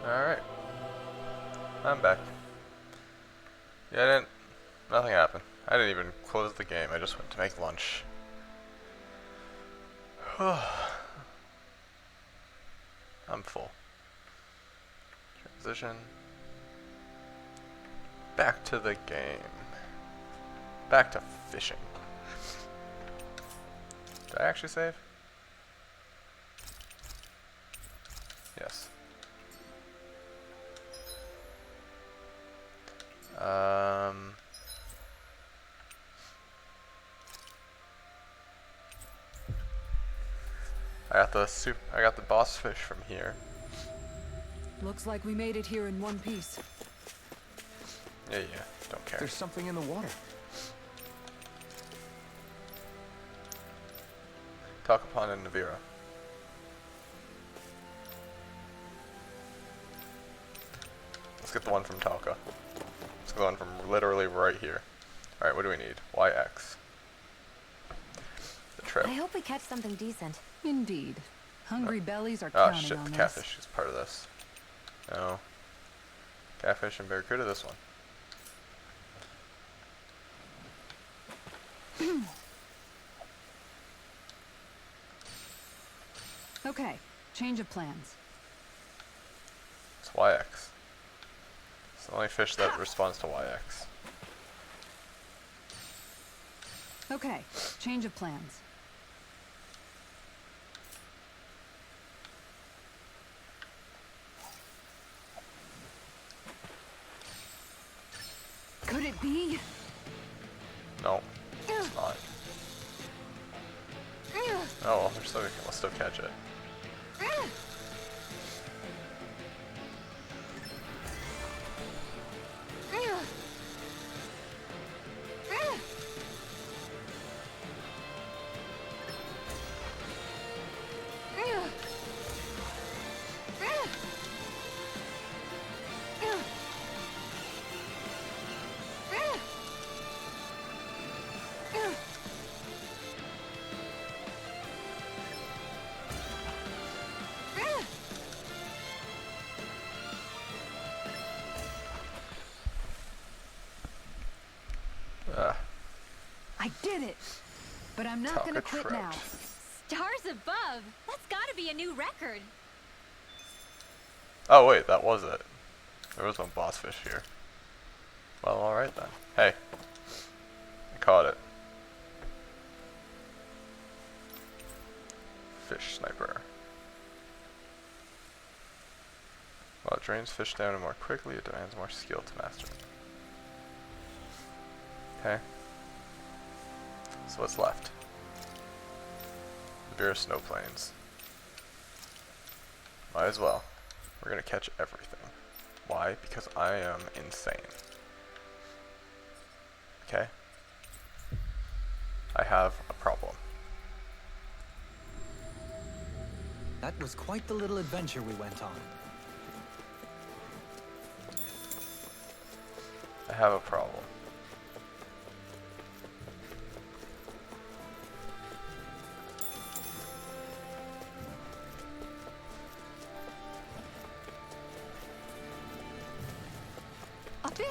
Alright, I'm back. Yeah, nothing happened. I didn't even close the game, I just went to make lunch. I'm full. Transition. Back to the game. Back to fishing. Did I actually save? Yes. I got the boss fish from here. Looks like we made it here in one piece. Yeah, don't care. There's something in the water. Talcapon and Navira. Let's get the one from Talca. Let's get the one from literally right here. Alright, what do we need? YX. The trip. I hope we catch something decent. Indeed. Hungry bellies are Oh counting shit, on the us. catfish is part of this. No. Catfish and barracuda, this one. Okay, change of plans. It's YX. It's the only fish that responds to YX. Okay, change of plans. Could it be? No, it's not. Oh, well, we'll still catch it. I did it! But I'm not Talca gonna quit trout. now. Stars above! That's gotta be a new record. Oh wait, that was it. There was no boss fish here. Well, alright then. Hey. I caught it. Fish sniper. While it drains fish down more quickly, it demands more skill to master it. Okay. So what's left? The Vera Snow Plains. Might as well. We're gonna catch everything. Why? Because I am insane. Okay? I have a problem. That was quite the little adventure we went on. I have a problem. A fish!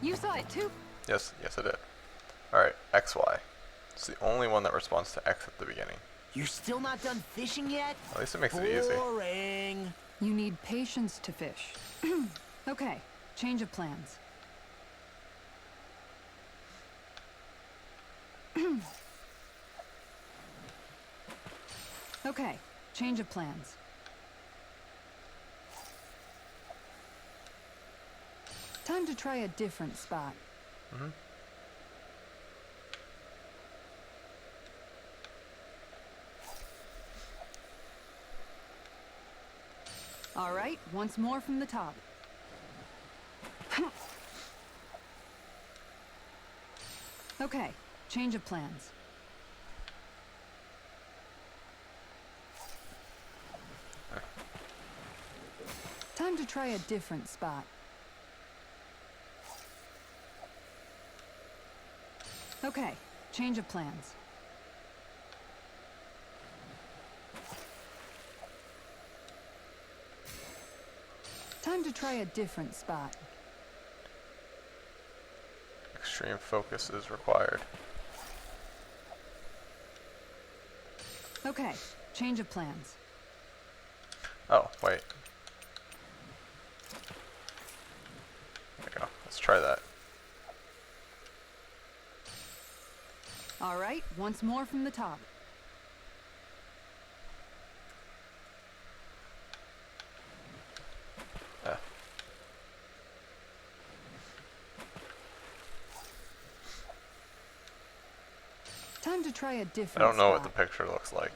You saw it too? Yes, I did. Alright, XY. It's the only one that responds to X at the beginning. You're still not done fishing yet? At least it makes it easy. Boring. You need patience to fish. Okay, change of plans. Okay, change of plans. Time to try a different spot. All right, once more from the top. Okay, change of plans. Time to try a different spot. Okay, change of plans. Time to try a different spot. Extreme focus is required. Okay, change of plans. Oh, wait. There we go. Let's try that. All right, once more from the top. Yeah. Time to try a I different don't know what the spot. picture looks like.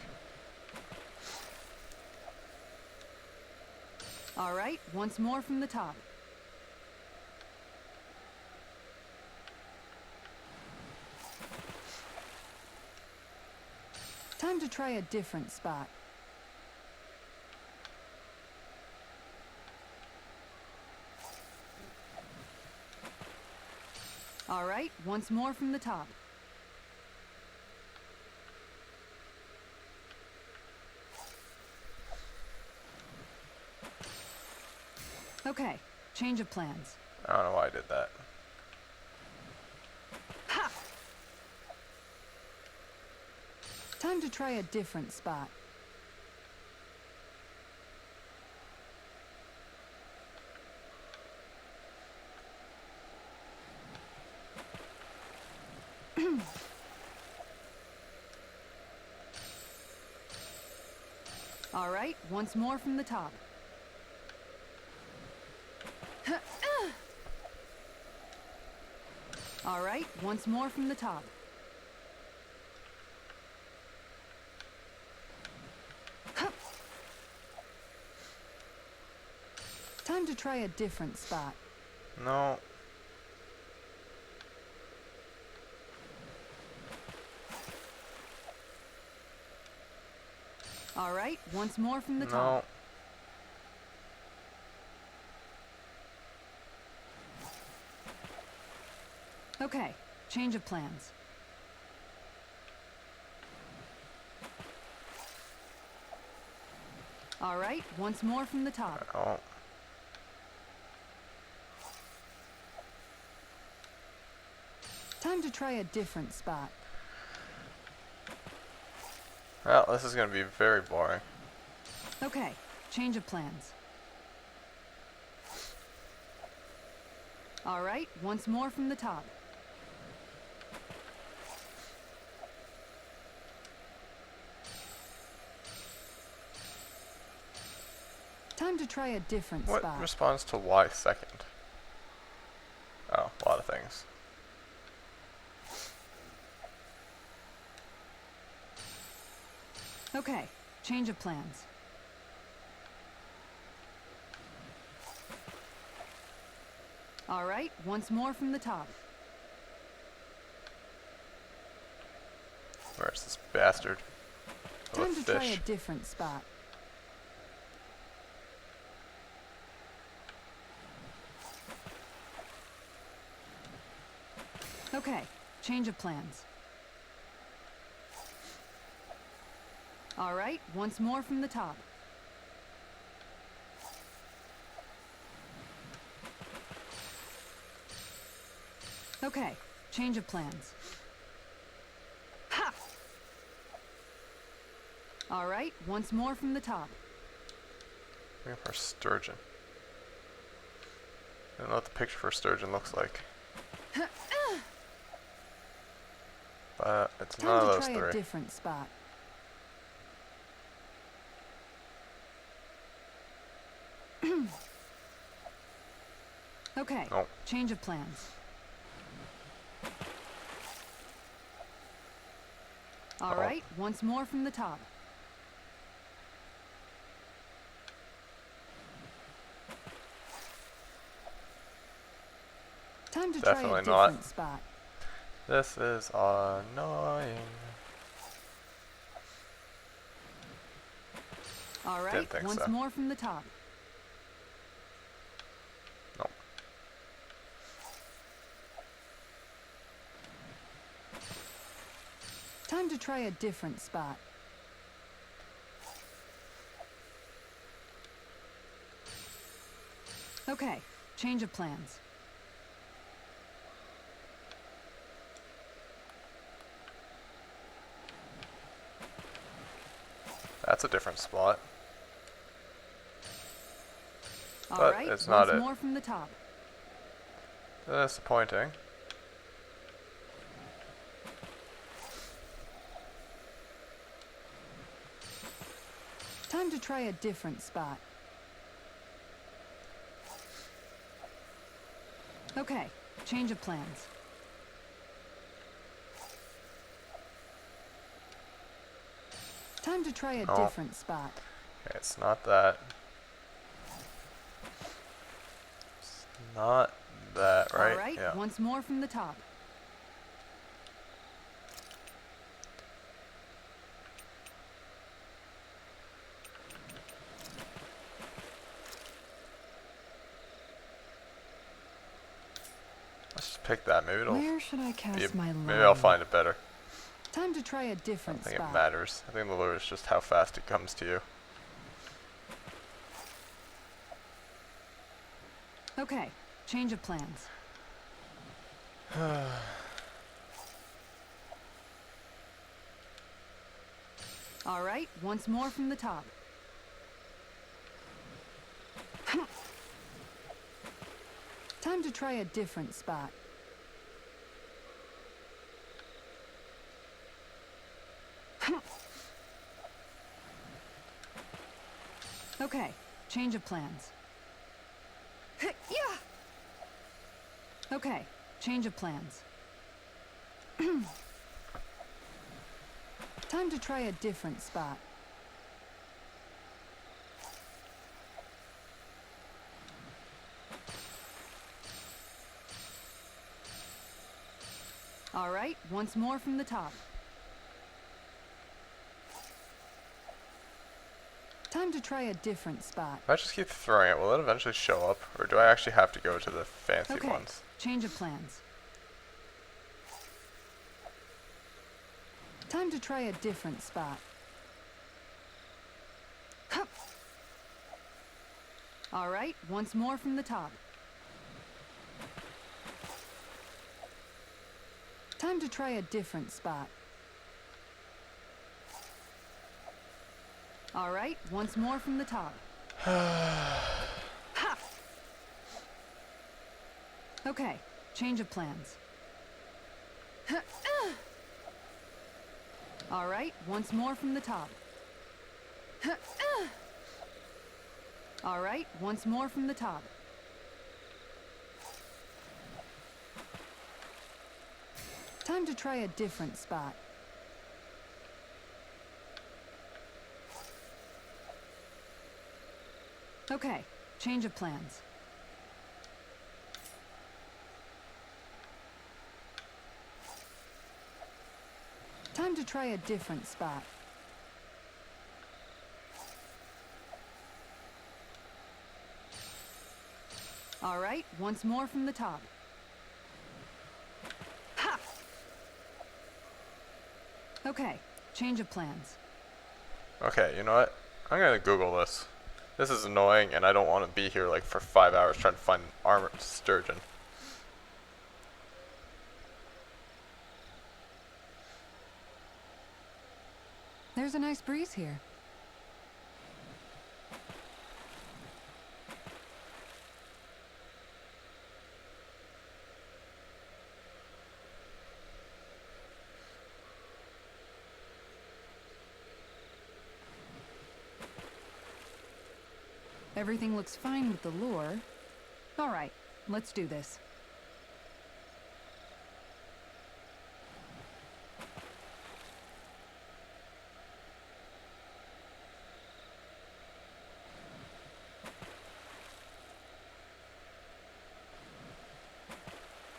All right, once more from the top. Time to try a different spot. All right, once more from the top. Okay, change of plans. I don't know why I did that. Ha! Time to try a different spot. All right, once more from the top. All right, once more from the top. Time to try a different spot. No. All right, once more from the No. top. Okay, change of plans. All right, once more from the top. Oh. Time to try a different spot. Well, this is gonna be very boring. Okay, change of plans. All right, once more from the top. Time to try a different What spot. responds to Y second? Oh, a lot of things. Okay, change of plans. All right, once more from the top. Where's this bastard? Oh, a Time to try a fish. different spot. Okay, change of plans. All right, once more from the top. Okay, change of plans. Ha! All right, once more from the top. Looking for a sturgeon. I don't know what the picture for a sturgeon looks like. But it's none of Time to those try a three. different spot. Okay, Nope. change of plans. All Uh-oh. right, once more from the top. Time to try a Definitely not. different spot. This is annoying. All right, Didn't think once so. more from the top. Nope. Time to try a different spot. Okay, change of plans. That's a different spot. All But right, it's once not it. more from the top. Disappointing. Time to try a different spot. Okay, change of plans. Time to try a Oh. different spot. Okay, it's not that. It's not that, right? All right, Yeah. once more from the top. Let's just pick that. Maybe it'll Where should I cast my line? maybe I'll find it better. Time to try a I different don't think spot. it matters. I think the lure is just how fast it comes to you. Okay, change of plans. All right, once more from the top. Time to try a different spot. Okay, change of plans. Yeah. Okay, change of plans. Time to try a different spot. All right, once more from the top. Time to try a different spot. If I just keep throwing it, will it eventually show up? Or do I actually have to go to the fancy Okay, ones? change of plans. Time to try a different spot. Hup. All right, once more from the top. Time to try a different spot. All right, once more from the top. Ha! Okay, change of plans. All right, once more from the top. All right, once more from the top. Time to try a different spot. Okay, change of plans. Time to try a different spot. All right, once more from the top. Ha! Okay, change of plans. Okay, you know what? I'm gonna Google this. This is annoying, and I don't want to be here like for 5 hours trying to find armored sturgeon. There's a nice breeze here. Everything looks fine with the lure. All right, let's do this.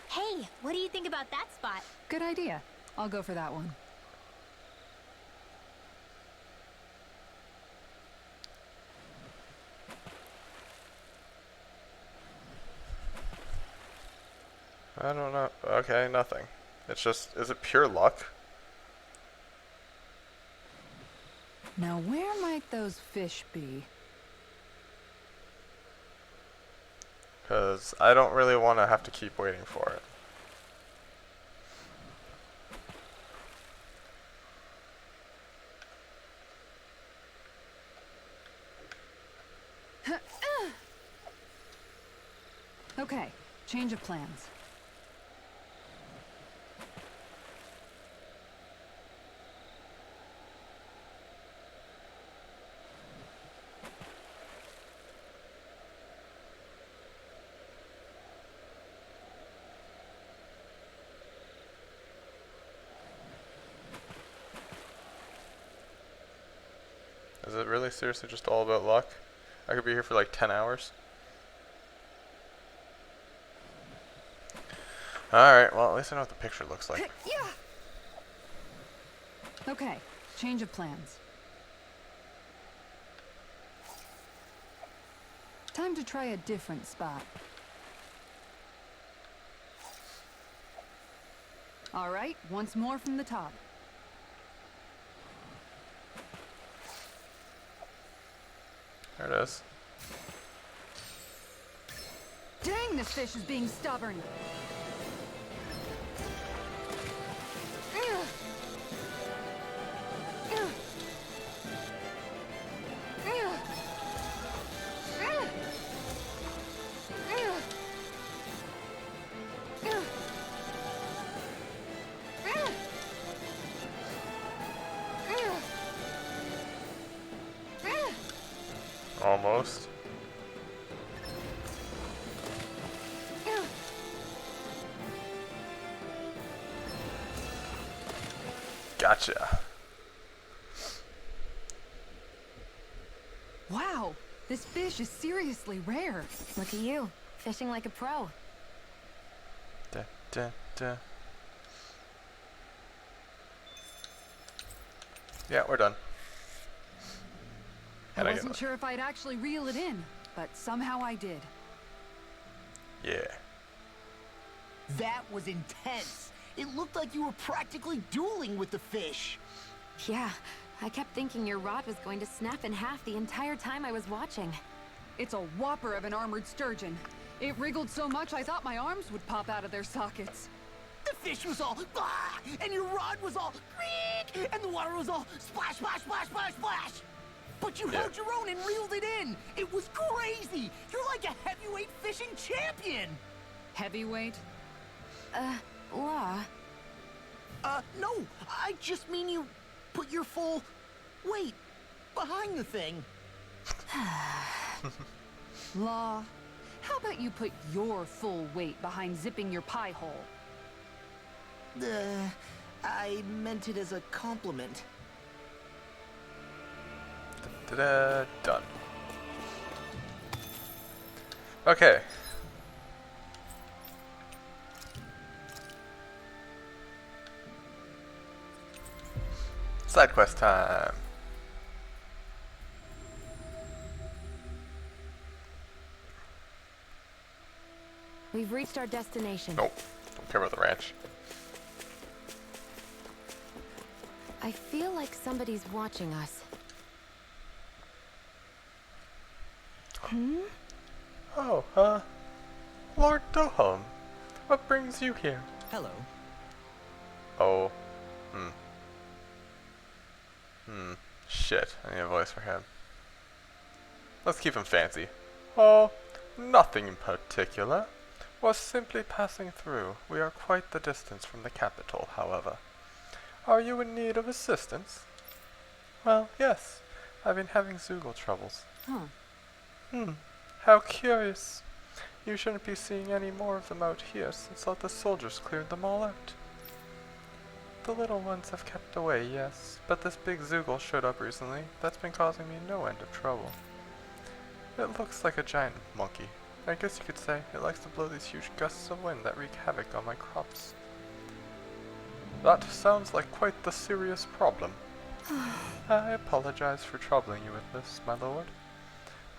Hey, what do you think about that spot? Good idea. I'll go for that one. I don't know. Okay, nothing. It's just, is it pure luck? Now, where might those fish be? Because I don't really want to have to keep waiting for it. Okay, change of plans. Is it really seriously just all about luck? I could be here for like 10 hours. Alright, well at least I know what the picture looks like. Okay, change of plans. Time to try a different spot. All right, once more from the top. There it is. Dang, this fish is being stubborn. Almost. Gotcha. Wow, this fish is seriously rare. Look at you, fishing like a pro. Da, da, da. Yeah, we're done. I And I wasn't get sure if I'd actually reel it in, but somehow I did. Yeah. That was intense. It looked like you were practically dueling with the fish. Yeah, I kept thinking your rod was going to snap in half the entire time I was watching. It's a whopper of an armored sturgeon. It wriggled so much I thought my arms would pop out of their sockets. The fish was all bah, and your rod was all creak, and the water was all splash, splash, splash, splash, splash. But you held your own and reeled it in. It was crazy. You're like a heavyweight fishing champion. Heavyweight? Law. No, I just mean you put your full weight behind the thing. Law, how about you put your full weight behind zipping your pie hole? I meant it as a compliment. Da-da, done. Okay. Side quest time. We've reached our destination. Nope. Don't care about the ranch. I feel like somebody's watching us. Oh, Lord Dohom. What brings you here? Hello. Oh. Shit. I need a voice for him. Let's keep him fancy. Oh, nothing in particular. Was simply passing through. We are quite the distance from the capital, however. Are you in need of assistance? Well, yes. I've been having Zoogle troubles. How curious. You shouldn't be seeing any more of them out here since all the soldiers cleared them all out. The little ones have kept away, yes, but this big Zoogle showed up recently. That's been causing me no end of trouble. It looks like a giant monkey. I guess you could say it likes to blow these huge gusts of wind that wreak havoc on my crops. That sounds like quite the serious problem. I apologize for troubling you with this, my lord.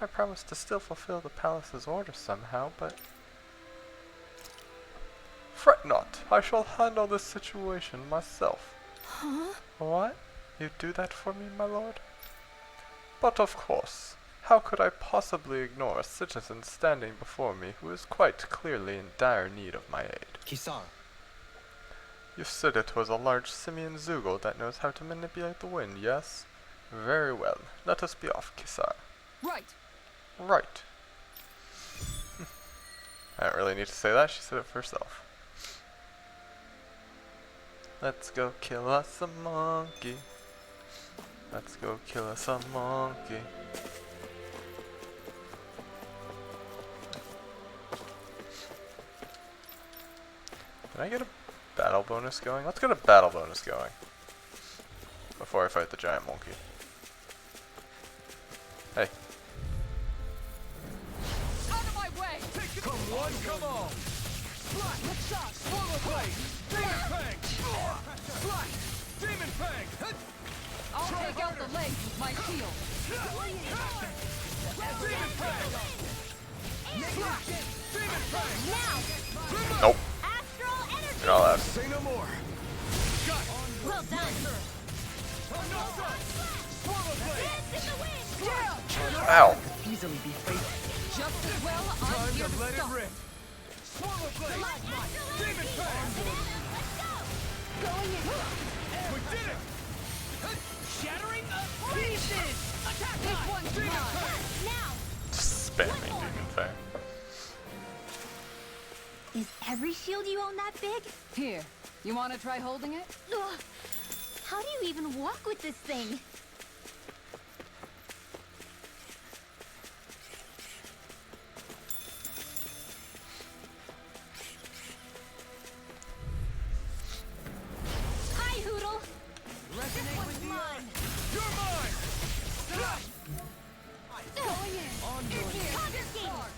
I promise to still fulfill the palace's orders somehow, but... Fret not, I shall handle this situation myself. Huh? What? You'd do that for me, my lord? But of course, How could I possibly ignore a citizen standing before me who is quite clearly in dire need of my aid? Kisar, You said it was a large simian Zoogle that knows how to manipulate the wind, yes? Very well. Let us be off, Kisar. Right. Right. I don't really need to say that, she said it for herself. Let's go kill us a monkey. Let's go kill us a monkey. Can I get a battle bonus going? Let's get a battle bonus going before I fight the giant monkey. Hey. Out of my way! Come one, come all! Let's shot! Swallow blade! Demon fang! Slash! Demon fang! I'll take out the legs with my shield. Demon fang! Slash! Demon fang! Nope. Astral energy. You're not allowed. Say no more! Got it! Well done. No shot! Swallow blade! Dance in the wind. Ow. easily be faced. Just as well, I'm Time here to to let it stop. rip! Swallow blade! Demon fang! Let's go. Going in. We did it! Shattering pieces. Attack This time. one's mine. Now. Spamming Demon Fang. Is every shield you own that big? Here, you want to try holding it? Ugh. How do you even walk with this thing? Hi, Hoodle. Resonate with mine. You're mine! Going in. Confiscate.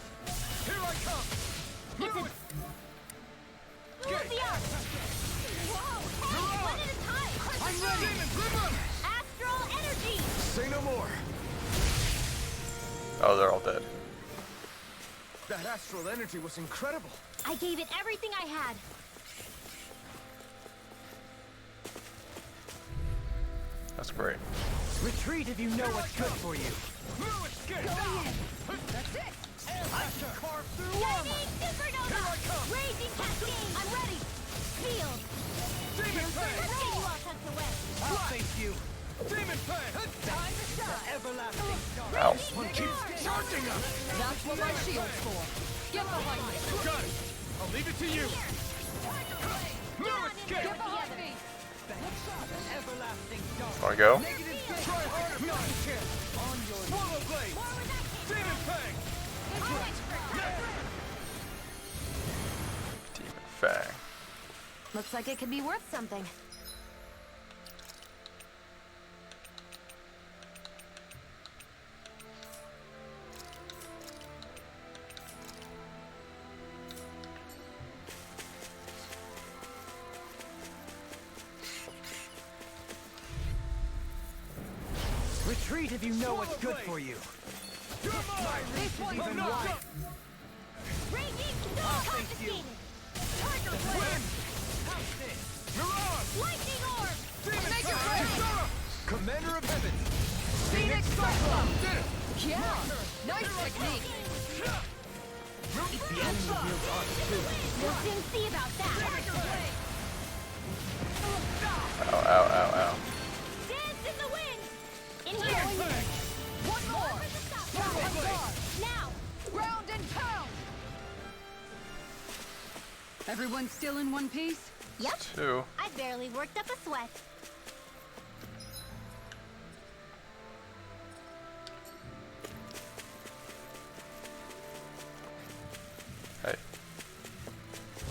Here I come! It's a... Move the arc. Whoa. Hey, one at a time. I'm ready! Demon Glimmer! Astral energy. Say no more! Oh, they're all dead. That astral energy was incredible! I gave it everything I had. That's great. Retreat if you know what's good for you. New escape! That's it! I can carve through Lightning supernova. Here I come. Raging cascade. I'm ready. Field. Demon fang! Let's get you all tucked away. I'll face you. Demon fang! Time to shine! Everlasting star. Ow. One keeps charging us! That's what my shield's for. Get behind me! Got it! I'll leave it to you! New escape! Get behind me! Everlasting star. Wanna go? Try harder! Not a chance! On your Swallow blade! Demon fang! Demon Fang. Looks like it could be worth something. Retreat if you know what's good for you. You're mine! This one's Even mine! wide! Raging confiscated. Tiger blade. Mirage! Lightning orb. Demon Make it fang! rain! Kisara! Commander of Heaven! Phoenix Cyclone! Did it! Yeah! Nice technique! The enemy wields arc too. We'll soon see about that. Ow, ow, ow, ow. Dance in the wind. In here. One more! Now. Now. Ground and pound! Everyone still in one piece? Yep. 2. I barely worked up a sweat. Hey.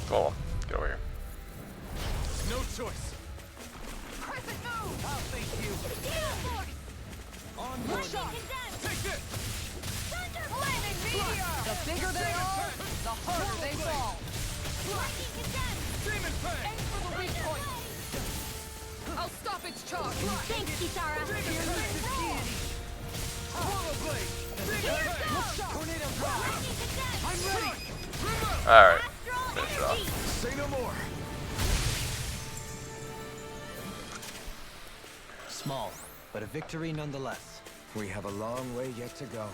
Golem, get over here. No choice! Crescent move! I'll face you. Steel force. Onward. Lightning condensed. Take this! Thunder Flaming meteor! The bigger they are, the harder they fall. Lightning condensed. Demon fang! Aim for the weak point. I'll stop its charge. Thanks, Kisara. Swallow blade! Demon fang! Tornado blast. Lightning condensed. I'm ready! Glimmer! Alright. Astral Finish it off. energy. Say no more! Small, but a victory nonetheless. We have a long way yet to go.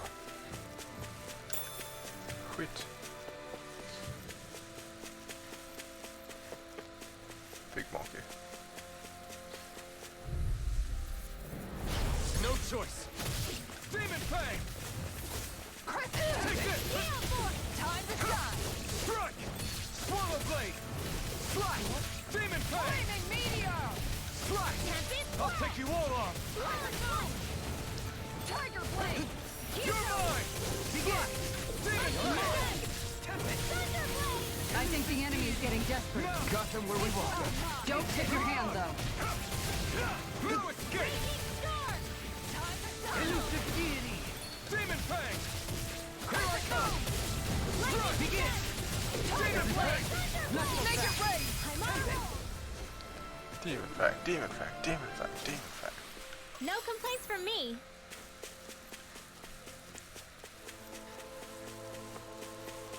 Quit. Big monkey. No choice. Demon Fang! Take this! Time to shine! Strike! Swallow Blade! Slash! Demon Fang! Flaming meteor! Slash! I'll take you all off! Tiger blade! You're mine! Begin! Demon Fang! I think the enemy is getting desperate. Got them where we want them. Don't tip your hand, though. No escape! Elusive deity! Demon Fang! Here I come! Strike! Begin! Demon Fang! Make it rain! Demon Fang, Demon Fang, Demon Fang, Demon Fang. No complaints from me.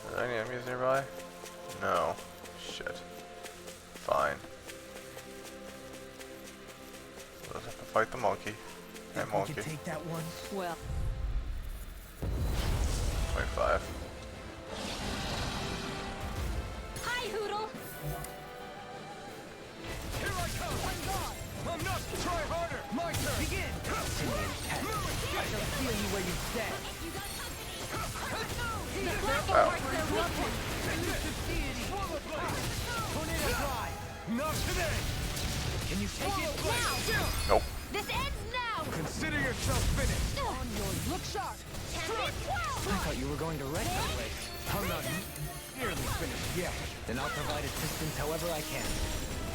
Are there any enemies nearby? No. Shit. Fine. We'll just have to fight the monkey. That Think we monkey. can take that one? Well, 25. Hi, Hoodle. Here I come! I'm not! Try harder! My turn! Begin! No escape! Feel you where you stand. You got company. Ow. Elusive deity! Swallow Blade! Tornado drive! Not today! Can you take it? Nope. This ends now. Consider yourself finished! look sharp! I thought you were going to wreck the place. I'm not nearly finished yet. Then I'll provide assistance however I can.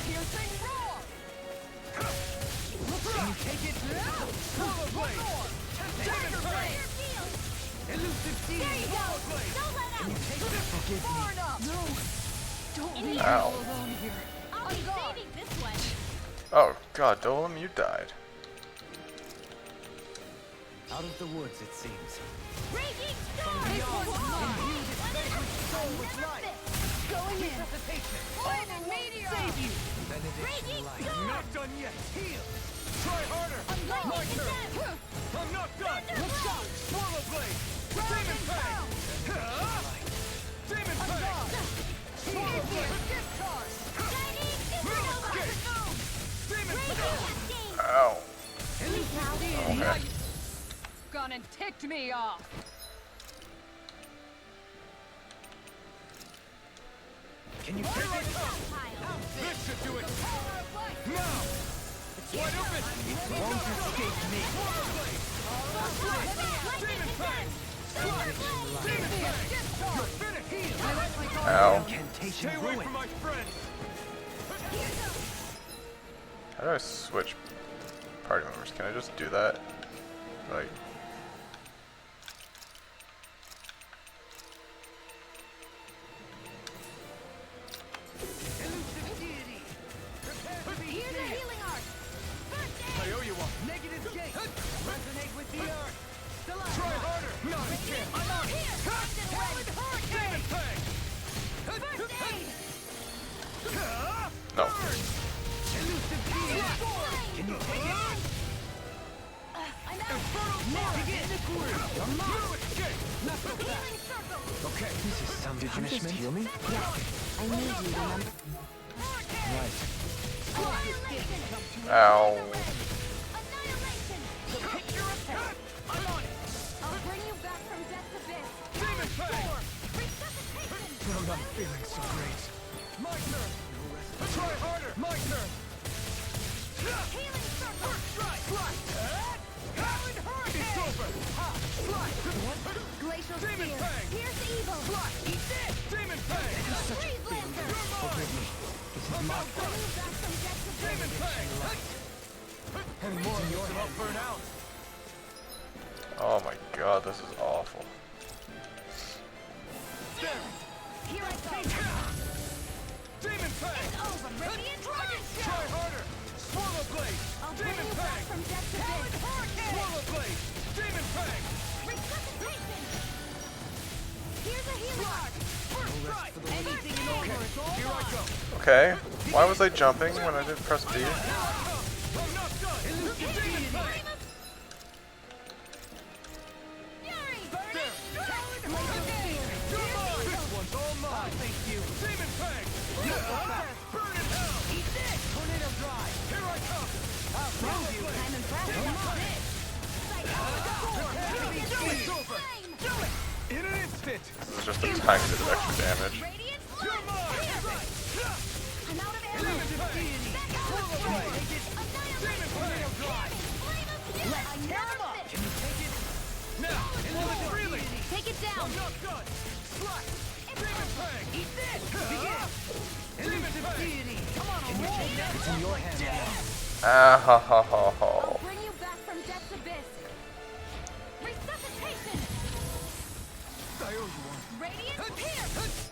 Piercing roar! Can you take it? Swallow Blade! Demon Fang! Elusive deity! Swallow Blade! Don't let out. Forgive me. Far enough! No! Don't leave me Ow. all alone here. I'll be saving this one. Oh god, Dolem, you died. Out of the woods, it seems. Raging storm. Imbue this vanquished soul with life. Going in! Resuscitation. Flaming meteor! Save you. Benediction Raging light. storm. Not done yet! Heal! Try harder! My Lightning turn! again. I'm not done! Let's go. Swallow Blade! Demon Fang! Demon Fang! Swallow Blade! Discharge! Shining supernova. Demon Raging Fang! cascade. Ow. Okay. Gone and ticked me off! Can you take it? Stockpile. This should do it! Now! It's wide open! Won't escape me. Demon Fang! Demon Fang! You're finished! Ow. Incantation Stay away ruin. from my friend! How do I switch party members? Can I just do that? Like... Elusive deity. Prepare to be Here's a healed. healing art. First I aid. owe you one! Negative gate. Resonate with the earth. Try harder! Not a chance! I'm out here. Howard Demon Fang! First aid. No. Elusive deity. Can you take it? I'm out. Begin. No escape! Healing circle. Okay. This is some punishment. Heal me? I need you, remember? Right. Annihilation. Ow. Annihilation. I'm on it! I'll bring you back from death's abyss. Demon Fang! Resuscitation. I'm not feeling so great. My turn! Try harder! My turn! Healing circle. Strike! Slash! Howard Hurricane! It's over! Ha! Slash! Glacial Demon spear. Fang! Here's the evil. Slash! Eat this! Demon Fang! Freeze lantern. You're mine! I'm not Bring done! you back from death's abyss. Demon Fang! Any more of yours will burn out! Oh my god, this is awful. There! Here I go. Demon Fang! Over. Radiant dragon Try harder! Swallow Blade! I'll bring Demon you back Fang! from death's abyss. Swallow Blade! Demon Fang! Resuscitation. Here's a healing art. First strike! Anything in over is all Here I go! Okay. Why was I jumping when I didn't press B? I'm not done! Demon Fang! Demon Fang! Burn in hell! Eat this! Tornado drive! Here I come! Found you! I'm impressed. It's over! Do it! In an instant! This is just a tiny bit of extra damage. Radiant You're mine! I'm out of Demon arrows. Fang! Back out Full of of arrows. light! Demon Fang! Flame of fury. Let's tear 'em up! Another Can you take it? Now! Into the freely! Take it down. I'm not done! Slash! Demon Fang! Eat this! Begin! Demon Fang! Deity! Come on, roll! It's in your hands now. Ah ha ha ha ha. Bring you back from death's abyss. Resuscitation. I owe you one. Radiant pierce.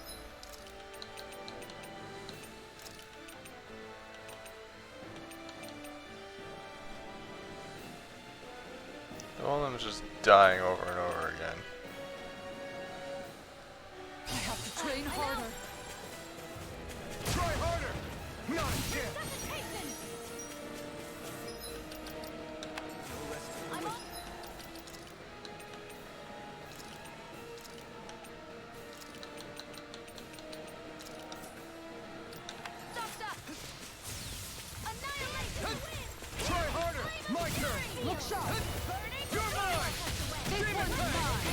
Golem's just dying over and over again. I have to train harder. Try harder! Not a chance! Resuscitation. I'm on. Stop. Annihilation. Try harder! My turn! Look sharp. Burning. You're mine! This Demon one's Fang! mine.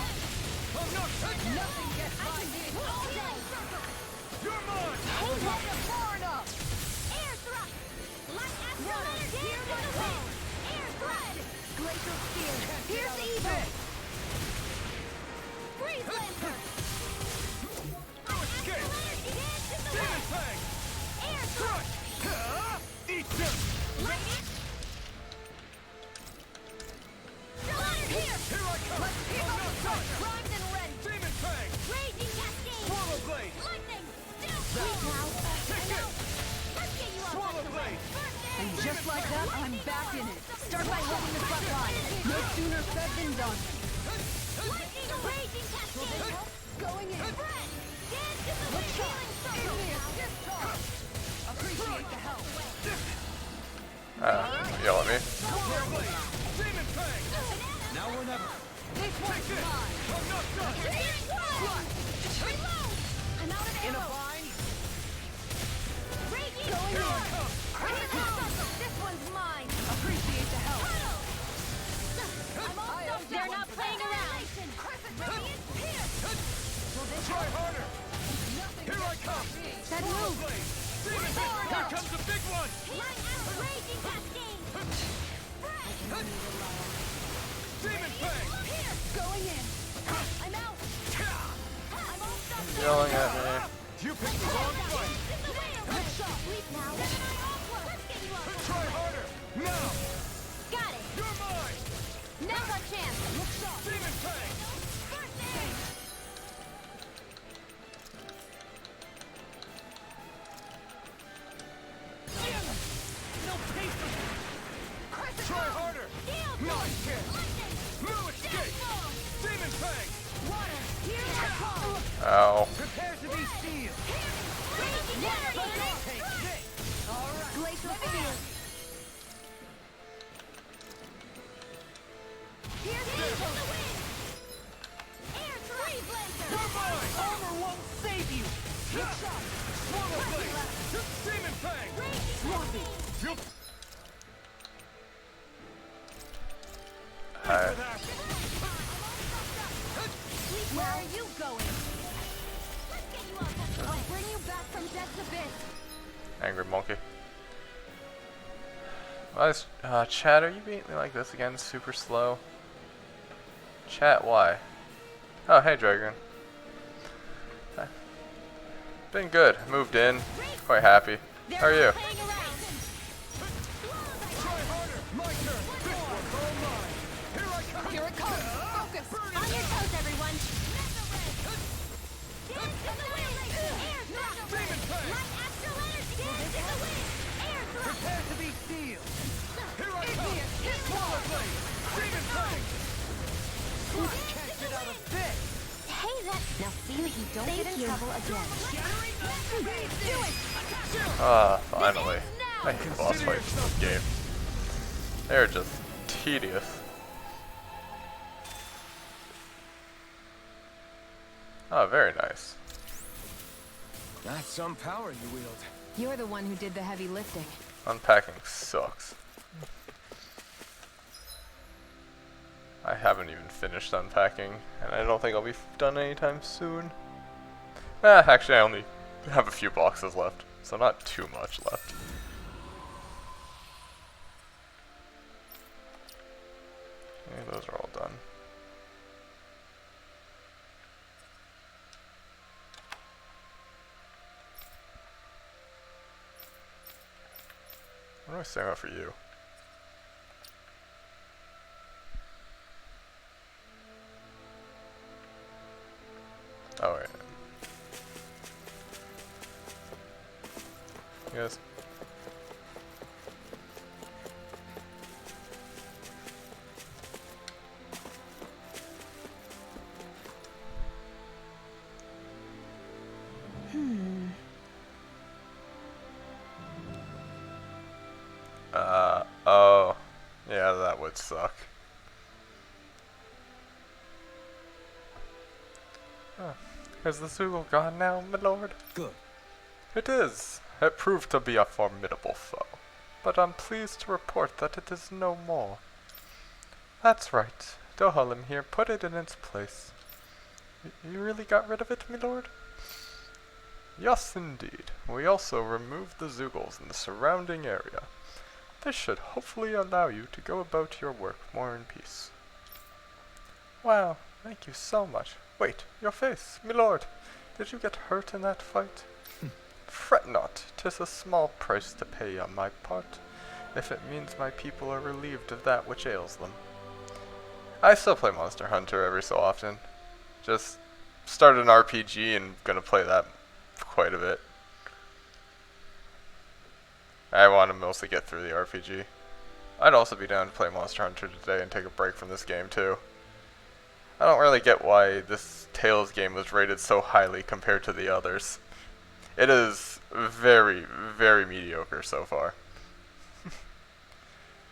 I'm not taking Nothing gets I by can me. do all day. You're mine! Hold up far enough. Air thrust. Light astral energy. Here's the wind. Air thread. Glacial spear. Here's the evil. Freeze lancer. No escape! Energy dance in the Demon wind. Fang! Air Crush! Eat this! Radiant. Still energy. Here I come! I'm not done! Primed and ready. Demon Fang! Raging cascade. Swallow Blade! Lightning. Still. Sweet now. Kick it! Let's get you all Swallow tucked away. Blade! First And aid. just like that, I'm back in it. Start by holding the front line. No sooner said than done. Lightning. Raging cascade. Going in. Friend. Dance in the wind. Healing circle. Appreciate the help. Yell at me. Demon Fang! Now or never. This one's Take it! mine. I'm not done! Reload. I'm out of In a arrows. bind? Raging Going Here I in. come! This one's mine. Appreciate the help. I'm all stuffed. They're not playing around. Radiant pierce. Try harder! Here I come! That Swallow move. Blade! Demon Fang! Here comes the big one! Light out raging cascade. Demon Fang! Pierce. Going in. I'm out. I'm all stuffed. Yelling at me. You picked the wrong fight! In the way away. Sleep now. Let's get you all. Try harder! Now! Got it. You're mine! Now's our chance. Demon Fang! First aid. No paper! Try harder! Steel No punch. escape! Lightning. No escape! Storm. Demon Fang! Water. Here I come. Ow. Prepare to be sealed! Raging energy. Take this! Alright! Glacial spear. Here's evil. The wind. Air freeze lancer. You're mine! Armor won't save you! Swallow Blade! Demon Fang! Raging cascade. You Hi. Where are you going? Let's get you all tucked away. I'll bring you back from death's abyss. Angry monkey. Chat, are you beating me like this again? Super slow. Chat, why? Oh, hey, Dragon. Been good. Moved in. Quite happy. How are you? Playing around. try harder! My turn! This one's all mine! Here I come! Here it comes. Focus. On your toes, everyone. Dance in the wind. Air thrust. Demon Fang! Light astral energy. Dance in the wind. Air thrust. Prepare to be sealed! Here I come! Swallow Blade! Demon Fang! Can't get out of this! Hey, now see that you don't get in trouble again. Do it. Ah, finally. I hate boss fights in this game. They're just tedious. Oh, very nice. That's some power you wield. You're the one who did the heavy lifting. Unpacking sucks. I haven't even finished unpacking, and I don't think I'll be done anytime soon. Actually, I only have a few boxes left, so not too much left. Okay, those are all done. What do I say about for you? Oh wait. Yes. Oh. Yeah, that would suck. Oh. Is the Zoogle gone now, my lord? Good. It is. It proved to be a formidable foe. But I'm pleased to report that it is no more. That's right. Dohalim here put it in its place. You really got rid of it, my lord? Yes, indeed. We also removed the Zoogles in the surrounding area. This should hopefully allow you to go about your work more in peace. Wow, thank you so much. Wait, your face, my lord. Did you get hurt in that fight? Fret not, 'tis a small price to pay on my part, if it means my people are relieved of that which ails them. I still play Monster Hunter every so often. Just started an RPG and gonna play that quite a bit. I want to mostly get through the RPG. I'd also be down to play Monster Hunter today and take a break from this game too. I don't really get why this Tales game was rated so highly compared to the others. It is very, very mediocre so far.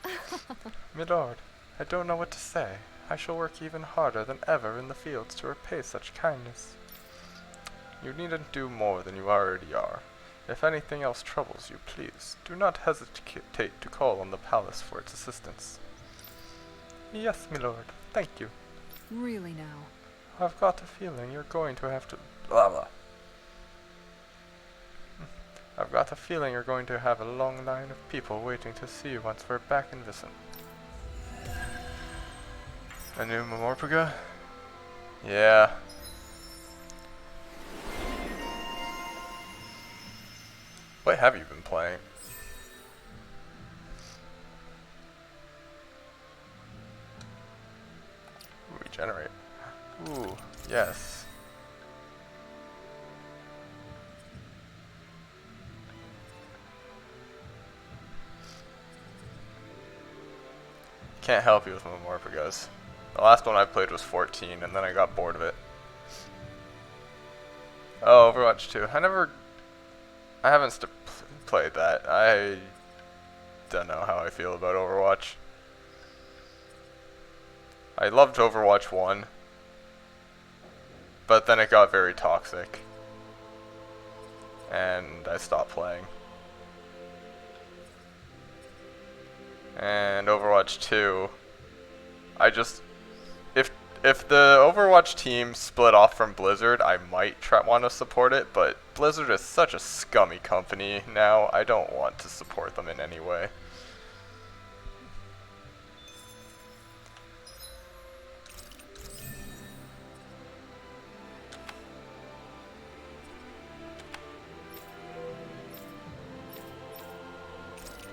My lord, I don't know what to say. I shall work even harder than ever in the fields to repay such kindness. You needn't do more than you already are. If anything else troubles you, please, do not hesitate to call on the palace for its assistance. Yes, my lord, thank you. Really now. I've got a feeling you're going to have to... Blah, blah. I've got a feeling you're going to have a long line of people waiting to see you once we're back in Viscent. A new Memorpaga? Yeah. What have you been playing? Regenerate. Ooh, yes. Can't help you with Memorpagas. The last one I played was 14, and then I got bored of it. Oh, Overwatch 2. I haven't played that. I don't know how I feel about Overwatch. I loved Overwatch 1, but then it got very toxic, and I stopped playing. And Overwatch 2, if the Overwatch team split off from Blizzard, I might want to support it, but Blizzard is such a scummy company now, I don't want to support them in any way.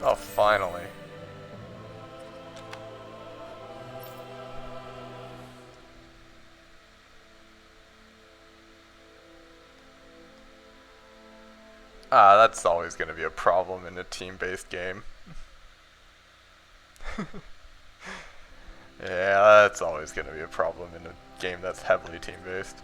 Oh, finally. That's always going to be a problem in a team-based game. Yeah, that's always going to be a problem in a game that's heavily team-based.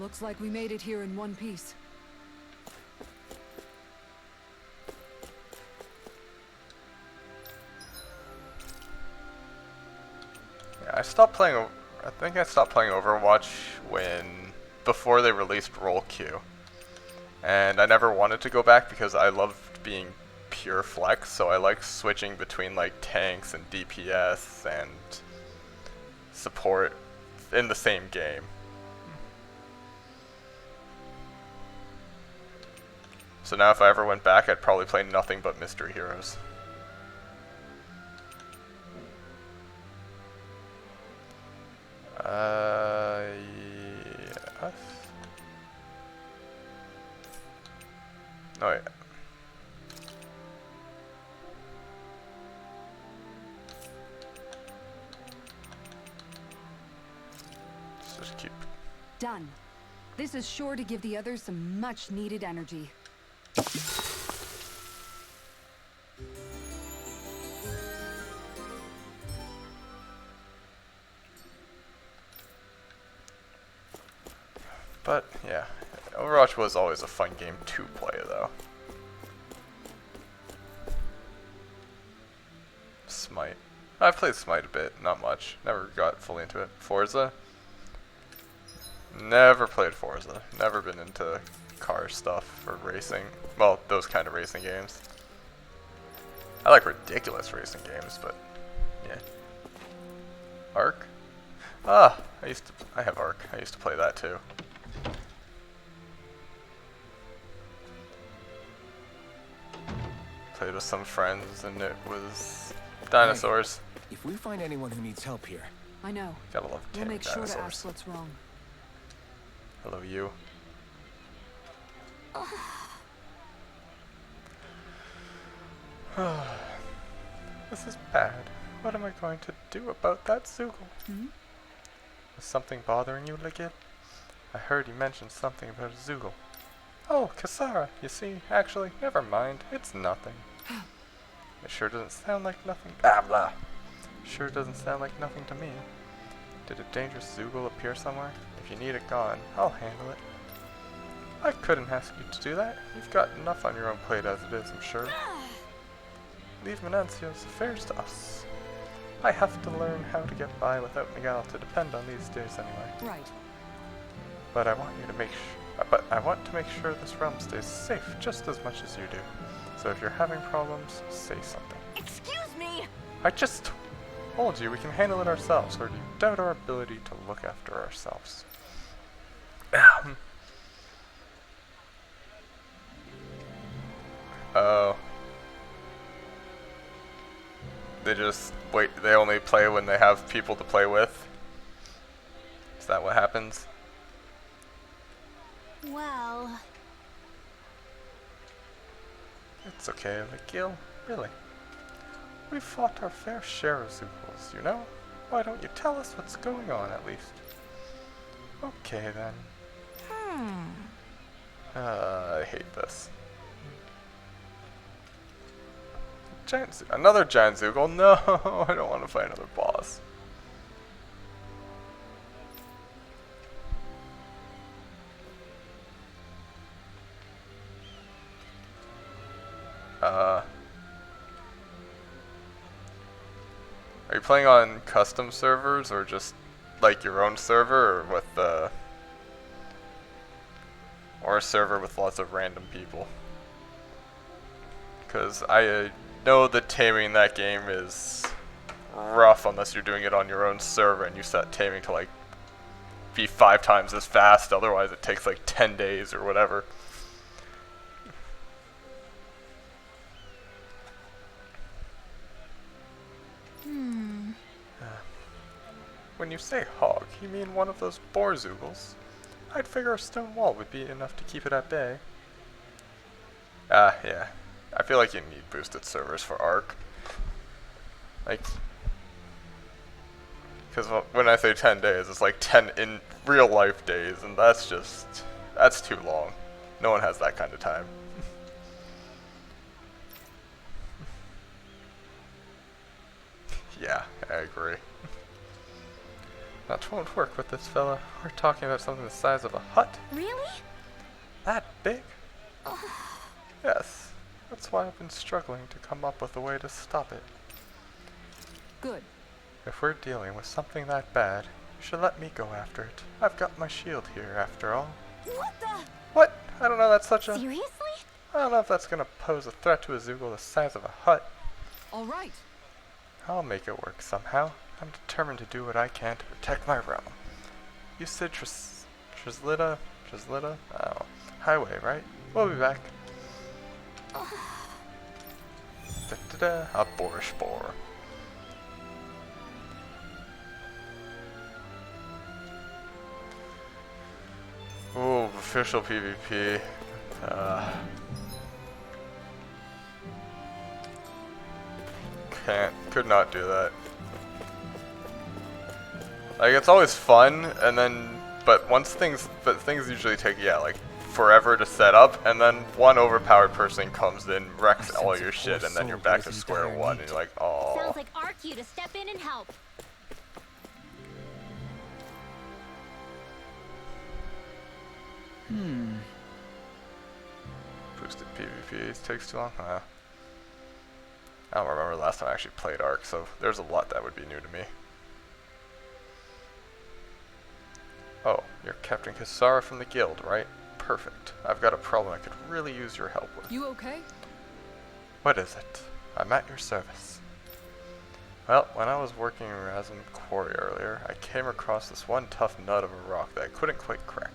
Looks like we made it here in one piece. Yeah, I think I stopped playing Overwatch before they released Roll Q. And I never wanted to go back because I loved being pure flex, so I like switching between like tanks and DPS and support in the same game. So now if I ever went back, I'd probably play nothing but Mystery Heroes. Yes. Oh, yeah. Let's just keep. Done. This is sure to give the others some much-needed energy. But, yeah. Overwatch was always a fun game to play, though. Smite. I've played Smite a bit, not much. Never got fully into it. Forza. Never played Forza. Never been into car stuff or racing. Well, those kind of racing games. I like ridiculous racing games, but yeah. Ark? Ah, I have Ark. I used to play that too. Played with some friends and it was dinosaurs. Hey, if we find anyone who needs help here, I know. Gotta love We'll taming make sure dinosaurs. to ask what's wrong. Hello, you. This is bad. What am I going to do about that Zoogle? Was something bothering you, Ligil? I heard you mention something about a Zoogle. Oh, Kasara, you see, actually, never mind. It's nothing. It sure doesn't sound like nothing. Blah, blah. Sure doesn't sound like nothing to me. Did a dangerous Zoogle appear somewhere? If you need it gone, I'll handle it. I couldn't ask you to do that. You've got enough on your own plate as it is, I'm sure. Leave Menancio's affairs to us. I have to learn how to get by without Miguel to depend on these days anyway. Right. But I want to make sure this realm stays safe just as much as you do. So if you're having problems, say something. Excuse me! I just told you we can handle it ourselves, or do you doubt our ability to look after ourselves? Oh. They only play when they have people to play with? Is that what happens? Well... It's okay, Ligil. Really. We've fought our fair share of Zoogles, you know? Why don't you tell us what's going on, at least? Okay, then. I hate this. Another giant Zoogle? No, I don't want to fight another boss. Are you playing on custom servers or just like your own server, or with or a server with lots of random people? Because I know that taming that game is rough unless you're doing it on your own server and you set taming to like be 5 times as fast, otherwise it takes like 10 days or whatever. When you say hog, you mean one of those boar Zoogles? I'd figure a stone wall would be enough to keep it at bay. Yeah. I feel like you need boosted servers for Ark. Like, because when I say 10 days, it's like 10 in real life days, and that's too long. No one has that kind of time. Yeah, I agree. That won't work with this fella. We're talking about something the size of a hut. Really? That big? Yes. That's why I've been struggling to come up with a way to stop it. Good. If we're dealing with something that bad, you should let me go after it. I've got my shield here, after all. What the? What? I don't know, that's such a... Seriously? I don't know if that's gonna pose a threat to a Zoogle the size of a hut. All right. I'll make it work somehow. I'm determined to do what I can to protect my realm. You said Trizlita? Oh, highway, right? We'll be back. Da-da-da, a boorish boar. Ooh, official PvP. Could not do that. Like, it's always fun, and then, but things usually take, yeah, like, forever to set up, and then one overpowered person comes in, wrecks all your shit, and then you're back to square one, and you're like, oh. Sounds like our cue to step in and help. Boosted PvP takes too long? I don't remember the last time I actually played Ark, so there's a lot that would be new to me. Oh, you're Captain Kisara from the guild, right? Perfect. I've got a problem I could really use your help with. You okay? What is it? I'm at your service. Well, when I was working in Razum Quarry earlier, I came across this one tough nut of a rock that I couldn't quite crack.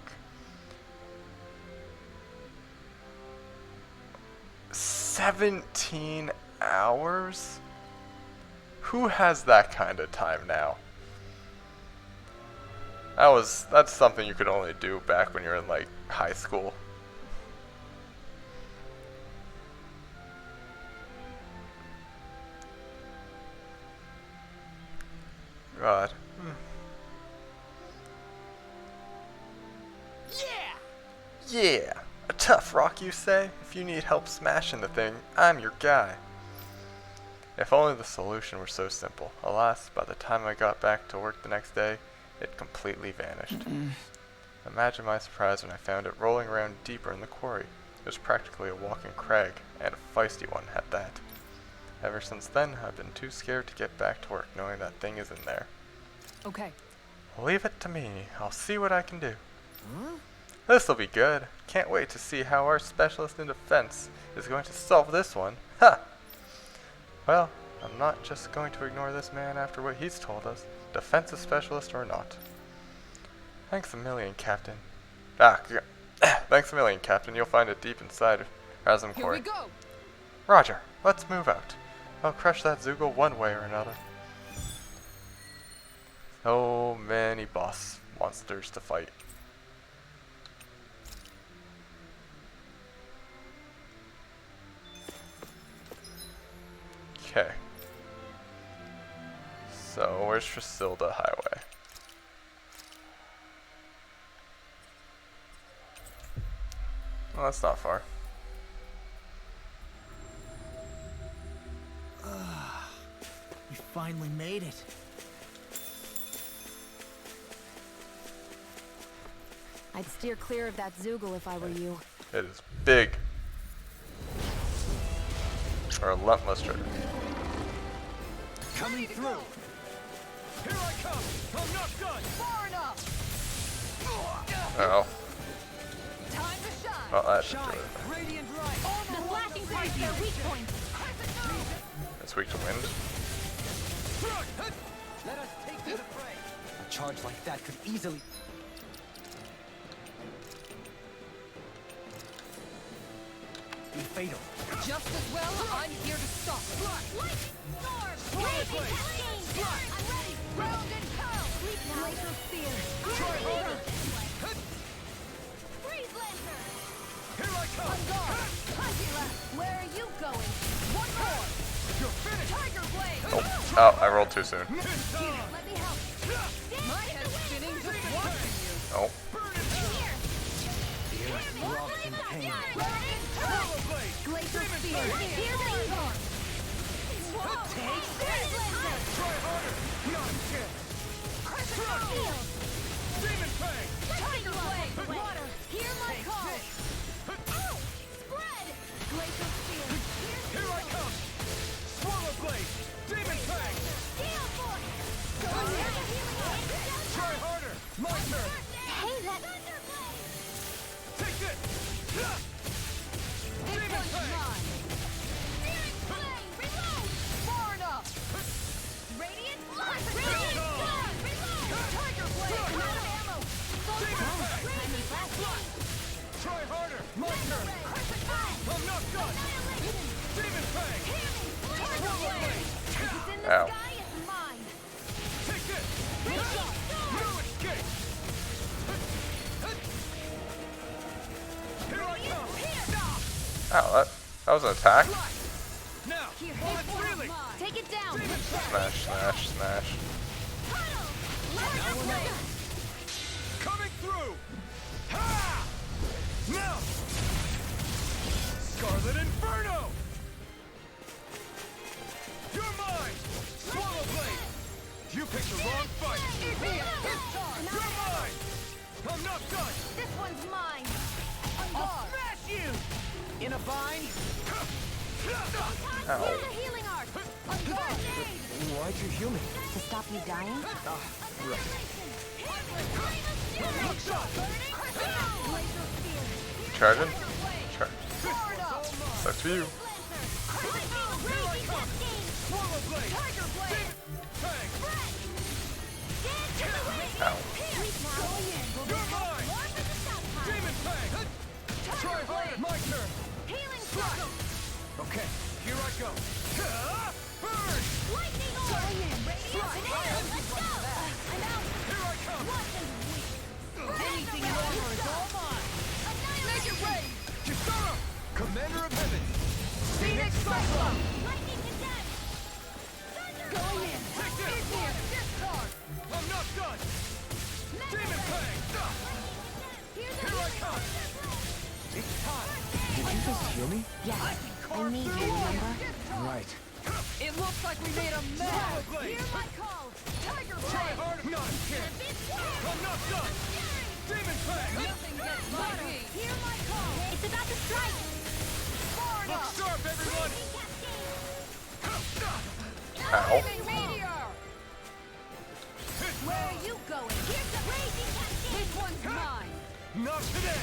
17 hours? Who has that kind of time now? That's something you could only do back when you're in like high school. God. Yeah! A tough rock, you say? If you need help smashing the thing, I'm your guy. If only the solution were so simple. Alas, by the time I got back to work the next day, it completely vanished. Imagine my surprise when I found it rolling around deeper in the quarry. It was practically a walking crag, and a feisty one at that. Ever since then, I've been too scared to get back to work knowing that thing is in there. Okay. Leave it to me. I'll see what I can do. This'll be good. Can't wait to see how our specialist in defense is going to solve this one. Ha! Well, I'm not just going to ignore this man after what he's told us, defensive specialist or not. Thanks a million, Captain. Thanks a million, Captain. You'll find it deep inside Razum Here Quarry. we go. Roger. Let's move out. I'll crush that Zoogle one way or another. So many boss monsters to fight. Okay. So, where's Trizlita Highway? Well, that's not far. You finally made it. I'd steer clear of that Zoogle if I were you. It is big. A relentless trigger. Coming through. Here I come! I'm not done! Far enough. Oh. Time to shine. Well, that should do Shine. it. Radiant light. The flashing parts are their weak points. It's weak to wind. Let us take to the fray. A charge like that could easily... be fatal. Just as well, I'm here to stop it. Light storm. Raven Cascade. I'm ready. Round and pound. Sleep now. Glacial Spear. Freeze Lancer. Here I come! On guard. Hagila, where are you going? One more. You're finished! Tiger Blade. Oh, I rolled too soon. Let me help. My head's spinning just watching you. Oh. The air throbs in pain. Glacial Spear. Here they are. Take this. Try harder! Not a chance! Demon Fang! Tiger Blade! Water! Hear my call! Ow! Spread! Glacial Spear! Here I come! Swallow Blade! Demon Fang! Steel Force! Go ahead! Try harder! My turn! Hey, that... Take this! This Demon one's Fang! mine. Searing Flame! Reload! Far enough. Radiant Blood! Radiant Blood! Reload! Tiger Blade. I'm out of ammo! Demon Fang! Raging Blast! Try harder! My turn! Crimson Fire! I'm not done! Annihilation! Demon Fang! Tiger Blade! If it's in the Ow. sky, it's mine! Take this! Radiant Storm! No escape! Here I come! Ow, that was an attack. Now! Here, While it's this one's reeling! mine! Take it down! Demon Fang! Smash, smash, smash. Tunnel! Laser Blade! Coming through! Ha! Now! Scarlet Inferno! You're mine! Swallow Blade! You picked the wrong fight! You're mine! I'm not done! This one's mine! I'll smash you! In a bind? Ow. Here's a healing art! First aid! Why'd you heal me? To stop you dying? Annihilation! Look shot! Laser Spear! Charging? Blade! Charge. Far enough! Sucks for you. Raging Cascade! Swallow Blade! Tiger Blade! Fang! Dance to the wind! Ow. You're mine! Demon Fang! Try harder! My turn! Healing Circle! Okay, here I go! Burn! Lightning Orb! Radiant Banana! Let's go! I'm out! Here I come! Watch and weep! Anything you offer is all mine! Annihilation! Kisara! Commander of Heaven! Phoenix Cyclone! Lightning Condemned! Going in! Take this! Discard! I'm not done! Demon Fang! Here's Here I come! It's time. Did you just heal me? Yes. I need you, remember? Right. It looks like we made a mess. Swallow Blade! Hear my call! Tiger Try Blade! harder! Not a chance! I'm not done! Demon Fang! Nothing gets by me. Hear my call! It's about to strike! Far Look enough. sharp, everyone! Ow. Meteor! Where are you going? Here's the Raging Cascade! This one's mine. Not today!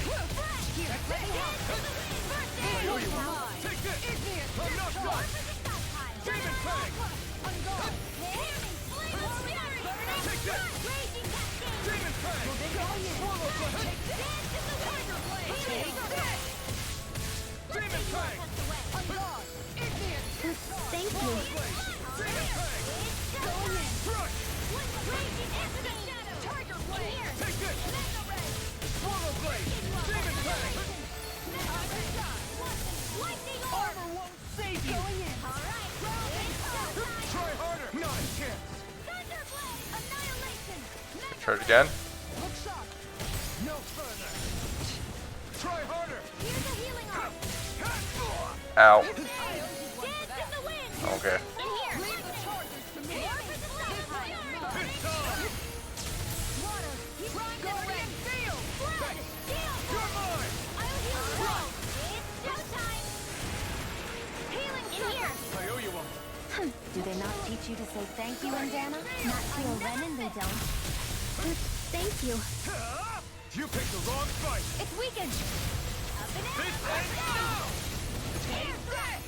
Here, let me help! First This aid! one's mine. Take this! Igneous I'm not Discharge. done! Demon Fang! I'm gone! Take this! Raging Cascade! Demon Fang! Swallow Blade! Dance in the Tiger Blade! Take this. Demon Fang! I'm gone. Igneous Discharge. Thank you. Blade! Demon Fang! Going in! Crush! Raging Cascade! Tiger Blade! Here! Take this! Mega Ray! Swallow Blade! Demon Fang! Lightning Orb! Armor won't save you! Going in! Alright! Try harder! Not a chance! Thunderblade! Annihilation! Charge again. Look sharp! No further! Try harder! Here's a healing art! Ow. Dance in the wind! Okay. In here! Leave the charges to me. It's on! Water! He's Guardian Field. Blood! Steel! You're mine! I'll heal you all! It's showtime! Healing circle! I owe you one. Do they not teach you to say thank you, Indiana? Not to a Renin, they don't. Thank you. You picked the wrong fight! It's weakened! This ends now!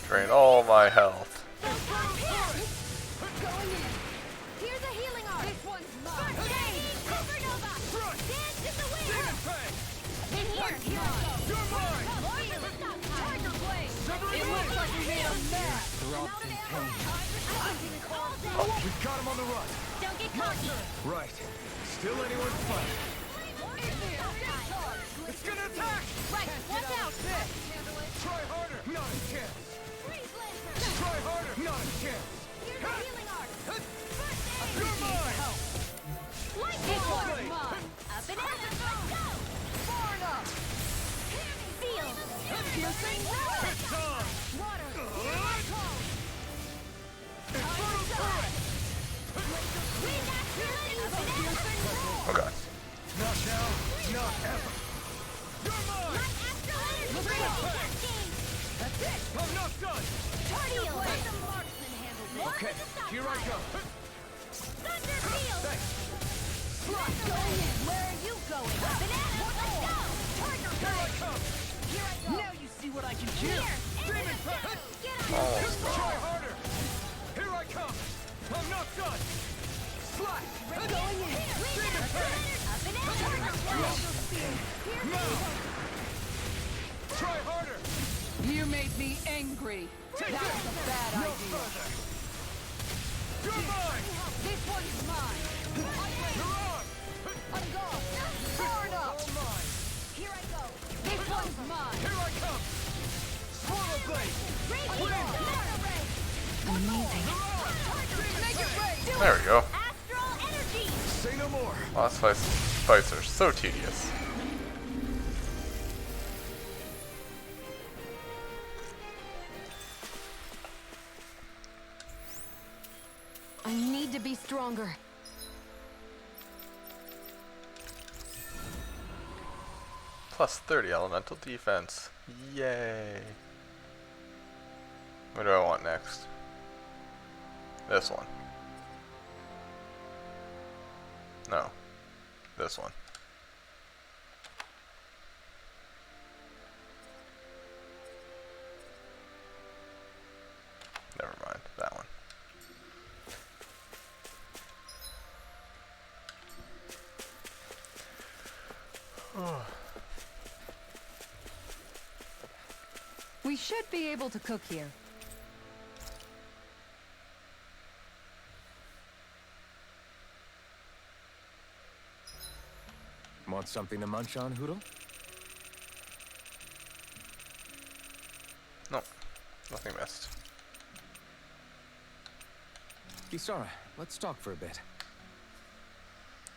Drain all my health. Going in! Here's a healing art! This one's mine. First aid! Supernova! Crush! Dance in the wind! Demon Fang! In here! You're mine! Tiger Blade. Severing It looks like we made a mess. Throbbed in pain. We got him on the run! Don't get cocky! Right. Still anyone's fight. Igneous Discharge. It's gonna attack! Right, watch out! Try harder! Not a chance! Freeze laser! Try harder! Not a chance! Here's a healing art! First aid! You're mine! Lightning This orb! one's mine. Up and at let's go! Far enough. Seal! Piercing rock. It's on! Water! Hear my call! Infernal Current! Wind action! Oh god. Not now, not ever. You're mine! I'm not done! Okay, here I go. Thanks. Where are you going? Banana, let's go! Tiger Here I Blade! come! Here I go! Now you see what I can do. Here! Demon Pact! Get up! Try harder! Here I come! I'm not done! Slash! Going in! Demon Pact! A banana! Mount! Try harder! You made me angry. Take That this! was a bad No idea. further! You're mine! This one's mine. You're on! I'm gone. Far enough. All mine! Here I go! This one's mine. Here I come! Swallow Blade! Make it rain. There we go. Astral energy! Say no more! Boss fights are so tedious. I need to be stronger. Plus 30 elemental defense. Yay. What do I want next? This one. No. This one. Never mind. That one. We should be able to cook here. Want something to munch on, Hoodle? No. Nothing missed. Kisara, let's talk for a bit.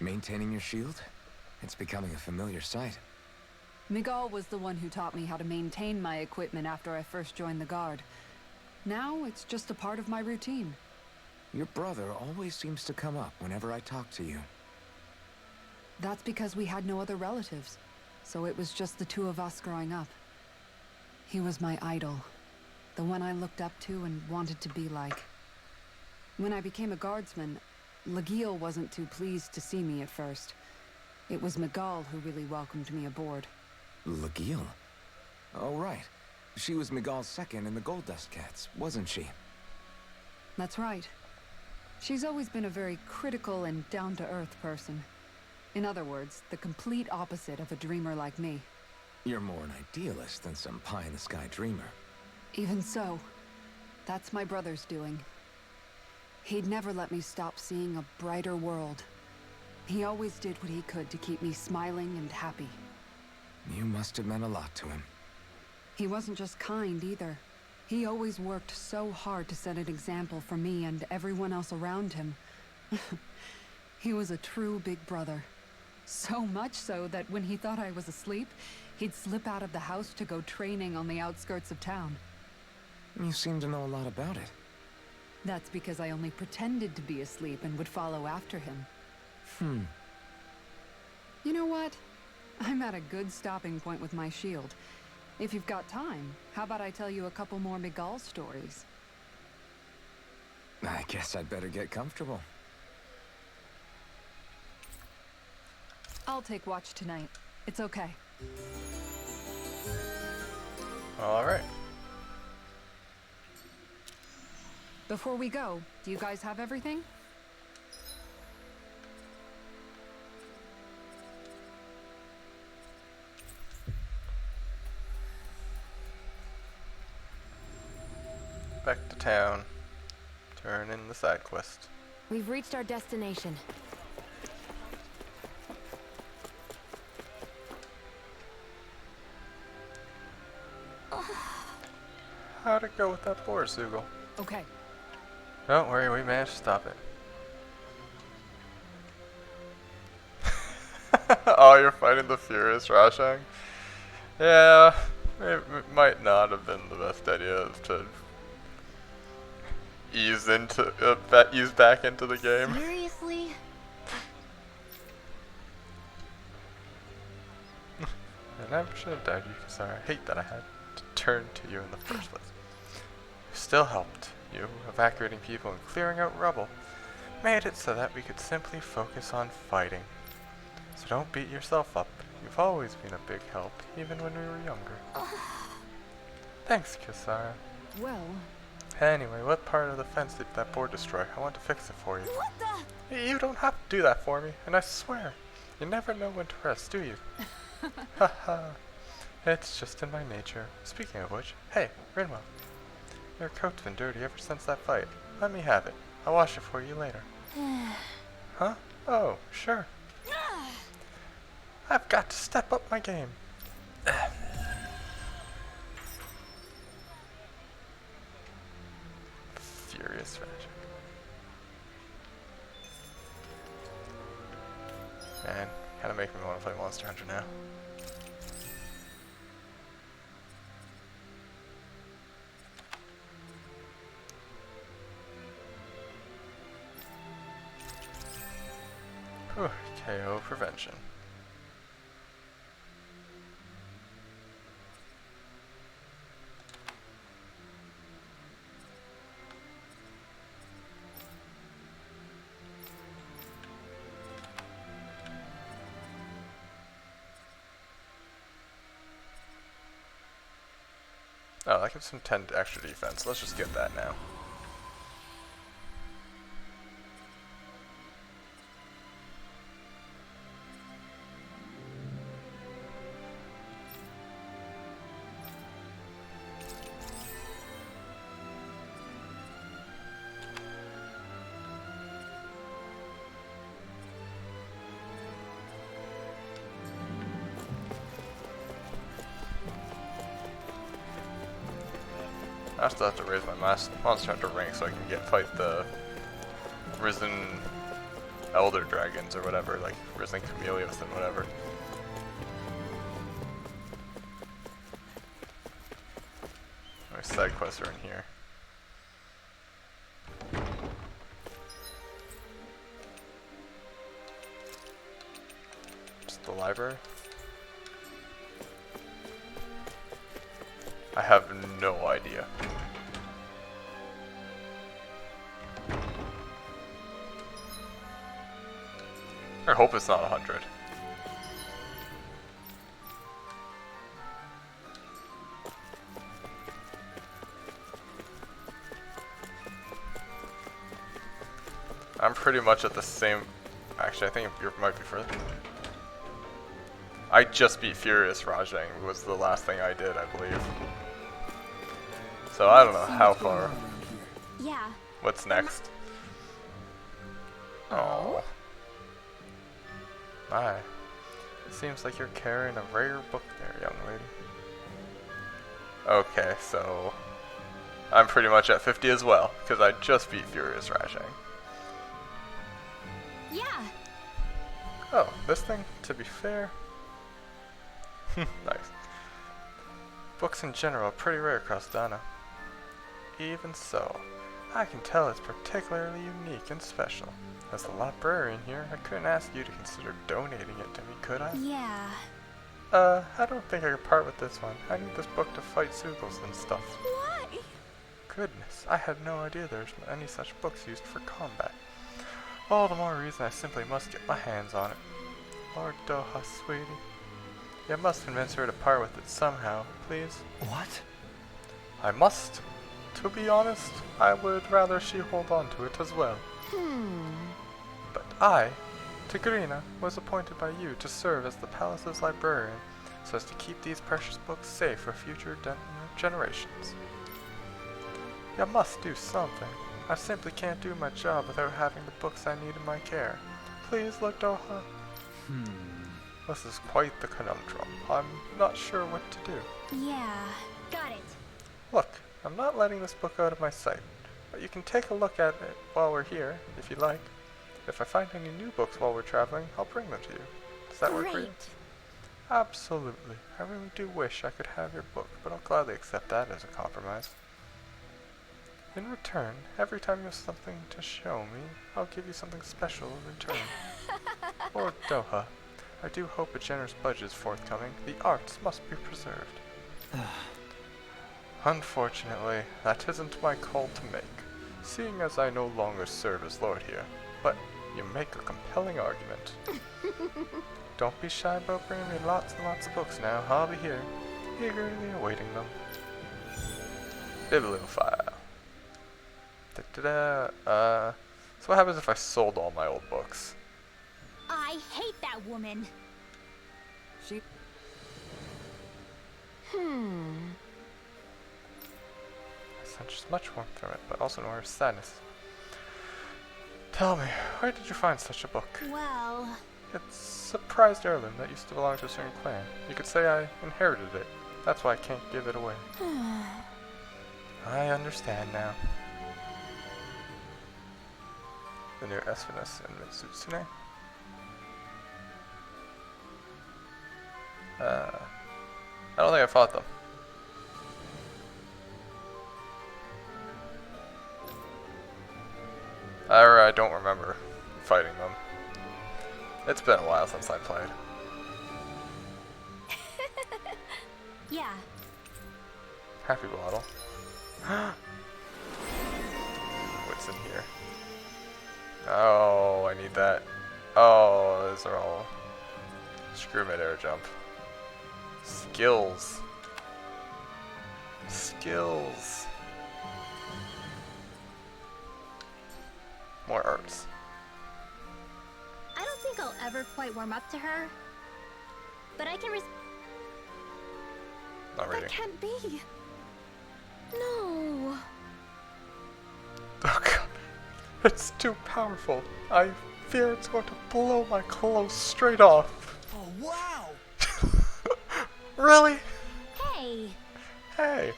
Maintaining your shield? It's becoming a familiar sight. Miguel was the one who taught me how to maintain my equipment after I first joined the Guard. Now it's just a part of my routine. Your brother always seems to come up whenever I talk to you. That's because we had no other relatives, so it was just the two of us growing up. He was my idol, the one I looked up to and wanted to be like. When I became a guardsman, Lagiel wasn't too pleased to see me at first. It was Miguel who really welcomed me aboard. Lagiel? Oh, right. She was Miguel's second in the Gold Dust Cats, wasn't she? That's right. She's always been a very critical and down-to-earth person. In other words, the complete opposite of a dreamer like me. You're more an idealist than some pie-in-the-sky dreamer. Even so, that's my brother's doing. He'd never let me stop seeing a brighter world. He always did what he could to keep me smiling and happy. You must have meant a lot to him. He wasn't just kind either. He always worked so hard to set an example for me and everyone else around him. He was a true big brother. So much so that when he thought I was asleep, he'd slip out of the house to go training on the outskirts of town. You seem to know a lot about it. That's because I only pretended to be asleep and would follow after him. You know what? I'm at a good stopping point with my shield. If you've got time, how about I tell you a couple more Miguel stories? I guess I'd better get comfortable. I'll take watch tonight. It's okay. Alright. Before we go, do you guys have everything? Back to town. Turn in the side quest. We've reached our destination. How'd it go with that boar, Zoogle? Okay. Don't worry, we managed to stop it. Oh, you're fighting the furious Rashang? Yeah, it might not have been the best idea to ease back into the game. Seriously? I never should have doubted you, Kisara. I hate that I had to turn to you in the first place. You still helped. You, evacuating people and clearing out rubble, made it so that we could simply focus on fighting. So don't beat yourself up. You've always been a big help, even when we were younger. Thanks, Kisara. Well, Anyway, what part of the fence did that board destroy? I want to fix it for you. What the? You don't have to do that for me, and I swear, you never know when to rest, do you? Haha. It's just in my nature. Speaking of which, hey, Rinwell. Your coat's been dirty ever since that fight. Let me have it. I'll wash it for you later. Huh? Oh, sure. I've got to step up my game. Furious Magic. Man, kinda making me want to play Monster Hunter now. Whew, KO prevention. Oh, that gives him 10 extra defense. Let's just get that now. I still have to raise my Monster Hunter rank so I can fight the Risen Elder Dragons or whatever, like Risen Chameleos and whatever. My side quests are in here. Just the library. I have no idea. I hope it's not 100. I'm pretty much at the same. Actually, I think you might be further. I just beat Furious Rajang was the last thing I did, I believe. So I don't know how far. Yeah. What's next? Oh. My. It seems like you're carrying a rare book there, young lady. Okay, so I'm pretty much at 50 as well, because I just beat Furious Rajang. Yeah. Oh, this thing, to be fair. Nice. Books in general are pretty rare across Dana. Even so, I can tell it's particularly unique and special. As the librarian here, I couldn't ask you to consider donating it to me, could I? Yeah. I don't think I could part with this one. I need this book to fight Zeugles and stuff. Why? Goodness, I had no idea there's any such books used for combat. All the more reason I simply must get my hands on it. Lord Doha, sweetie. You must convince her to part with it somehow, please. What? I must. To be honest, I would rather she hold on to it as well. But I, Tigrina, was appointed by you to serve as the palace's librarian, so as to keep these precious books safe for future generations. You must do something. I simply can't do my job without having the books I need in my care. Please, Lord Doha. This is quite the conundrum. I'm not sure what to do. Yeah. Got it. Look, I'm not letting this book out of my sight, but you can take a look at it while we're here, if you like. If I find any new books while we're traveling, I'll bring them to you. Does that work for you? Great. Absolutely. I really do wish I could have your book, but I'll gladly accept that as a compromise. In return, every time you have something to show me, I'll give you something special in return. Lord Doha, I do hope a generous budget is forthcoming. The arts must be preserved. Unfortunately, that isn't my call to make, seeing as I no longer serve as Lord here. But you make a compelling argument. Don't be shy about bringing me lots and lots of books now. I'll be here, eagerly awaiting them. Bibliophile. So what happens if I sold all my old books? I hate that woman. She... I sense much warmth from it, but also nor sadness. Tell me, where did you find such a book? Well, It's a prized heirloom that used to belong to a certain clan. You could say I inherited it. That's why I can't give it away. I understand now. The new Esfinus and Mitsutsune. I don't think I fought them. I don't remember fighting them. It's been a while since I played. yeah. Happy bottle. What's in here? Oh, I need that. Oh, those are all. Screw mid-air jump. Skills. Skills. More arts. I don't think I'll ever quite warm up to her. But I can Not That reading. can't be. No. Oh god. It's too powerful. I fear it's going to blow my clothes straight off. Oh, wow! Really? Hey. Hey.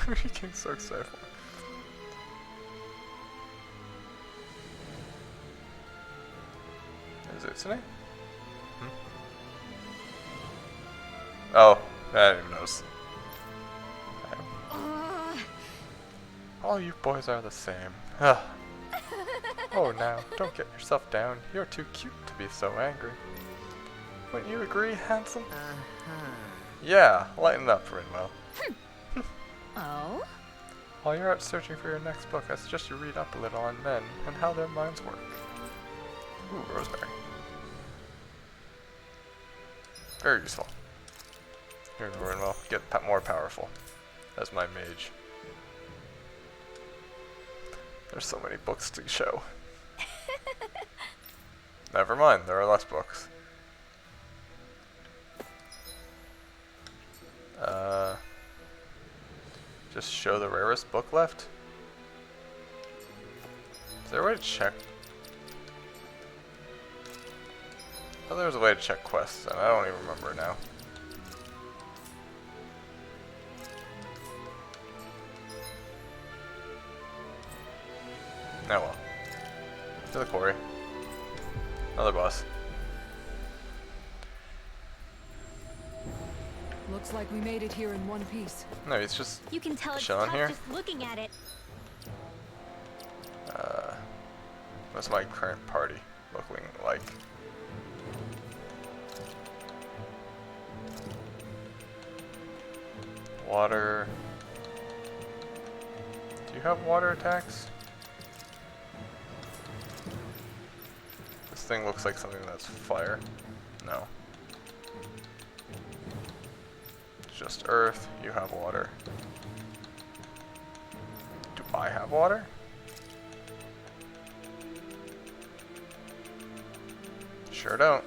I'm getting so excited. Is it today? Oh, I didn't even notice. All you boys are the same. Ugh. Oh, now, don't get yourself down. You're too cute to be so angry. Wouldn't you agree, handsome? Yeah, lighten up, Rinwell. Oh? While you're out searching for your next book, I suggest you read up a little on men and how their minds work. Ooh, rosemary. Very useful. Here's Rinwell. Get more powerful as my mage. There's so many books to show. Never mind, there are less books. Just show the rarest book left? Is there a way to check? Oh, there was a way to check quests, and I don't even remember now. Oh well. To the quarry. Another boss. Looks like we made it here in one piece. No, he's just You can tell it's chilling tough here. just looking at it. What's my current party looking like? Water. Do you have water attacks? This thing looks like something that's fire. No. It's just earth. You have water. Do I have water? Sure don't.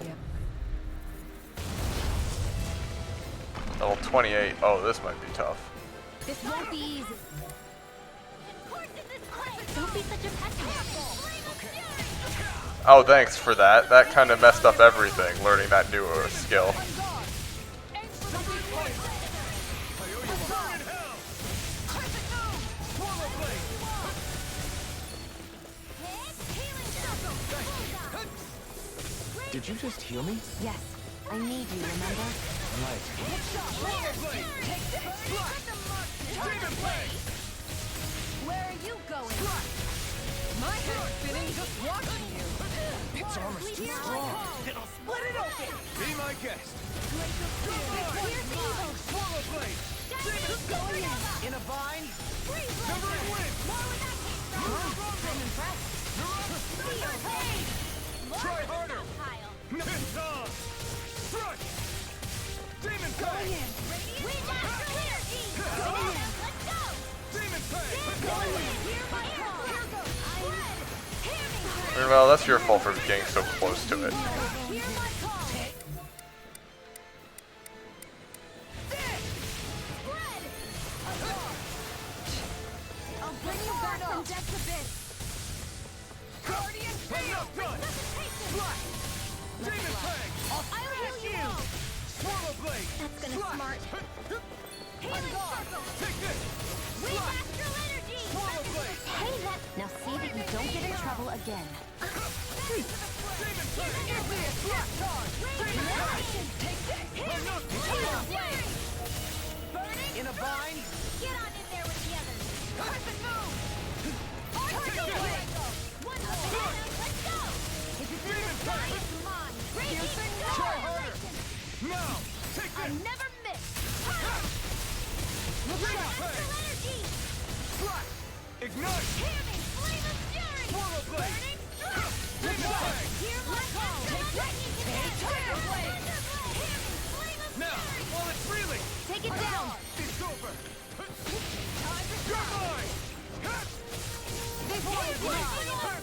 Yep. Level 28. Oh, this might be tough. This won't be easy. Don't be such a pessimist. Oh, thanks for that. That kind of messed up everything, learning that new skill. Did you just heal me? Yes, I need you, remember? Right. Thunder Blade! Where are you going? My head's spinning just watching you. Its armor's too strong. It'll split it open! Be my guest. Here's evil! Swallow blade. Going in! In a bind? Freeze Severing wind. More with that case, I'm impressed. Feel pain! Try harder. Pile. It's on. Crush. Demon Going Fang. in! We master energy! Going in! Let's go! Demon Fang. Going in! Hear my call! Here goes! Spread! Hear me! Well, that's your fault for getting so close to it. Hear my call! Spread! I'll bring you back from death's abyss! Guardian Enough done. Resuscitation! Demon Fang. I'll heal you all! Swallow blade. That's gonna smart. Healing circle! Take this. We master energy! Swallow blade. Hey, now see that you don't get in trouble again. Demon Fang. Give me a slap charge! Take this! Enough. Burning! In a bind? Get on in there with the others! Perfect move! Target blade! One more! Let's go! If it's in the sky, it's mine! Raging Try harder. Now. Take I this. never miss! Demon Master Fang. energy! Slash. Ignite. Hear me! Flame of fury! Swallow blade. Burning strike! Demon Fang. Hear my call! Take Tiger Blade! Hear me! Flame of Now, fury! while it's reeling. Take it down! It's over. Time to You're mine. This one is mine!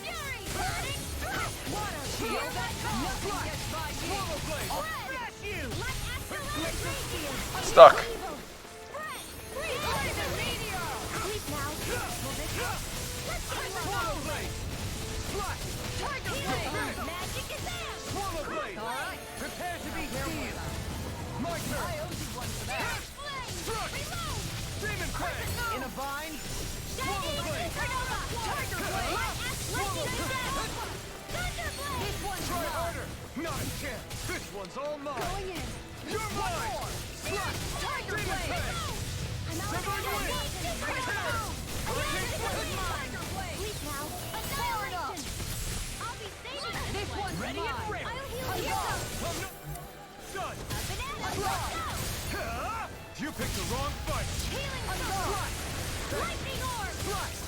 Fury! Burning strike! Water! Shield that nothing gets by you! Swallow blade. Spread! You! Like astral energy! Stuck. Evil! Spread! Freeze the meteor! Sleep now! Will this help? Let's get Swallow low! blade. Slash. Target blade! Magic is there! Swallow blade. Alright, prepare to be sealed. My turn. I owe you one for that. Flame! Struck. Reload! Demon Fang. In a bind? Swallow blade. Supernova! Tiger blade! Lightning is there! Thunder blade! This one's Try mine. harder. Not a chance. This one's all mine. Going in! You're mine. Slash! Tiger Demon blade! Fang. Severing wind. Hurricane Swift. Tiger blade! Sleep now! Annihilation! I'll be saving This one's ready mine. and ready! I'll heal you! I'm not done. Banana! Let's go! Huh? You picked the wrong fight. Healing circle! Lightning orb!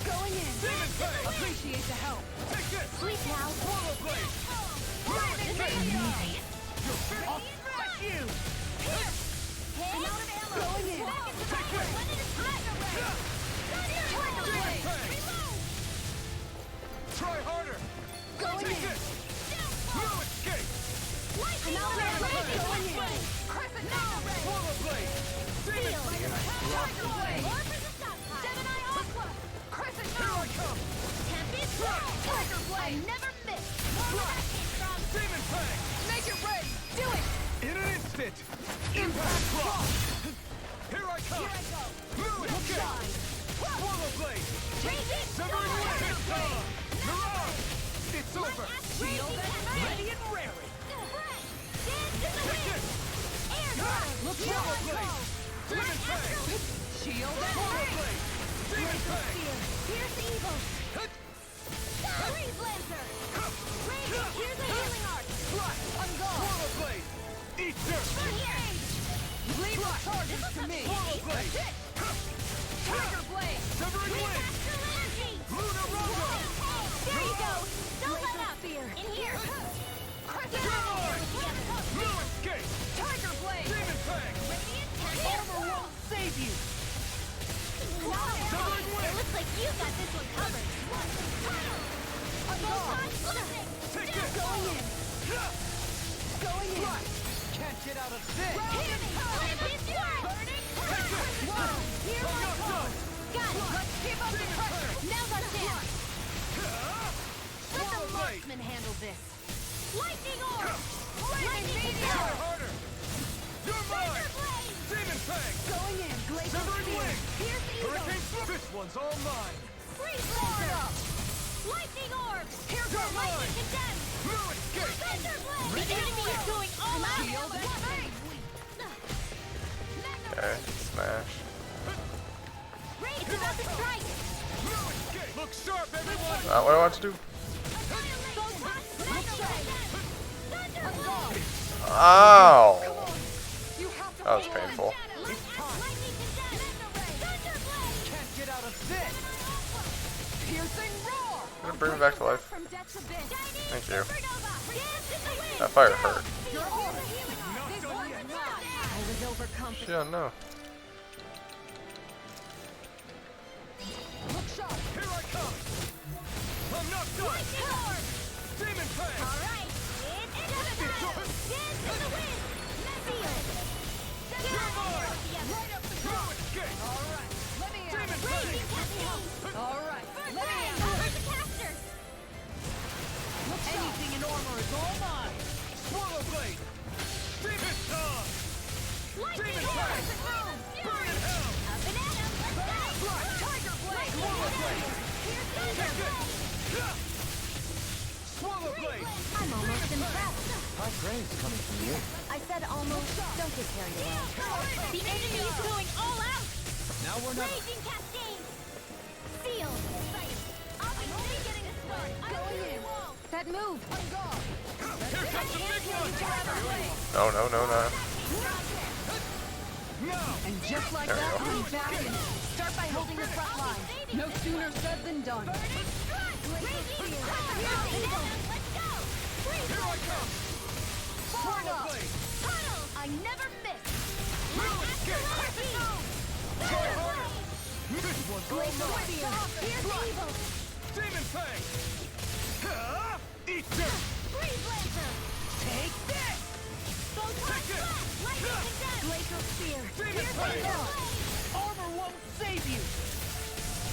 Going in! Demon Fang. Appreciate the help. Take this. Sleep now! Swallow blade. Lightning meteor! I'll crush you. Here! I'm out of ammo! Going in! Back into Take fire! this. When it is tiger blade! Tiger blade! Fang. Reload! Try harder. Going Take in! this. No escape. Lightning orb! Going in! Crescent Tiger blade! Swallow blade. Demon Field! Tiger blade! Orb is a stockpile! Gemini Aqua! Crescent Here I Moon! come. Tempest! Tiger blade! I never miss! More where that came from! Demon Fang. Make it rain. Do it. In an instant. Impact block. Here I come. Here I go! No escape. Shine. Swallow blade. Raging Severing wind. It's on. Mirage. It's over. Shield and ready and raring. Take this. Look Swallow out. blade. Demon Fang. Shield and Swallow blade. Demon Fang. Here's evil! Freeze Lancer! Raging, here's a healing arc! I'm gone! Swallow blade. Eat dirt. Engage! leave the charges to me. Swallow blade. Tiger blade. Severing wind. Master energy! Luna Rondo. There you go! Don't let up! In here! You're mine. No escape. Tiger blade. Demon Fang. Armor won't save you. Severing It wind. looks like you got this one covered! I'm gone. Take this. Going in. Can't get out of this. Hear me! Tempest burning! Water! Here I'm I not come! done. Got it! Let's keep up the pressure! Now's our chance! Let the Swallow blade. marksman handle this! Lightning orb! Try Lightning meteor! harder. You're mine. Blade! Demon Fang. Going in! Glacial Severing spear! wind. Here's evil! Hurricane Swift. This one's all mine. Freeze Lancer! Lightning orb! Here's You're our lightning mine. condemned! No escape. Thunder blade! The enemy is going all out! Shield and Okay, smash. sharp, everyone! Not what I want to do. Ow! That was painful. Can't get out of this. Piercing roar. I'm gonna bring me back to life. From Death's Abyss. Thank you. Supernova. That fire hurt. I was overconfident. Yeah, no. Look sharp. Here I come! I'm not done! Demon Fang! Alright, it's into the battle! Dance to the wind! Seal! You're mine! Right up the No escape! All right. Let me out. Demon Raging Fang! Cascade! All right. Let me Fang! out. Over the caster! Anything in armor is all mine. Swallow Blade! Demon Tongue! Lightning Demon Horn! Fang! Fury! Burn in hell! Up and at 'em! Let's go! Tiger blade. Swallow Blade! Here's Take Thunder it! Blade! Yeah! Swallow Blade! I'm almost impressed. High praise coming from you. I said almost. Don't get carried away. The enemy is going all out! Now we're not. Raging Cascade! Seal! I'll be getting a start! Going in! That move. Here comes the big one! No, no, no, no. Now! And just like There we that, go. we're back in. Start by holding the front line. No sooner said than done. Here I come! Swallow Blade! I never miss! No escape! Try harder! This one's all mine! Here's evil! Demon Fang! Ha! Eat dirt! Freeze Lancer! Take this. Photon Take it! Blast! Lightning Condemn! Glacial spear. Demon Fang! Armor won't save you.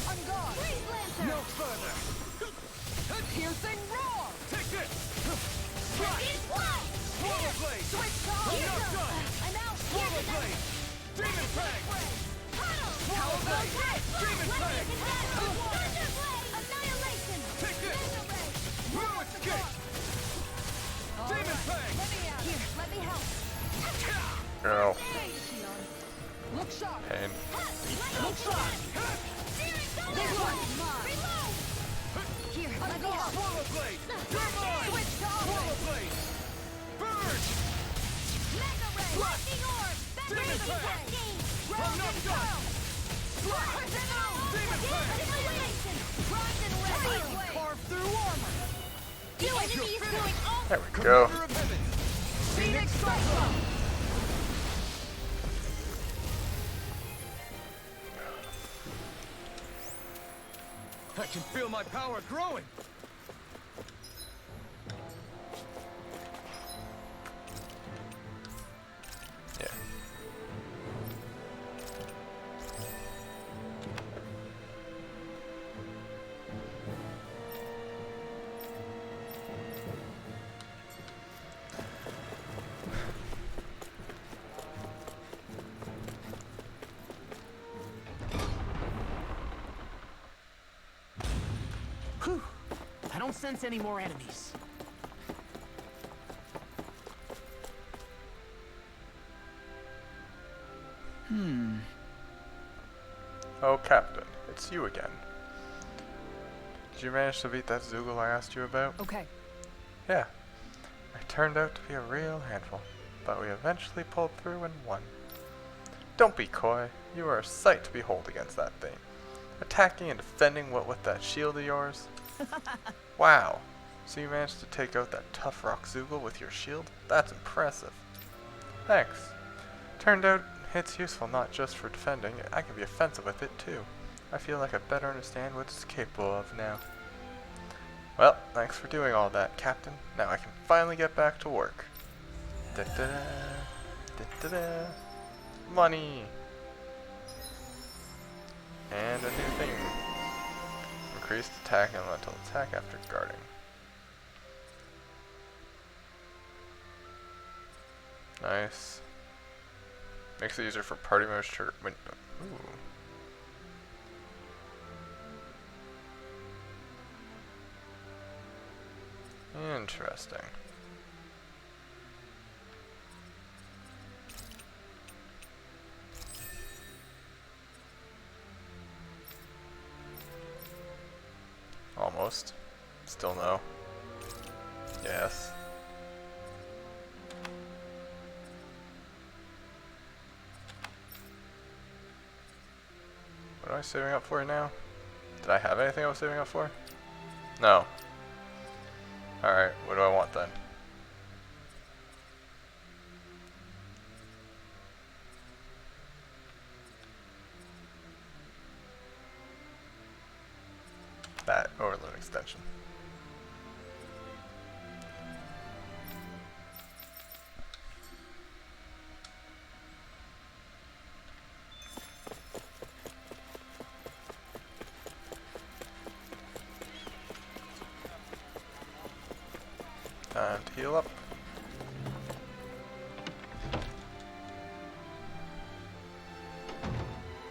On guard. Freeze Lancer! No further! Piercing roar. Take this! Radiant Fly! Swallow Blade! Switch I'm on. not done! I'm out! Swallow Blade! Demon Fang! Tunnel! Swallow Blade! Demon Fang! Thunder Blade! Annihilation! Take this! Thunder Blade! No escape! Demon Fang! Here, let me help. Girl. Look sharp. Pain. Look sharp. This one's mine. Reload! Here, On let me guard. help. Swallow Blade! You're mine! Switch on. Swallow Blade! Burn! Mega Ray! Lightning Orb! Demon Raging Fang! Cascade! I'm not done! Demon Fang! Annihilation! Rise and Red! Carve through armor. The enemy is doing all There we go. Commander of Heaven! Phoenix Cyclone. I can feel my power growing! Yeah. Whew. I don't sense any more enemies. Oh, Captain, it's you again. Did you manage to beat that Zoogle I asked you about? Okay. Yeah. It turned out to be a real handful, but we eventually pulled through and won. Don't be coy. You are a sight to behold against that thing. Attacking and defending what with that shield of yours. Wow. So you managed to take out that tough rock Zoogle with your shield? That's impressive. Thanks. Turned out it's useful not just for defending, I can be offensive with it too. I feel like I better understand what it's capable of now. Well, thanks for doing all that, Captain. Now I can finally get back to work. Da-da-da, da-da-da. Money! And a new thing. Increased attack and elemental attack after guarding. Nice. Makes it easier for party members to ooh. Interesting. Almost. Still no. Yes. What am I saving up for now? Did I have anything I was saving up for? No. Alright, what do I want then? That overload extension. Time to heal up.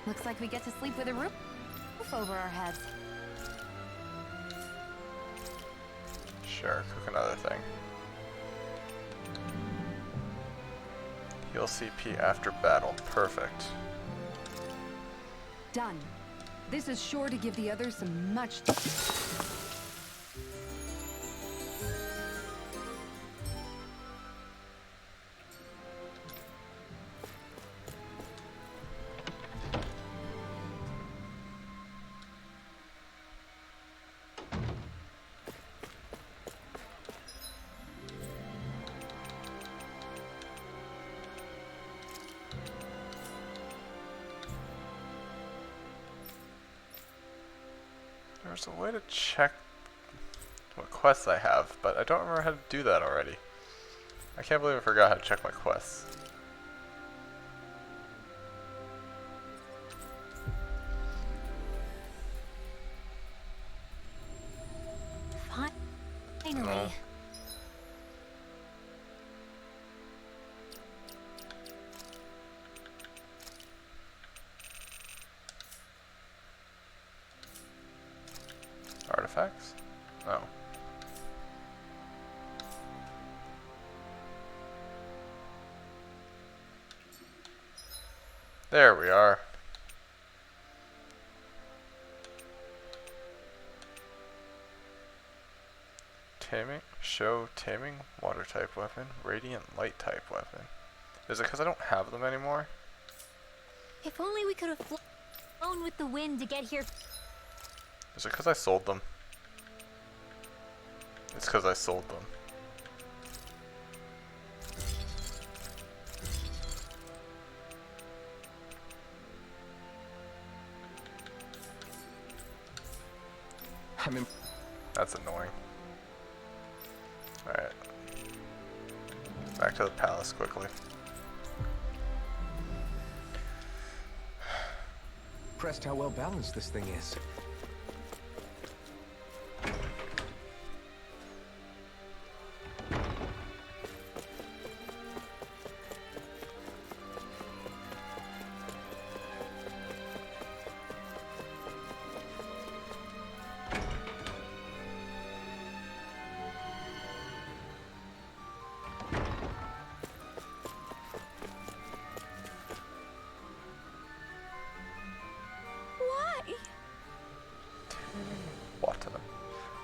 Looks like we get to sleep with a roof over our heads. Sure, cook another thing. Heal CP after battle. Perfect. Done. This is sure to give the others some much... There's a way to check what quests I have, but I don't remember how to do that already. I can't believe I forgot how to check my quests. Finally. No. Artifacts? Oh. There we are. Taming? Show taming water type weapon, radiant light type weapon. Is it because I don't have them anymore? If only we could have flown with the wind to get here. Is it because I sold them? It's because I sold them. I'm in. That's annoying. Alright. Back to the palace quickly. Impressed how well balanced this thing is.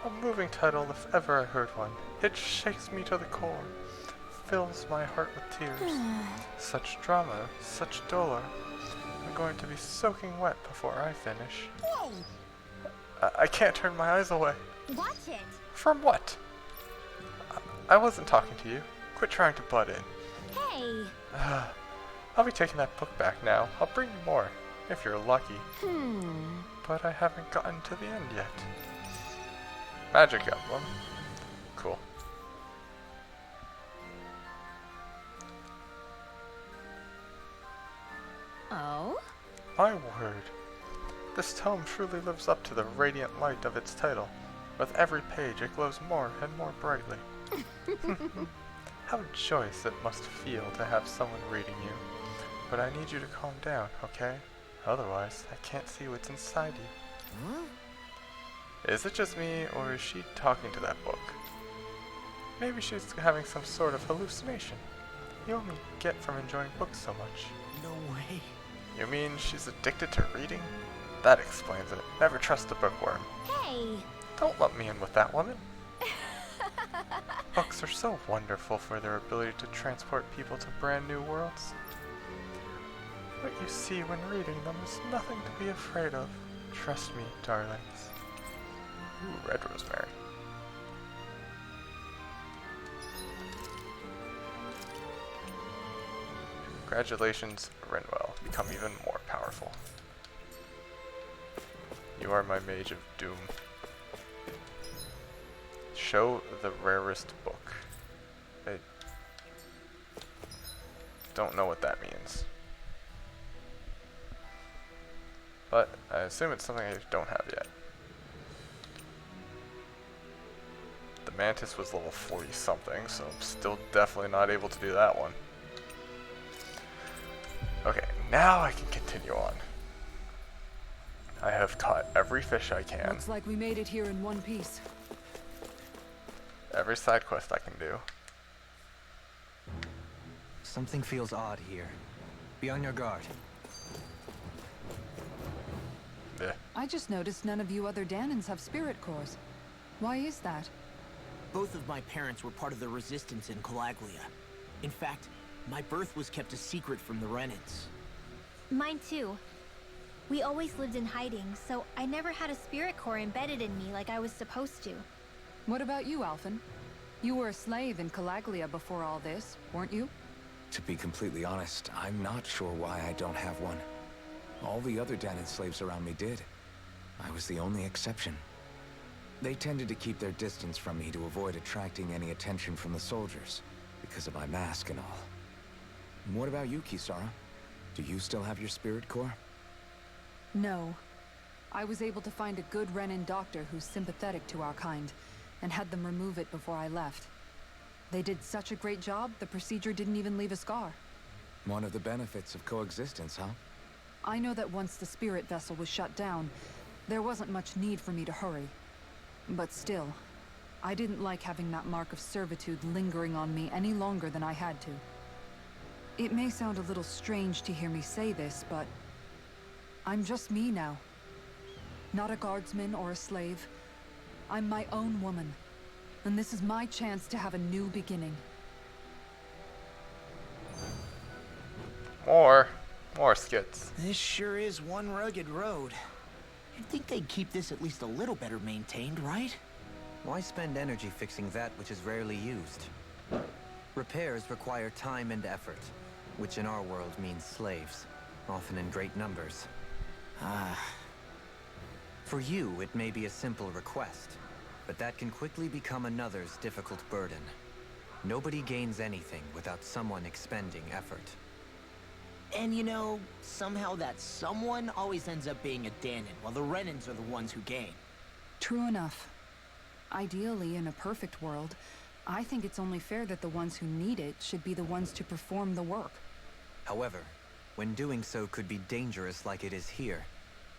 A moving title if ever I heard one. It shakes me to the core, fills my heart with tears. Such drama, such dolor. I'm going to be soaking wet before I finish. Whoa! I can't turn my eyes away. Watch it. From what? I wasn't talking to you. Quit trying to butt in. Hey. I'll be taking that book back now. I'll bring you more, if you're lucky. But I haven't gotten to the end yet. Magic Emblem. Cool. Oh? My word. This tome truly lives up to the radiant light of its title. With every page it glows more and more brightly. How joyous it must feel to have someone reading you. But I need you to calm down, okay? Otherwise, I can't see what's inside you. Huh? Is it just me, or is she talking to that book? Maybe she's having some sort of hallucination. You only get from enjoying books so much. No way. You mean she's addicted to reading? That explains it. Never trust a bookworm. Hey. Don't lump me in with that woman. Books are so wonderful for their ability to transport people to brand new worlds. What you see when reading them is nothing to be afraid of. Trust me, darlings. Ooh, red rosemary. Congratulations, Rinwell. Become even more powerful. You are my Mage of Doom. Show the rarest book. I don't know what that means. But I assume it's something I don't have yet. The Mantis was level 40 something, so I'm still definitely not able to do that one. Okay, now I can continue on. I have caught every fish I can. Looks like we made it here in one piece. Every side quest I can do. Something feels odd here. Be on your guard. Yeah. I just noticed none of you other Danans have spirit cores. Why is that? Both of my parents were part of the resistance in Calaglia. In fact, my birth was kept a secret from the Renans. Mine too. We always lived in hiding, so I never had a spirit core embedded in me like I was supposed to. What about you, Alphen? You were a slave in Calaglia before all this, weren't you? To be completely honest, I'm not sure why I don't have one. All the other Danan slaves around me did. I was the only exception. They tended to keep their distance from me to avoid attracting any attention from the soldiers, because of my mask and all. And what about you, Kisara? Do you still have your spirit core? No. I was able to find a good Renan doctor who's sympathetic to our kind, and had them remove it before I left. They did such a great job, the procedure didn't even leave a scar. One of the benefits of coexistence, huh? I know that once the spirit vessel was shut down, there wasn't much need for me to hurry. But still, I didn't like having that mark of servitude lingering on me any longer than I had to. It may sound a little strange to hear me say this, but I'm just me now. Not a guardsman or a slave. I'm my own woman. And this is my chance to have a new beginning. More skits. This sure is one rugged road. You'd think they'd keep this at least a little better maintained, right? Why spend energy fixing that which is rarely used? Repairs require time and effort, which in our world means slaves, often in great numbers. For you, it may be a simple request, but that can quickly become another's difficult burden. Nobody gains anything without someone expending effort. And you know, somehow that someone always ends up being a Danan, while the Renans are the ones who gain. True enough. Ideally, in a perfect world, I think it's only fair that the ones who need it should be the ones to perform the work. However, when doing so could be dangerous like it is here,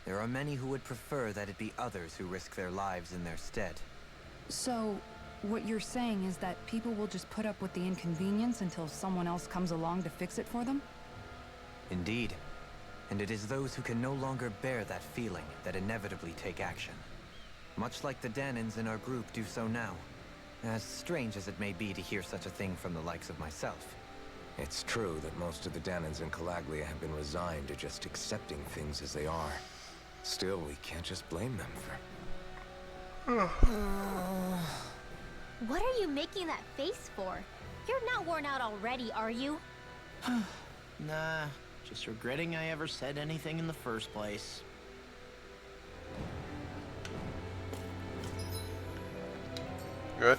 there are many who would prefer that it be others who risk their lives in their stead. So, what you're saying is that people will just put up with the inconvenience until someone else comes along to fix it for them? Indeed. And it is those who can no longer bear that feeling that inevitably take action. Much like the Danans in our group do so now. As strange as it may be to hear such a thing from the likes of myself. It's true that most of the Danans in Calaglia have been resigned to just accepting things as they are. Still, we can't just blame them for... What are you making that face for? You're not worn out already, are you? Nah, just regretting I ever said anything in the first place. Good.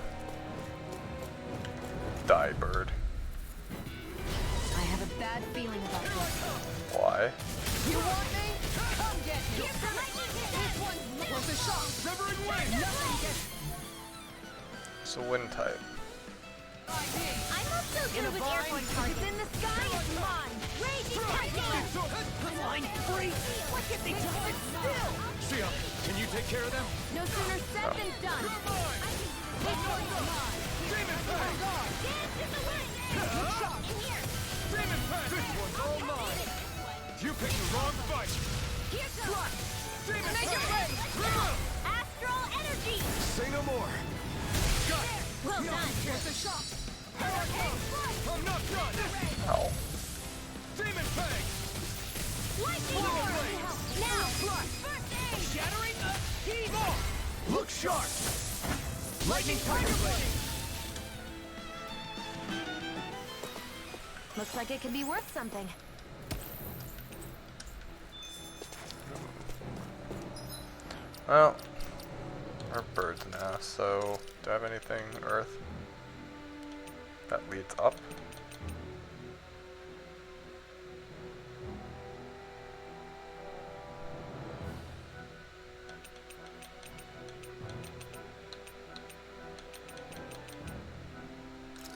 Die, bird. I have a bad feeling about this. Why? You want me? Come get me. This one's worth a shot. Severing wind! Nothing gets It's a wind type. I'm not so good with airborne targets. In the sky, it's mine. Raging Titan! Fine, free! Why can't they just sit still? Sia, can you take care of them? No sooner said than done. This one's mine. Demon Pact! Dance in the wind! In here! Demon Pact! This one's all mine! You picked the wrong fight! Here's a Demon Make it Pact! ready. Astral energy! Ow. Demon Fang! Lightning Swallow Orb! Blade! Now! Flash! First aid! Shattering Heave off! Look sharp! Lightning Tiger Blade! Looks like it could be worth something. Well, we're birds now, so do I have anything Earth that leads up?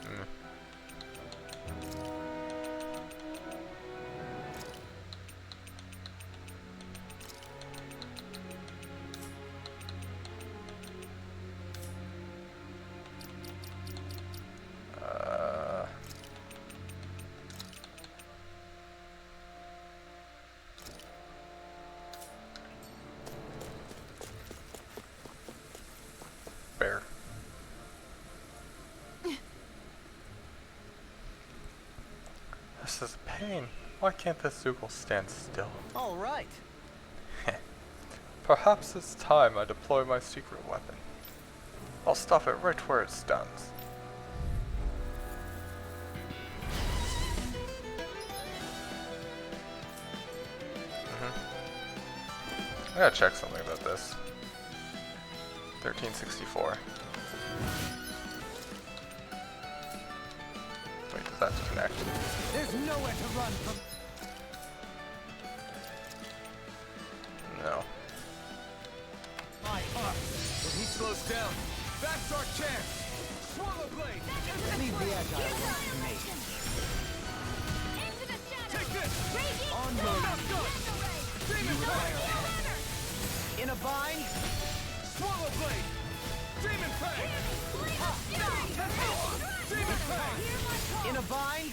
Hmm. Bear. This is a pain. Why can't this Zoogle stand still? All right. Perhaps it's time I deploy my secret weapon. I'll stop it right where it stands. I gotta check something about this. 1364. Wait, does that connect? There's nowhere to run from. No. My arm. When he slows down, that's our chance! Swallow Blade! Leave the agile ones to me. Into the shadow! Take this! Raging On Storm! your- Not done! Demon Fang! In a bind. Swallow Blade! Demon Fang! Demon Fang! In a bind.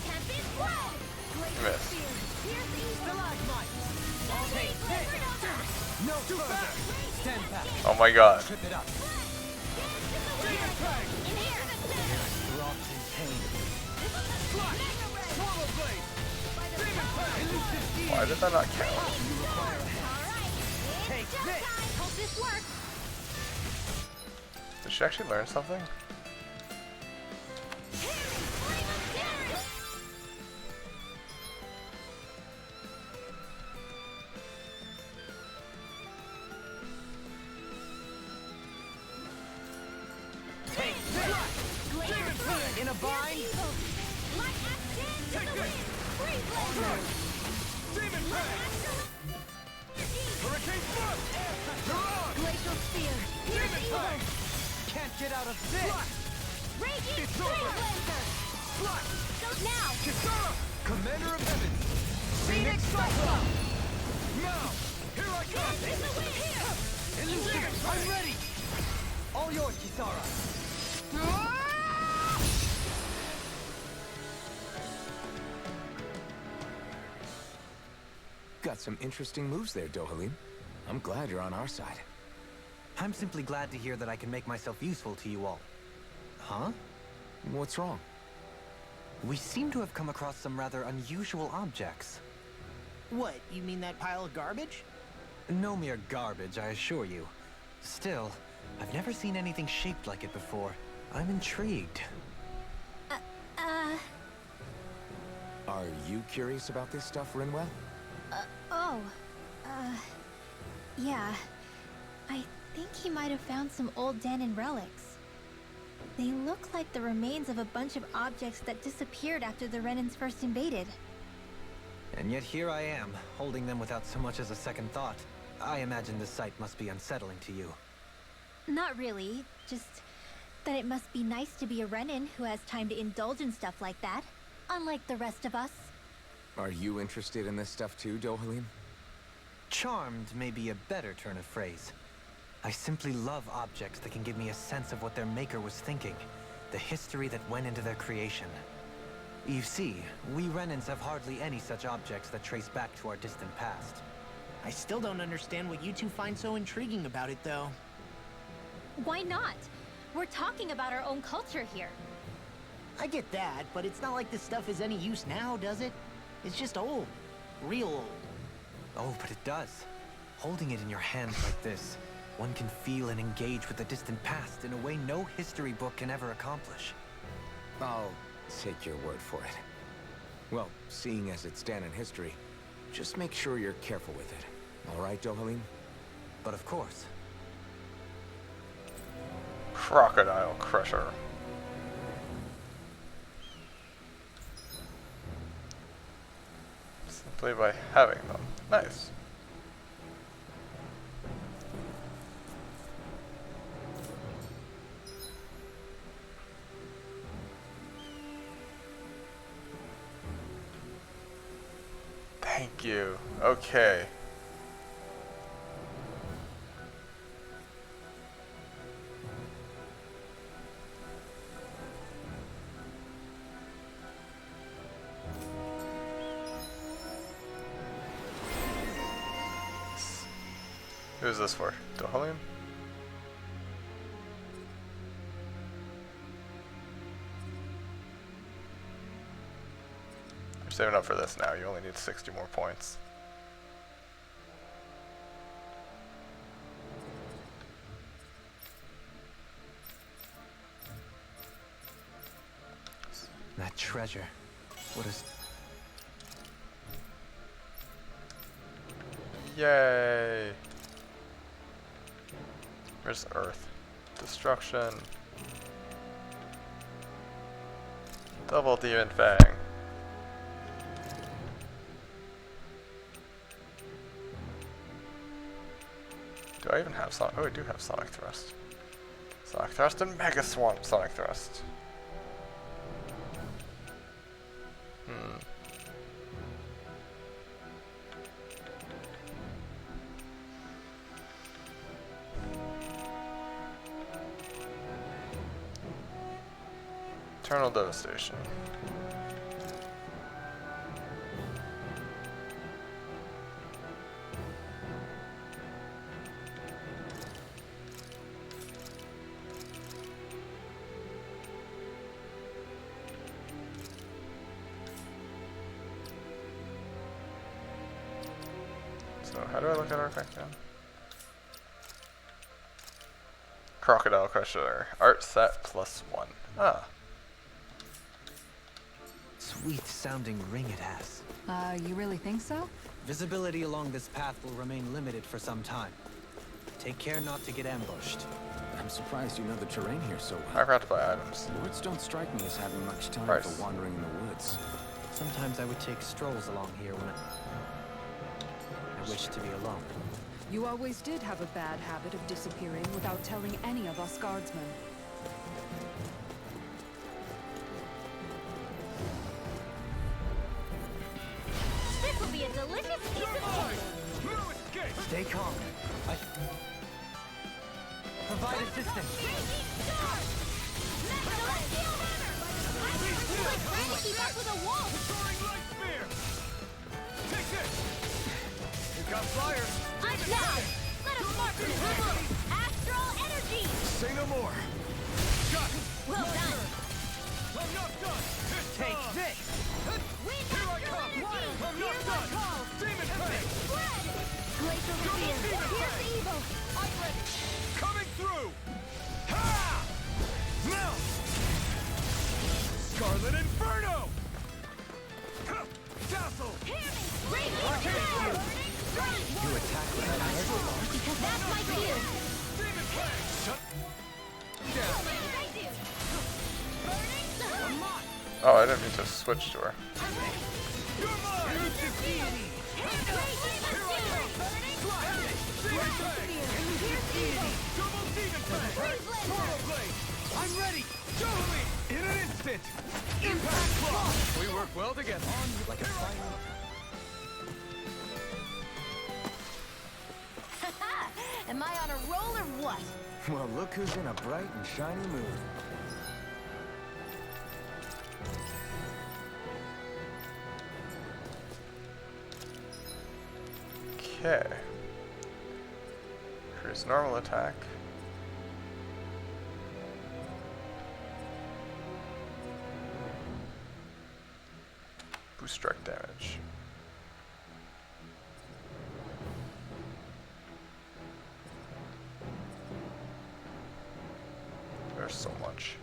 Tempest Blood! Miss. Piercing Stalagmite. I'll take this. No further. Stand back. Oh my god. Trip it up. Demon Fang! In here! Rocks in pain. Swallow Blade! Demon Fang! Elusive deed. Why did that not count? You require a hand. Alright, Take it's this. showtime! Hope this works! Did she actually learn something? Flame of Terror! Take this. Demon Fang! In a bind. Light action to Take the this. wind! Free blazer! Demon Fang! Hurricane Flood! You're on! Glacial Spear! Here's Demon evil! Fang! Can't get out of this. Raging It's Free over. Blazer! Flash! Now! Kisara! Commander of Heaven! Phoenix Cyclone! Now! Here I come! In the wind! Elusive. I'm ready. All yours, Kisara. Got some interesting moves there, Dohalim. I'm glad you're on our side. I'm simply glad to hear that I can make myself useful to you all. Huh? What's wrong? We seem to have come across some rather unusual objects. What, you mean that pile of garbage? No mere garbage, I assure you. Still, I've never seen anything shaped like it before. I'm intrigued. Are you curious about this stuff, Rinwell? Yeah. I think he might have found some old Danon relics. They look like the remains of a bunch of objects that disappeared after the Renans first invaded. And yet here I am, holding them without so much as a second thought. I imagine this sight must be unsettling to you. Not really, just that it must be nice to be a Renan who has time to indulge in stuff like that, unlike the rest of us. Are you interested in this stuff too, Dohalim? Charmed may be a better turn of phrase. I simply love objects that can give me a sense of what their maker was thinking, the history that went into their creation. You see, we Renans have hardly any such objects that trace back to our distant past. I still don't understand what you two find so intriguing about it, though. Why not? We're talking about our own culture here. I get that, but it's not like this stuff is any use now, does it? It's just old. Real old. Oh, but it does. Holding it in your hands like this, one can feel and engage with the distant past in a way no history book can ever accomplish. I'll take your word for it. Well, seeing as it's Danon history, just make sure you're careful with it. All right, Dohalim? But of course. Crocodile Crusher. Simply by having them. Nice. Thank you. Okay. Who's this for? Dohalim? You're saving up for this now. You only need 60 more points. That treasure. What is... Yay! Where's Earth? Destruction. Double Demon Fang. Do I even have Sonic? Oh, I do have Sonic Thrust. Sonic Thrust and Mega Swamp Sonic Thrust. Eternal Devastation. So how do I look at our effect now? Crocodile Crusher. Art set +1. Ah. Sweet sounding ring it has. You really think so? Visibility along this path will remain limited for some time. Take care not to get ambushed. I'm surprised you know the terrain here so I well. forgot to buy items. Lords don't strike me as having much time Price. for wandering in the woods. Sometimes I would take strolls along here when I wish to be alone. You always did have a bad habit of disappearing without telling any of us guardsmen. This will be a delicious piece of cake. No escape! Stay calm. I... Provide assistance. Raging Storm! Celestial Hammer! I'm like trying to keep up with a wolf! Soaring light spear! Take this! You got fire! I'm down! Let us mark the river! Astral Energy! Say no more! Got it! Well done! I'm not done! This Take time! this! Wind Here I Astral come! Energy! I'm Hear not my done! call! Demon Fang! Spread! Glacial Double Radiance! Demon Here's Fang! the evil! I'm ready! Coming through! Ha! Now! Scarlet Inferno! Ha! Dazzle! Hear me! Raging Arcane Storm! View! Strike! You attack with an astral launch? Because that's my cue! Demon Fang! Shut down! I do! Burning Sun! Oh, I didn't mean to switch to her. I'm ready! You're mine! Raging Fury! Burning Demon Fang! Here's the evil! Double Demon Fang! Freeze Laser! Portal Blade! I'm ready! Show me! In an instant! Impact Claw! We work well together. Like a final... Am I on a roll or what? Well, look who's in a bright and shiny mood. Okay. Here's normal attack. boost strike damage. There's so much.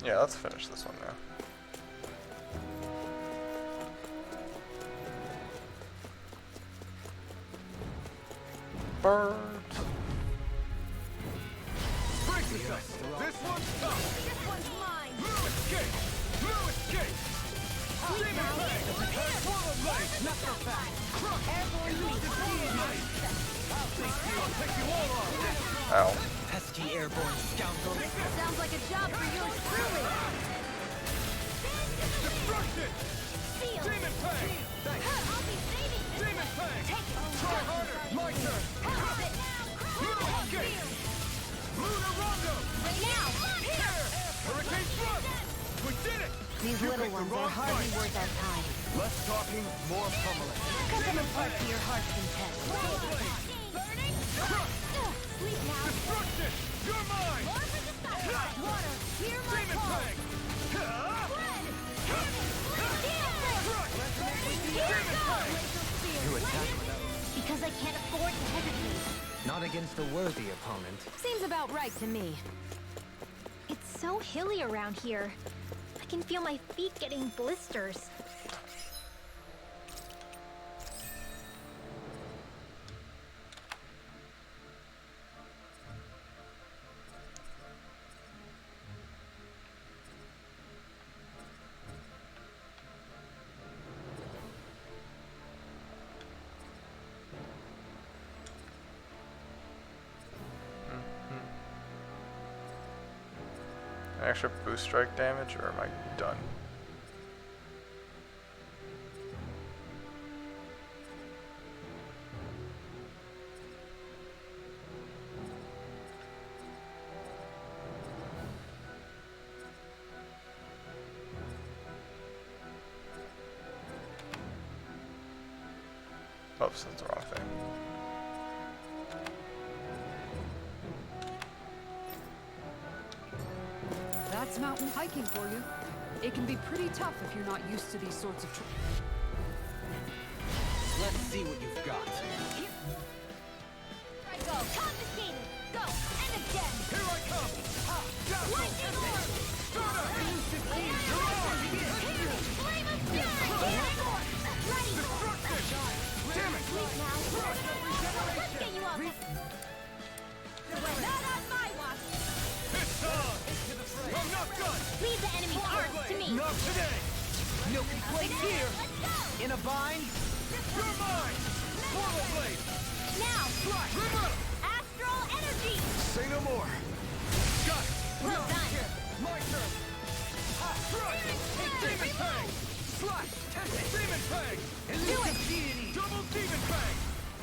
Yeah, let's finish this one now. Birds. Brace yourself. This one's tough. This one's mine. No escape. No escape. Demon Fang. Swallow Blade. Not so fast. I'll take you all on. Ow. Pesky airborne scoundrel. Sounds like a job for yours truly. Destruction. Seal. Demon Fang. I'll be saving this. Demon Fang. Take it. Try harder. My turn. Have it. No escape. Lunar Rondo. Right now. Here. Hurricane Thrust. We did it. These You little picked the ones wrong are hardly fight. worth our time. Less talking, more pummeling. Cut them apart to your heart's content. Burning. Sleep now. Destruction. You're mine. More for the side. Water. Hear my Demon call. Fang. Red. Here it goes. You attack without... Because I can't afford to hesitate. Not against a worthy opponent. Seems about right to me. It's so hilly around here. I can feel my feet getting blisters. An extra boost strike damage, or am I done? Oops, that's the wrong thing. That's mountain hiking for you. It can be pretty tough if you're not used to these sorts of Let's see what you've got. I go. Confiscated. Go. And again. Here I come. Ha! Dazzle. Lightning orb. Starter. Flame of fury. Ready. Destruction. Damn it. Sleep now. Let's get you off. Not on my watch. It's on. I'm not done. Leave the enemy's arms to me. Not today. Milky Blade here. Let's go. In a bind. You're mine. Swallow Blade. Now. Remote. Astral energy. Say no more. Got it. Well done. My turn. Ha! Thrust. Demon Fang. Slash. Demon Fang. Do it. Double Demon Fang.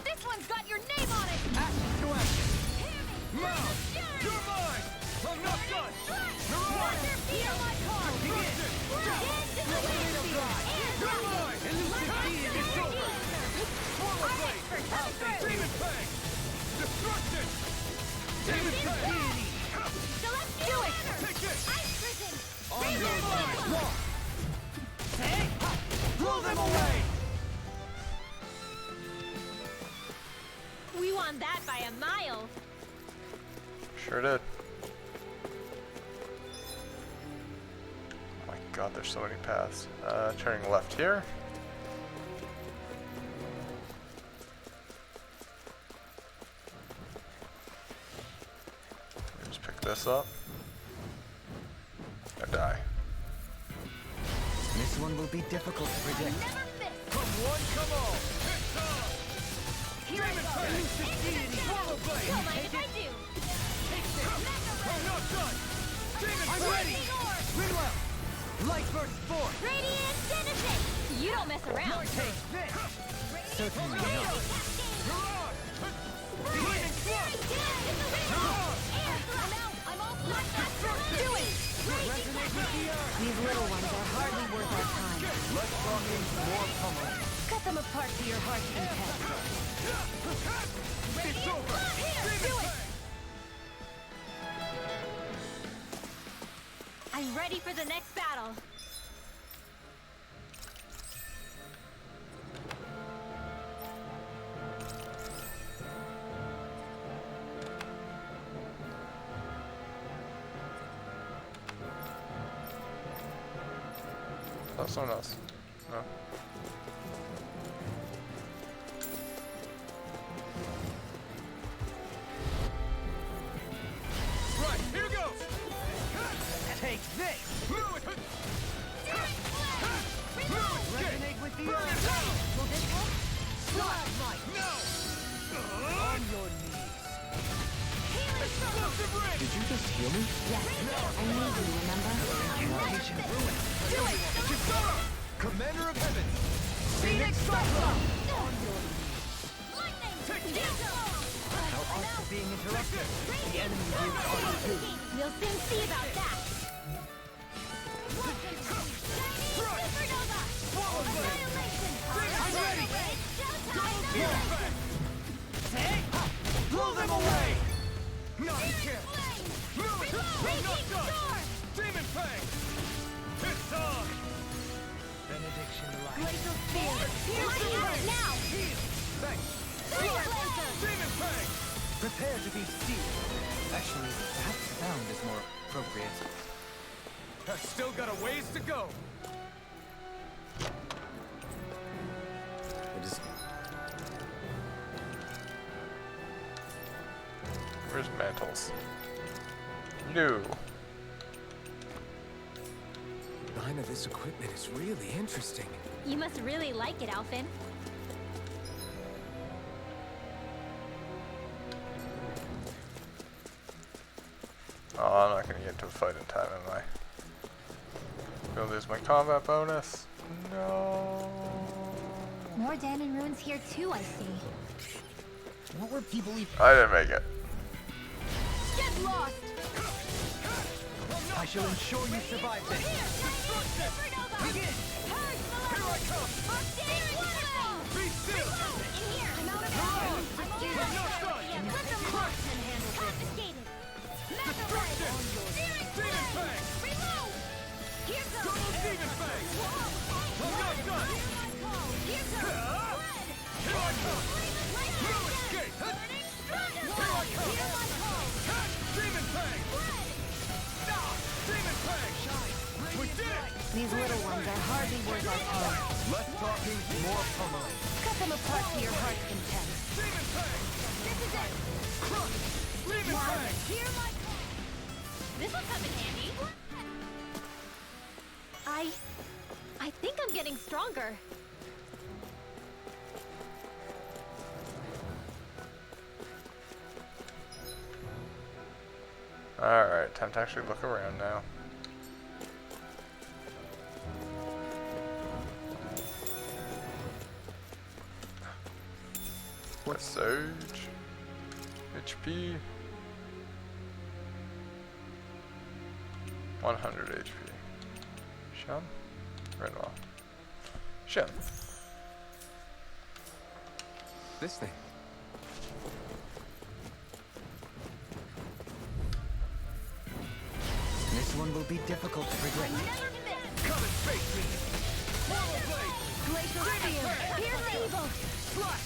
This one's got your name on it. Action to action. Mount. You're mine. I'm not done. Water feel my car. Begin. You're mine. It's over. Swallow Blade. Demon Fang. Destruction. Demon Fang. So let's do it. Take it. Ice prison. You're mine. Hey! Blow them away! We won that by a mile. Sure did. Oh my god, there's so many paths. Turning left here. Just pick this up. Or die. This one will be difficult to predict. Never miss. Come one, come all. It's on. Here I go. Swallow Blade. Don't mind if I do. I'm not done. Demon I'm Fang. ready! Rinwell! Light burst forth! Radiant Denison. You don't mess around. Take this! Certainly not. You're on. Lightning Thrust. You're on. I'm out. I'm all flat. Do it. Resonate with the earth! These little ones are hardly for the next battle. Oh, someone else. No. Right, here goes! Take this! Move it! Resonate with the Burn earth! it down! Will this work? Slide No! on your knees. Explosive ring! Did you just heal me? Yes, I need you, remember? Patient ruin. Do it! Kisara! Commander of Heaven! Phoenix Cyclone! Our arts are being interrupted. The enemy used armor too. We'll soon see about that. Supernova! Annihilation! I'm ready! Showtime! Blow them away! Not a chance! Move it! I'm not Raging done! Storm! Demon Fang! It's on! Benediction light. Glacial Sphere! Mighty Earth now! Thanks! Fire Blazer! Demon Fang! Prepare to be sealed. Actually, perhaps sound is more appropriate. I've still got a ways to go! It is... Where's Mantles? No. The design of this equipment is really interesting. You must really like it, Alphen. Oh, I'm not gonna get into a fight in time, am I? Gonna lose my combat bonus? No. More Danon ruins here too, I see. What were people even... I didn't make it. Get lost! I shall ensure you survive this. Supernova! Begin! Purge the Here I level! come! Update Whirlwind! Be still! In here! I'm out of Mirage! I'm I'm not done! Let the marksman handle this. Confiscated! Destruction! Demon Fang! Reload! Here goes! Double Demon Fang! I'm not done! Here goes! Red! Here I come! No escape! Burning Thunder! Here I come! Hear my call! Catch Demon Fang! Red! Ah! Demon Fang! We did it! These little ones are hardly worth our time. Less talking, more pummeling. Cut them apart to your heart's content. Demon Fang! This is it! Crush! Demon Fang! Hear my call! This will come in handy. I think I'm getting stronger. Alright, time to actually look around now. What surge? HP 100 HP. Shem? Redwall. Shem. This thing. This one will be difficult to predict. Never miss! Come and face me! Swallow Blade! Glacial Spear! Pierce the evil! Slash!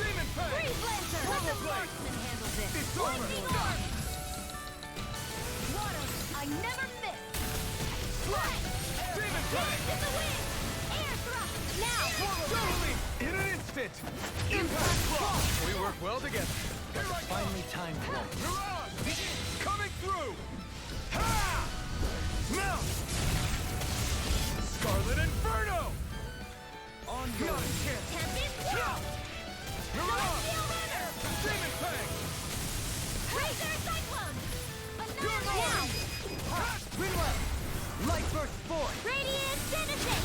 Demon Fang! Freeze Lancer! Let the Blade! marksman handle this! It's over! Done! Water! I never miss! Slash! Demon Fang! In the wind! Air thrust! Now! Double me! In an instant! Impact block! We work well together. Here I come! Finally time for it. Mirage! Coming through! Ha! Mount! Scarlet Inferno! On your chance! Tempest Rock! Mirage! Steel Runner! Demon Fang! Razor Cyclone! You're Another mine! now! Rinwell! Light burst forth! Radiant Genesis!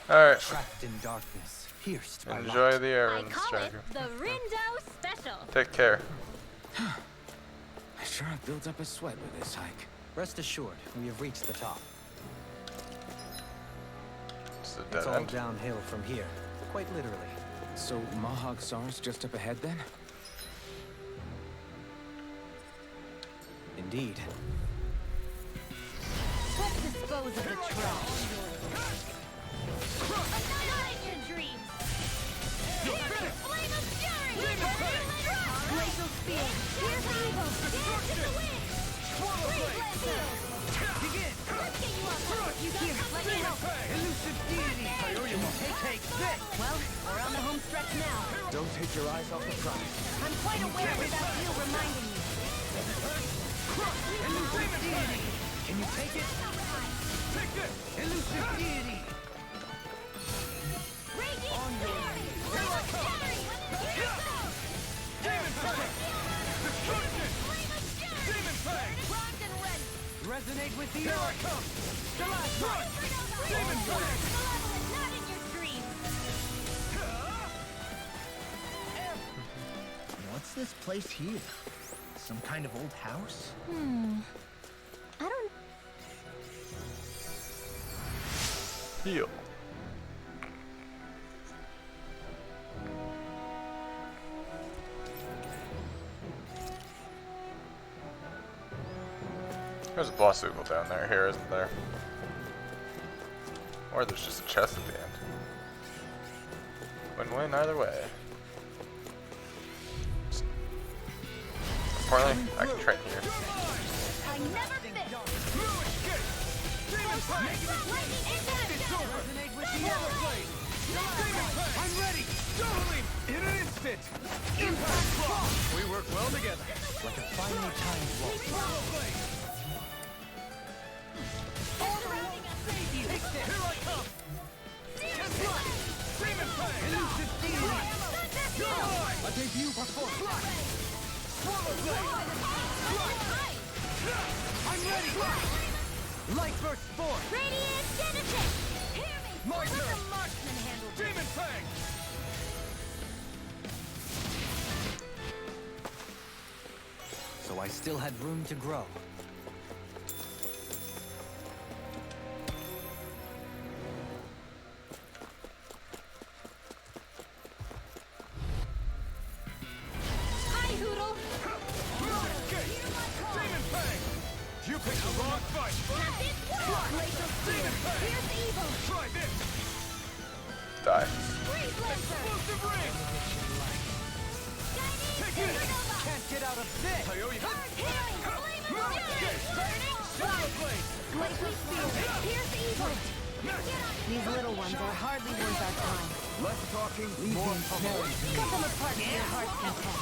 Alright, Trapped in darkness, pierced by enjoy light. the I errands, call it Dragon. the Rindo Special. Take care. I sure have built up a sweat with this hike. Rest assured, we have reached the top. It's a It's dead all end. downhill from here, quite literally. So Mahag Sar's just up ahead then? Indeed. Let's dispose of the trash. Annihilate your dreams. Flame of fury. Glacial speed. Here's evil. Dance in the wind. Freeze field. Begin! Let's get you up. You here? Let me help. Elusive deity! Take this! Well, we're on the home stretch now. Don't take your eyes off the prize. I'm quite aware of that view reminding me. Elusive deity! Can you take it? Take this! Elusive deity! Raging fury. Flame of fury. Here it goes. Demon Fang! Destruction! Flame of fury. Demon Fang! Primed and ready. Resonate with the earth! Here I come! Demon Fang! Malevolent, not in your dreams. What's this place here? Some kind of old house? I don't. Heal. There's a boss Oogle down there, here, isn't there? Or there's just a chest at the end. Win-win either way. Importantly, I can train here. I never miss. Lightning impact. Resonate with the Water Blade! I'm ready! Totally! In an instant! Impact Block! We work well together. Like a finely timed walk. Water Blade! Take this! Here I come! Template! Demon Fang! Elusive Deity! A debut performance! Swallow Blade! I'm ready! Light Burst Force! Radiant Genesis. Hear me. My Let turn. the marksman handle this. Demon Fang! So I still had room to grow. Hi, Hoodle. Demon Fang! You picked the wrong fight! Captain. Glacial spear. Here's evil. Try this! Die. Freeze Lancer. Explosive Ring! Take it! Can't get out of this! Tayoya! Healing. Flame of fury. Burning Swallow strike. Blade! Glacial spear. Here's evil. These little ones are hardly worth our time. Less talking, more pummeling. Cut them apart to your heart's content.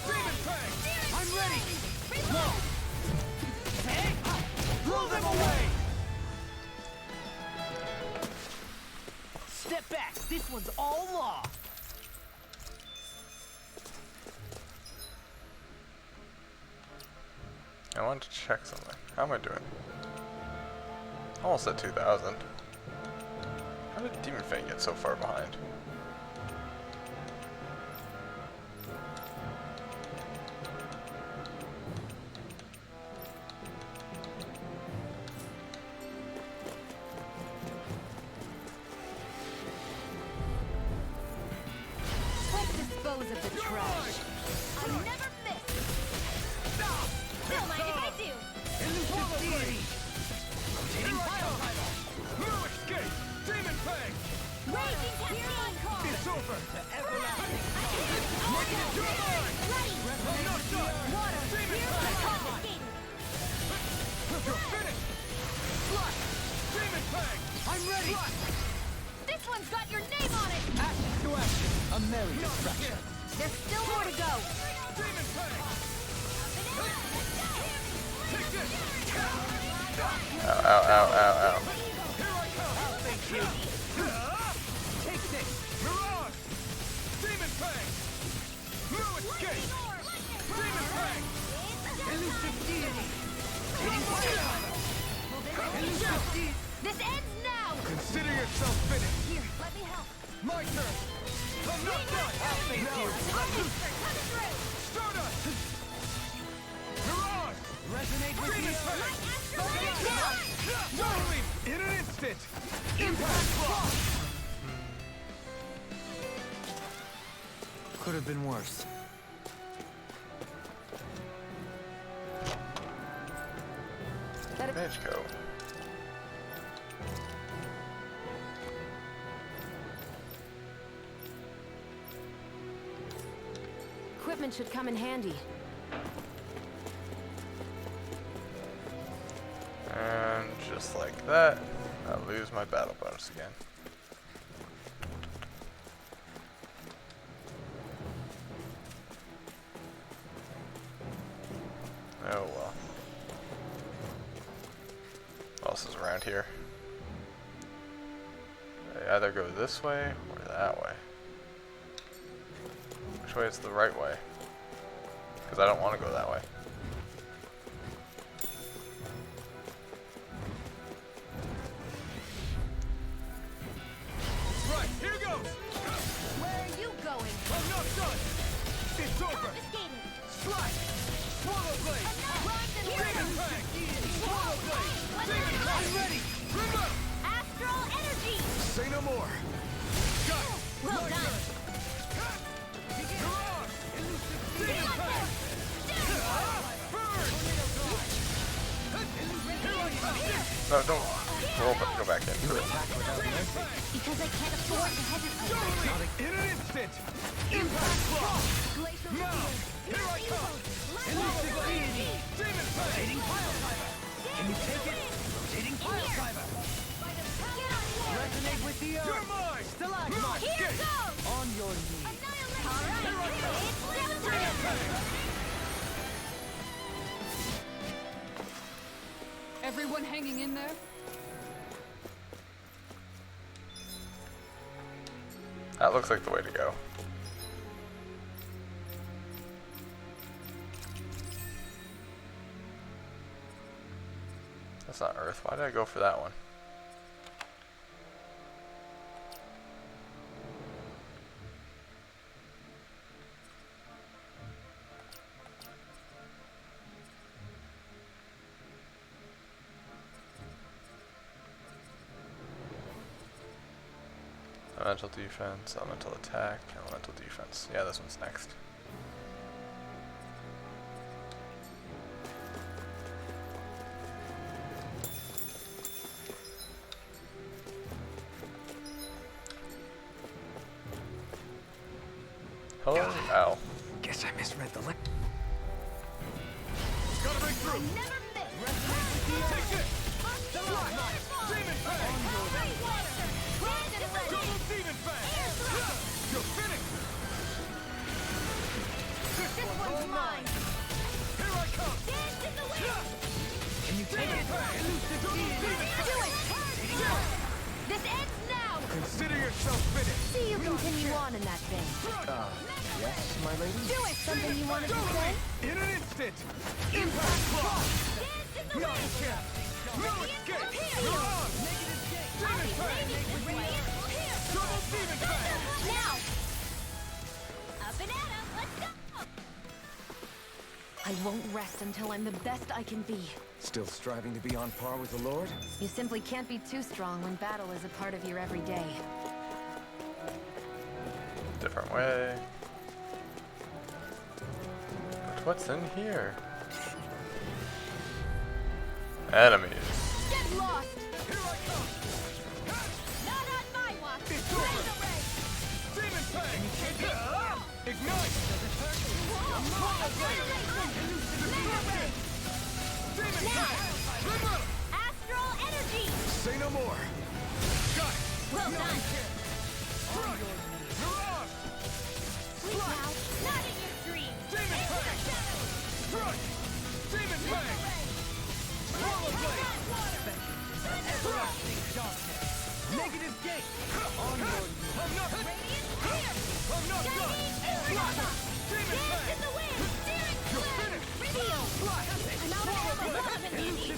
Demon Fang! I'm ready! Reload. Blow them away! Step back! This one's all law! I wanted to check something. How am I doing? Almost at 2,000. How did Demon Fang get so far behind? Let's dispose of the trash. I never miss. Don't mind if I do. Elusive Deity! Rotating Pile Title! No escape! Demon Fang! Raging Cascade. It's over! The everlasting! Ready. You're mine! I'm not done! Water. Demon Here's Fang! the confiscated. You're finished! Flush! Demon Fang! I'm ready! This one's got your name on it. Action to action! A merry distraction! There's still more to go. Demon Fang! Take this! Ow, ow, ow, ow, ow. Here I come! I'll thank you! Take this! Mirage! Demon Fang! No escape! Demon Fang! Elusive Deity! Taking fire! Elusive Deity! This ends now. Consider yourself finished! Here, let me help. My turn! I'm not done! I'll thank you! Coming through. Stardust! Mirage! Resonate with Demon Fang! Totally! In an instant! Impact Block! Could have been worse. equipment should come in handy. And just like that, I lose my battle bonus again. Oh well. What else is around here? They either go this way or that way. Which way is the right way? Because I don't want to go that way. Right, here goes! Where are you going? I'm not done! It's over! Confiscated! Slash! Swallow blade! Rise and Demon learn! Fang! Swallow blade! Demon Fang! I'm ready! Remember! Astral energy! Say no more! Got it! Well My done! turn! You're on! Demon Fang! Burn! Here I come! No, don't roll, but go back in. Because I can't afford to hesitate. In an instant! Impact block! Glacial Now! Here I come! Elusive deity! Demon Fang! Rotating pile driver! Can you take it? Rotating pile driver! Resonate with the earth! You're mine! Stalagmite! Here goes! On your knees! Alright, Demon Fang! Everyone hanging in there? That looks like the way to go. That's not Earth. Why did I go for that one? Elemental defense, elemental attack, elemental defense. Yeah, this one's next. Hello? Ow. Guess I misread the Gotta break through! Never miss! Take it! Demon Fang! Double Demon Fang! You're finished! This One's mine! Here I come! Dance in the wind! Can you take it? Elusive Demon Fang! Do it! This ends now! Consider yourself finished! See you continue on in that vein. Yes, my lady? Do it! Something you wanted to say? In an instant! Impact block! Dance in the Not wind! chance! No escape! You're on! Demon Fang! Double Demon Fang! Now! Up and at 'em! Let's go! I won't rest until I'm the best I can be. Still striving to be on par with the Lord? You simply can't be too strong when battle is a part of your everyday. Different way. But what's in here? Enemies. Get lost! Here I come! Not on my watch! It's over! Demon Fang! Ignite! Demon Fang! Remember! Astral energy! Say no more! Got it! Well done! Right! You're on! Sleep now! Not in your dreams! Demon Fang! Right! Demon Fang! Swallow Blade! Negative gate! On your knees! I'm not... I'm not done! Demon Dance Fang! in the wind! Steering You're clear! finished! Reveal! I'm out of ammo! Weapon handy!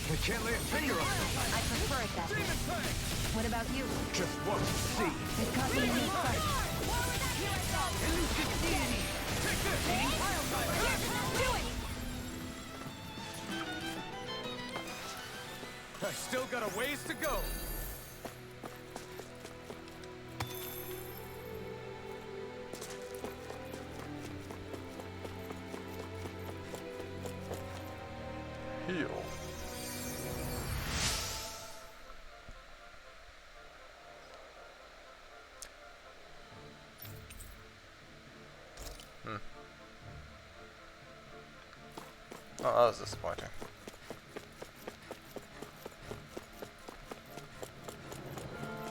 I can't lay a finger on it. I prefer it that way. Demon Fang! What about you? Just watch and see. It cost me a new fight. Elusive deity! Take this! Do it! I still got a ways to go! Heal. Oh, that was disappointing.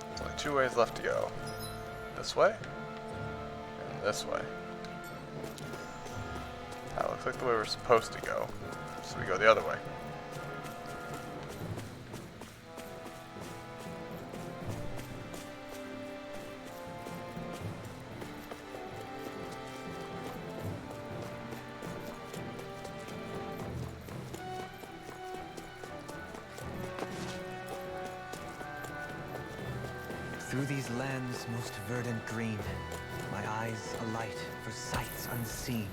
There's only 2 ways left to go. This way, and this way. That looks like the way we're supposed to go. So we go the other way. Through these lands most verdant green, my eyes alight for sights unseen.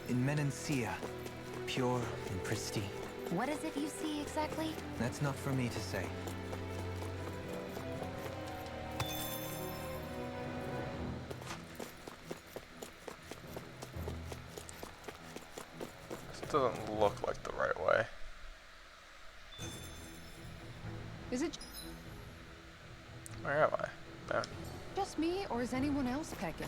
In Menancia, pure and pristine. What is it you see exactly? That's not for me to say. This doesn't look like the right way. Is it Where am I? There. just me, or is anyone else peckish?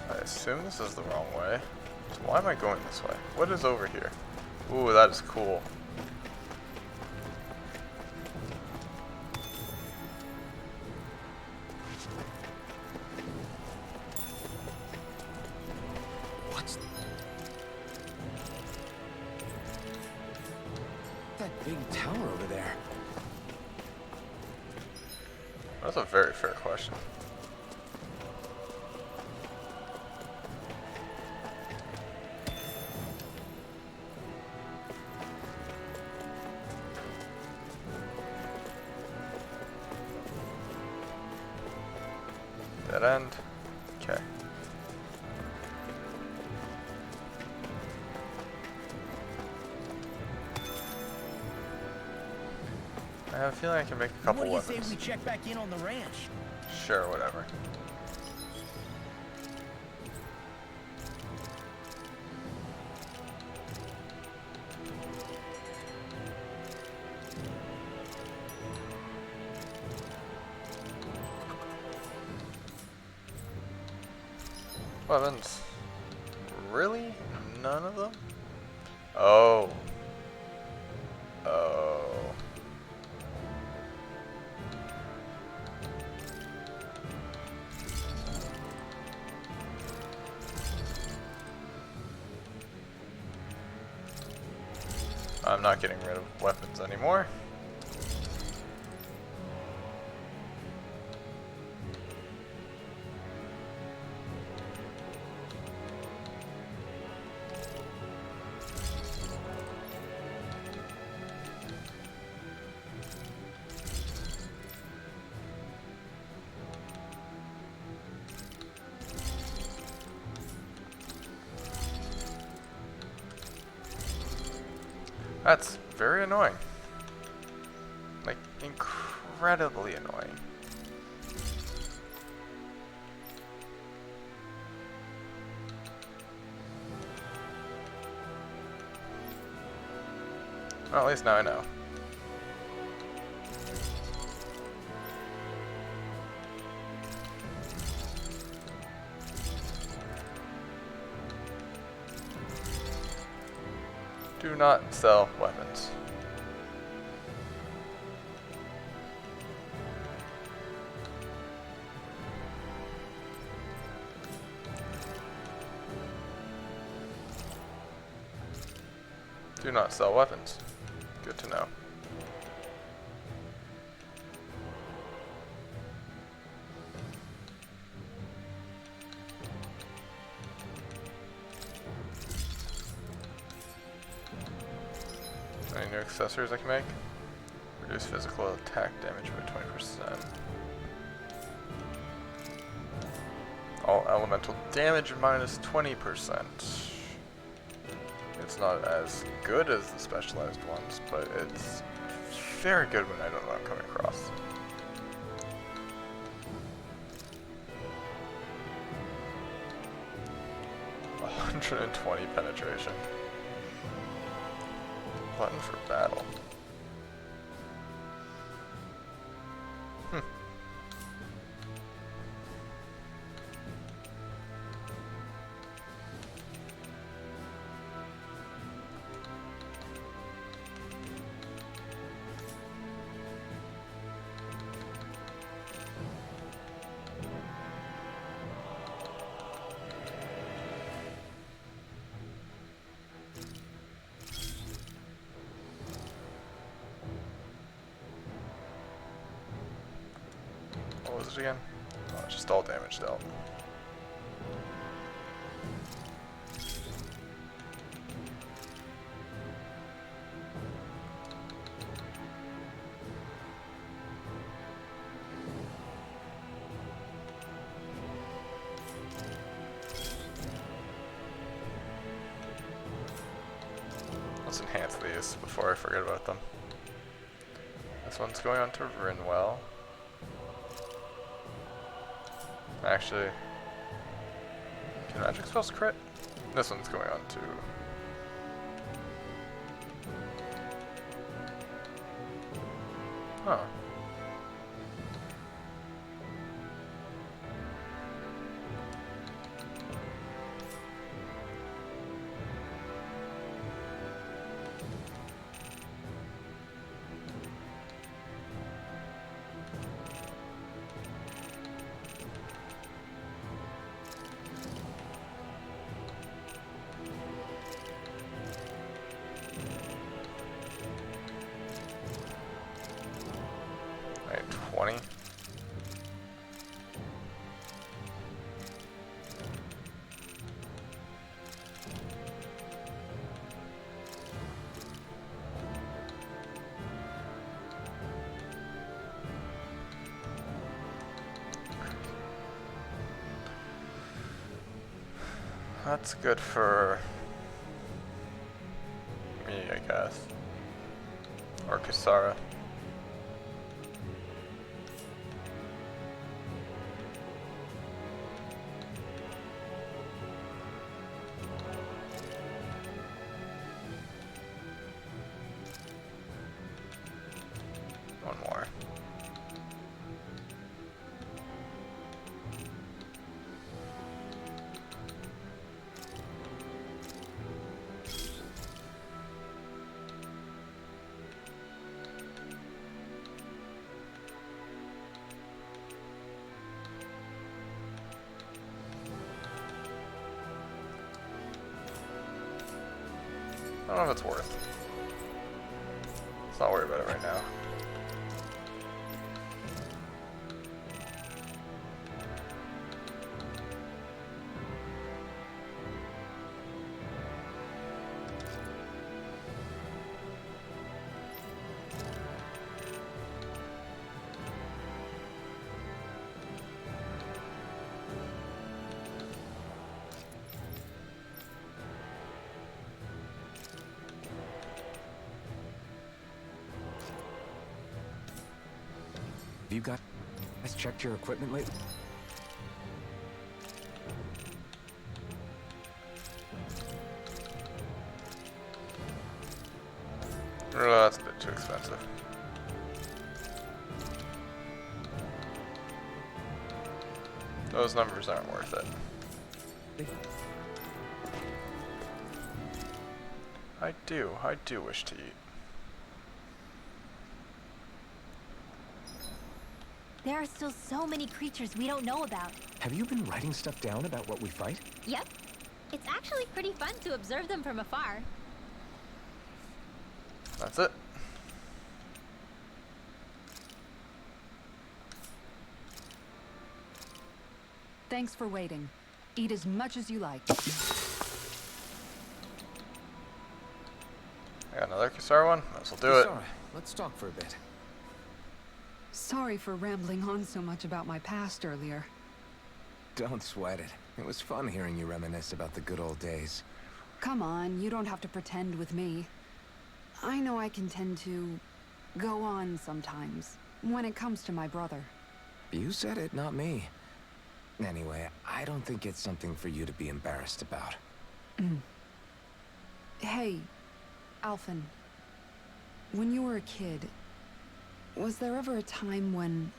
I assume this is the wrong way. So why am I going this way? What is over here? Ooh, that is cool. What's that big tower over there? That's a very fair question. Dead end. Okay. I have a feeling I can make a couple What do you weapons. say we check back in on the ranch? Sure, whatever. Weapons. Really? None of them? Oh. Oh. I'm not getting rid of weapons anymore. That's very annoying. Like, incredibly annoying. Well, at least now I know. Do not sell weapons. Do not sell weapons. Good to know. Any new accessories I can make? Reduce physical attack damage by 20%. All elemental damage minus 20%. It's not as good as the specialized ones, but it's very good when I don't know what I'm coming across. $120 penetration. Button for battle. What was it again? Oh, just all damage dealt. Let's enhance these before I forget about them. This one's going on to Rinwell. Actually, can magic spells crit? This one's going on to... Huh. Alright, 20. That's good for me, I guess. Or Kisara. One more. I don't know if it's worth. Let's not worry about it right now. You guys checked your equipment lately? Oh, that's a bit too expensive. Those numbers aren't worth it. I do wish to eat. There are still so many creatures we don't know about. Have you been writing stuff down about what we fight? Yep. It's actually pretty fun to observe them from afar. That's it. Thanks for waiting. Eat as much as you like. I got another Kisara one. Might as well do it. Kisara, let's talk for a bit. Sorry for rambling on so much about my past earlier. Don't sweat it. It was fun hearing you reminisce about the good old days. Come on, you don't have to pretend with me. I know I can tend to go on sometimes when it comes to my brother. You said it, not me. Anyway, I don't think it's something for you to be embarrassed about. Hey, Alphen. When you were a kid, was there ever a time when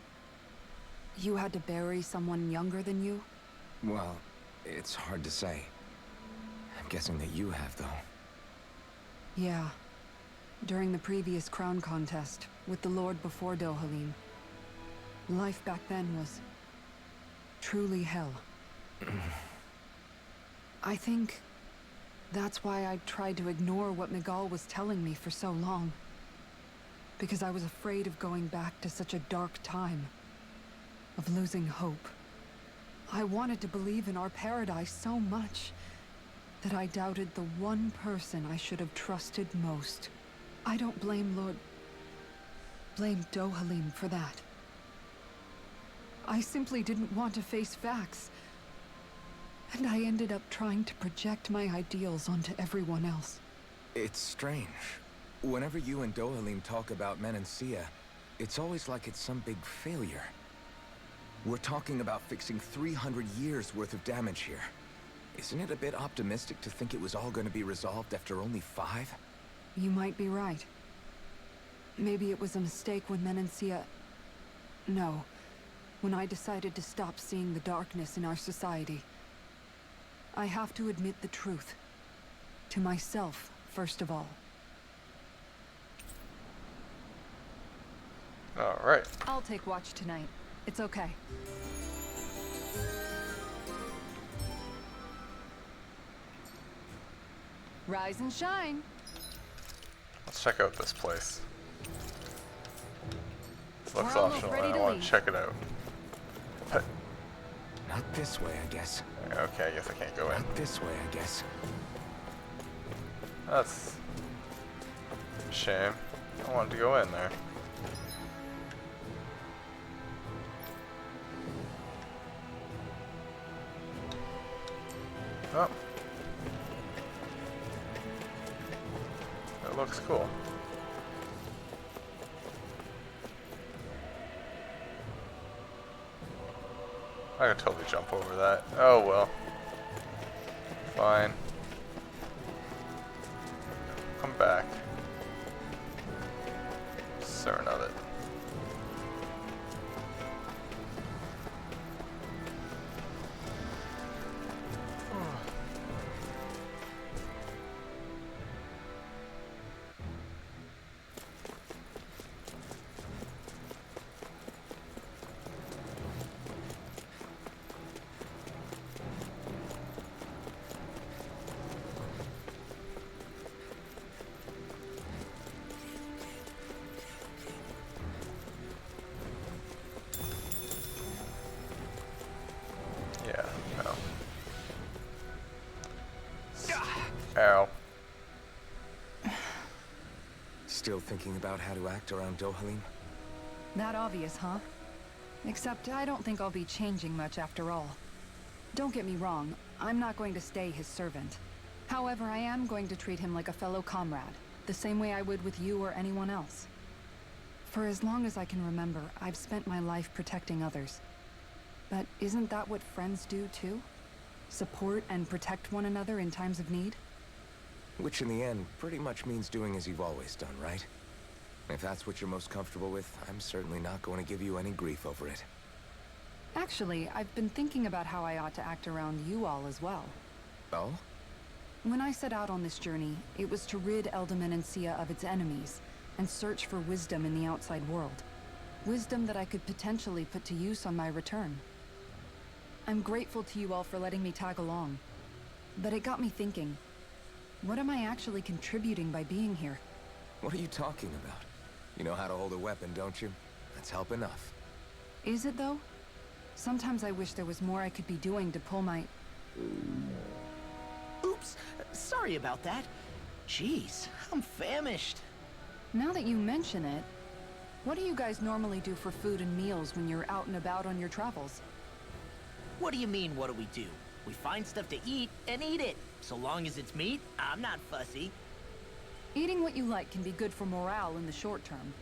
you had to bury someone younger than you? Well, it's hard to say. I'm guessing that you have, though. Yeah. During the previous crown contest, with the Lord before Dohalim. Life back then was truly hell. I think that's why I tried to ignore what Miguel was telling me for so long. Because I was afraid of going back to such a dark time. of losing hope. I wanted to believe in our paradise so much that I doubted the one person I should have trusted most. I don't blame Dohalim for that. I simply didn't want to face facts. And I ended up trying to project my ideals onto everyone else. It's strange. Whenever you and Dohalim talk about Menancia, it's always like it's some big failure. We're talking about fixing 300 years worth of damage here. Isn't it a bit optimistic to think it was all going to be resolved after only 5? You might be right. Maybe it was a mistake when Menancia... No. When I decided to stop seeing the darkness in our society. I have to admit the truth. To myself, first of all. Alright. I'll take watch tonight. It's okay. Rise and shine. Let's check out this place. This looks We're almost optional ready and I to want leave. to check it out. Not this way, I guess. Okay, I guess I can't go in. Not this way, I guess. That's a shame. I wanted to go in there. Oh. It looks cool. I could totally jump over that. Oh well. Fine. Come back. Certain of it. Yeah, no. Ow. Still thinking about how to act around Dohalim? That obvious, huh? Except I don't think I'll be changing much after all. Don't get me wrong, I'm not going to stay his servant. However, I am going to treat him like a fellow comrade, the same way I would with you or anyone else. For as long as I can remember, I've spent my life protecting others. But isn't that what friends do too? Support and protect one another in times of need? Which in the end pretty much means doing as you've always done, right? If that's what you're most comfortable with, I'm certainly not going to give you any grief over it. Actually, I've been thinking about how I ought to act around you all as well. Oh? When I set out on this journey, it was to rid Menancia of its enemies and search for wisdom in the outside world. Wisdom that I could potentially put to use on my return. I'm grateful to you all for letting me tag along. But it got me thinking, what am I actually contributing by being here? What are you talking about? You know how to hold a weapon, don't you? That's help enough. Is it though? Sometimes I wish there was more I could be doing to pull my... Oops, sorry about that. Jeez, I'm famished. Now that you mention it, what do you guys normally do for food and meals when you're out and about on your travels? What do you mean, what do we do? We find stuff to eat and eat it. So long as it's meat, I'm not fussy. Eating what you like can be good for morale in the short term,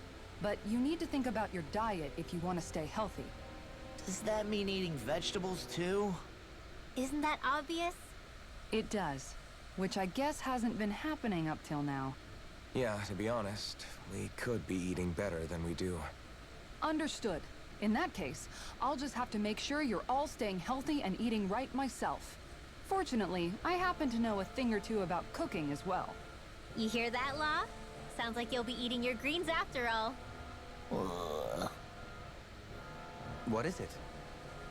but you need to think about your diet if you want to stay healthy. Does that mean eating vegetables too? Isn't that obvious? It does, which I guess hasn't been happening up till now. Yeah, to be honest, we could be eating better than we do. Understood. In that case, I'll just have to make sure you're all staying healthy and eating right myself. Fortunately, I happen to know a thing or two about cooking as well. You hear that, Law? Sounds like you'll be eating your greens after all. What is it?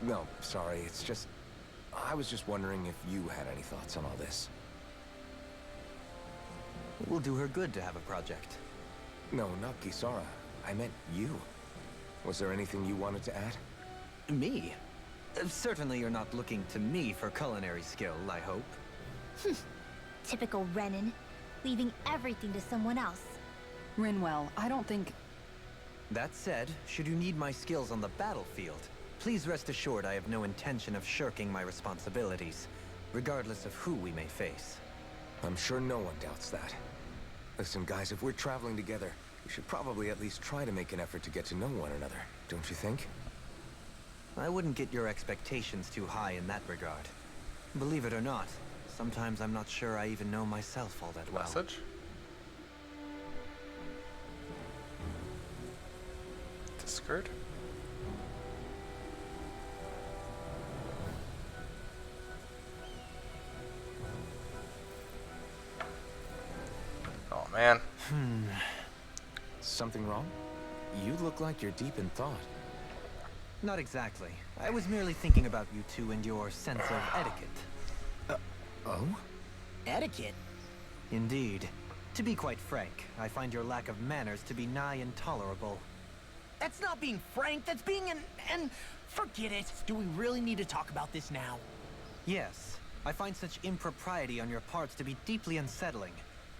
No, sorry, it's just... I was just wondering if you had any thoughts on all this. It will do her good to have a project. No, not Kisara. I meant you. Was there anything you wanted to add? Me? Certainly you're not looking to me for culinary skill, I hope. Typical Renan, leaving everything to someone else. Rinwell, I don't think... That said, should you need my skills on the battlefield, please rest assured I have no intention of shirking my responsibilities, regardless of who we may face. I'm sure no one doubts that. Listen, guys, if we're traveling together, we should probably at least try to make an effort to get to know one another, don't you think? I wouldn't get your expectations too high in that regard. Believe it or not, sometimes I'm not sure I even know myself all that well. Message? Discord? Oh man. Something wrong? You look like you're deep in thought. Not exactly. I was merely thinking about you two and your sense of etiquette. Oh? Etiquette? Indeed. To be quite frank, I find your lack of manners to be nigh intolerable. That's not being frank, that's being an... Forget it. Do we really need to talk about this now? Yes, I find such impropriety on your parts to be deeply unsettling.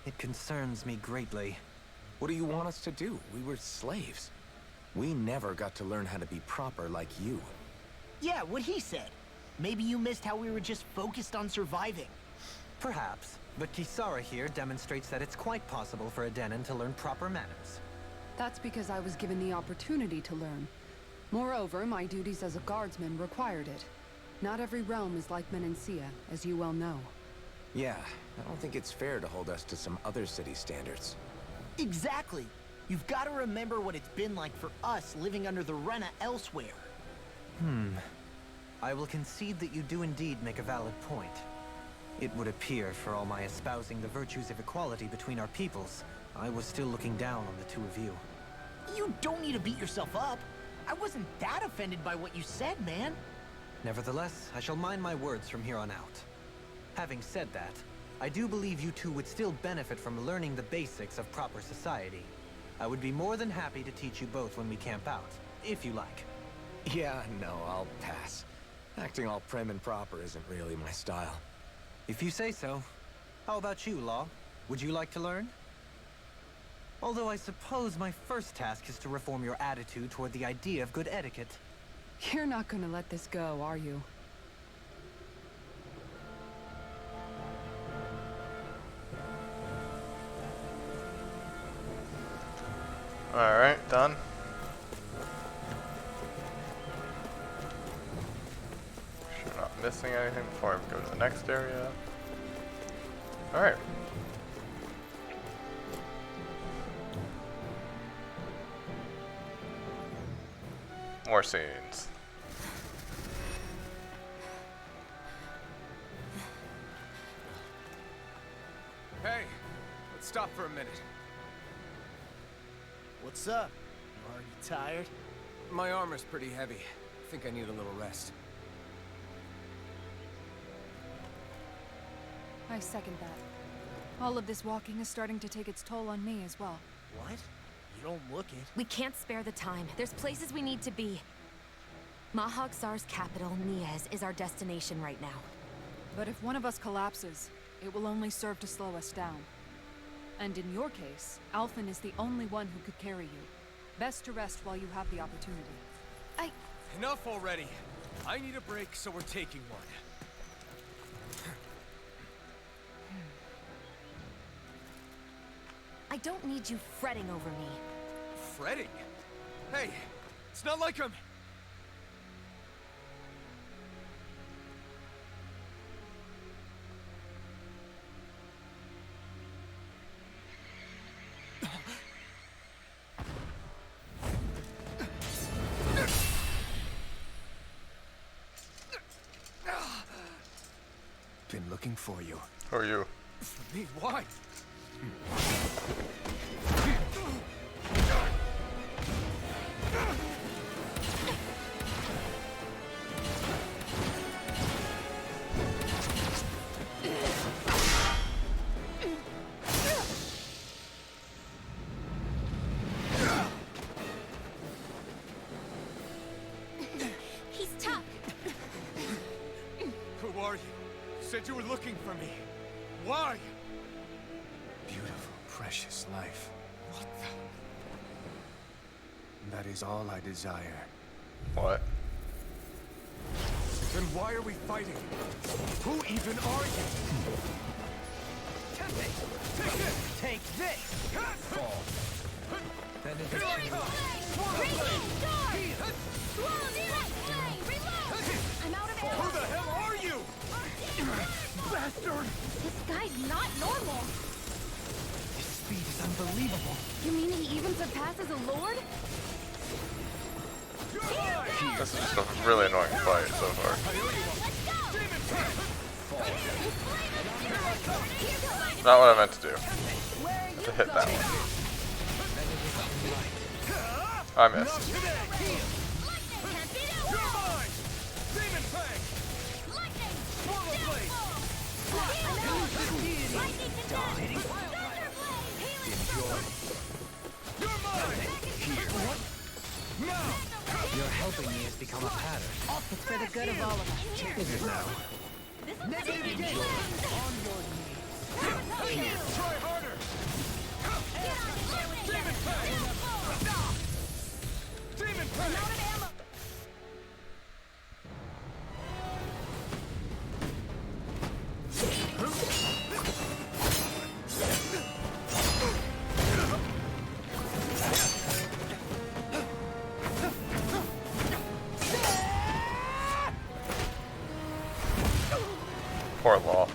It concerns me greatly. What do you want us to do? We were slaves. We never got to learn how to be proper like you. Yeah, what he said. Maybe you missed how we were just focused on surviving. Perhaps, but Kisara here demonstrates that it's quite possible for a Denon to learn proper manners. That's because I was given the opportunity to learn. Moreover, my duties as a guardsman required it. Not every realm is like Menancia, as you well know. Yeah, I don't think it's fair to hold us to some other city standards. Exactly. You've got to remember what it's been like for us living under the Rena elsewhere. I will concede that you do indeed make a valid point. It would appear, for all my espousing the virtues of equality between our peoples, I was still looking down on the two of you. You don't need to beat yourself up. I wasn't that offended by what you said, man. Nevertheless, I shall mind my words from here on out. Having said that, I do believe you two would still benefit from learning the basics of proper society. I would be more than happy to teach you both when we camp out, if you like. Yeah, no, I'll pass. Acting all prim and proper isn't really my style. If you say so. How about you, Law? Would you like to learn? Although I suppose my first task is to reform your attitude toward the idea of good etiquette. You're not gonna let this go, are you? Alright, done. Sure not missing anything before I go to the next area. Alright. More scenes. Hey, let's stop for a minute. What's up? You already tired? My armor's pretty heavy. I think I need a little rest. I second that. All of this walking is starting to take its toll on me as well. What? You don't look it. We can't spare the time. There's places we need to be. Mahag Sar's capital, Niez, is our destination right now. But if one of us collapses, it will only serve to slow us down. And in your case, Alphen is the only one who could carry you. Best to rest while you have the opportunity. Enough already. I need a break, so we're taking one. I don't need you fretting over me. Fretting? Hey, it's not like I'm... Been looking for you. Who are you? For me? Why? said you were looking for me. Why? Beautiful, precious life. What the? That is all I desire. What? Then why are we fighting? Who even are you? Tempe! Take this! Take this! Fall. That is Here I come! Raging storm! I'm out of Who ammo! the hell are you? Bastard! This guy's not normal! His speed is unbelievable. You mean he even surpasses a lord? You're mine! This is just a really annoying fight so far. Let's go! Demon Tank! Not what I meant to do. Where are you To hit that going? one. I Not missed. today! You're mine! Demon Tank! Swallow Blade! You're mine! Now! Your helping me has become a pattern. It's for the good of all of us. Is it now? Negative gain! Try harder! Demon Tank! Demon Tank! Poor Law.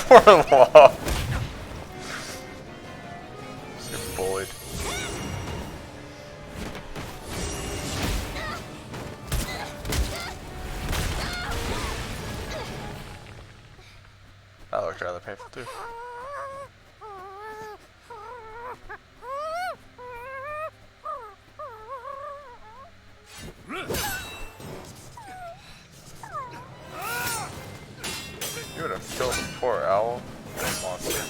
Poor Law. Just get bullied. That looked rather painful too. You would have killed the poor owl. That monster.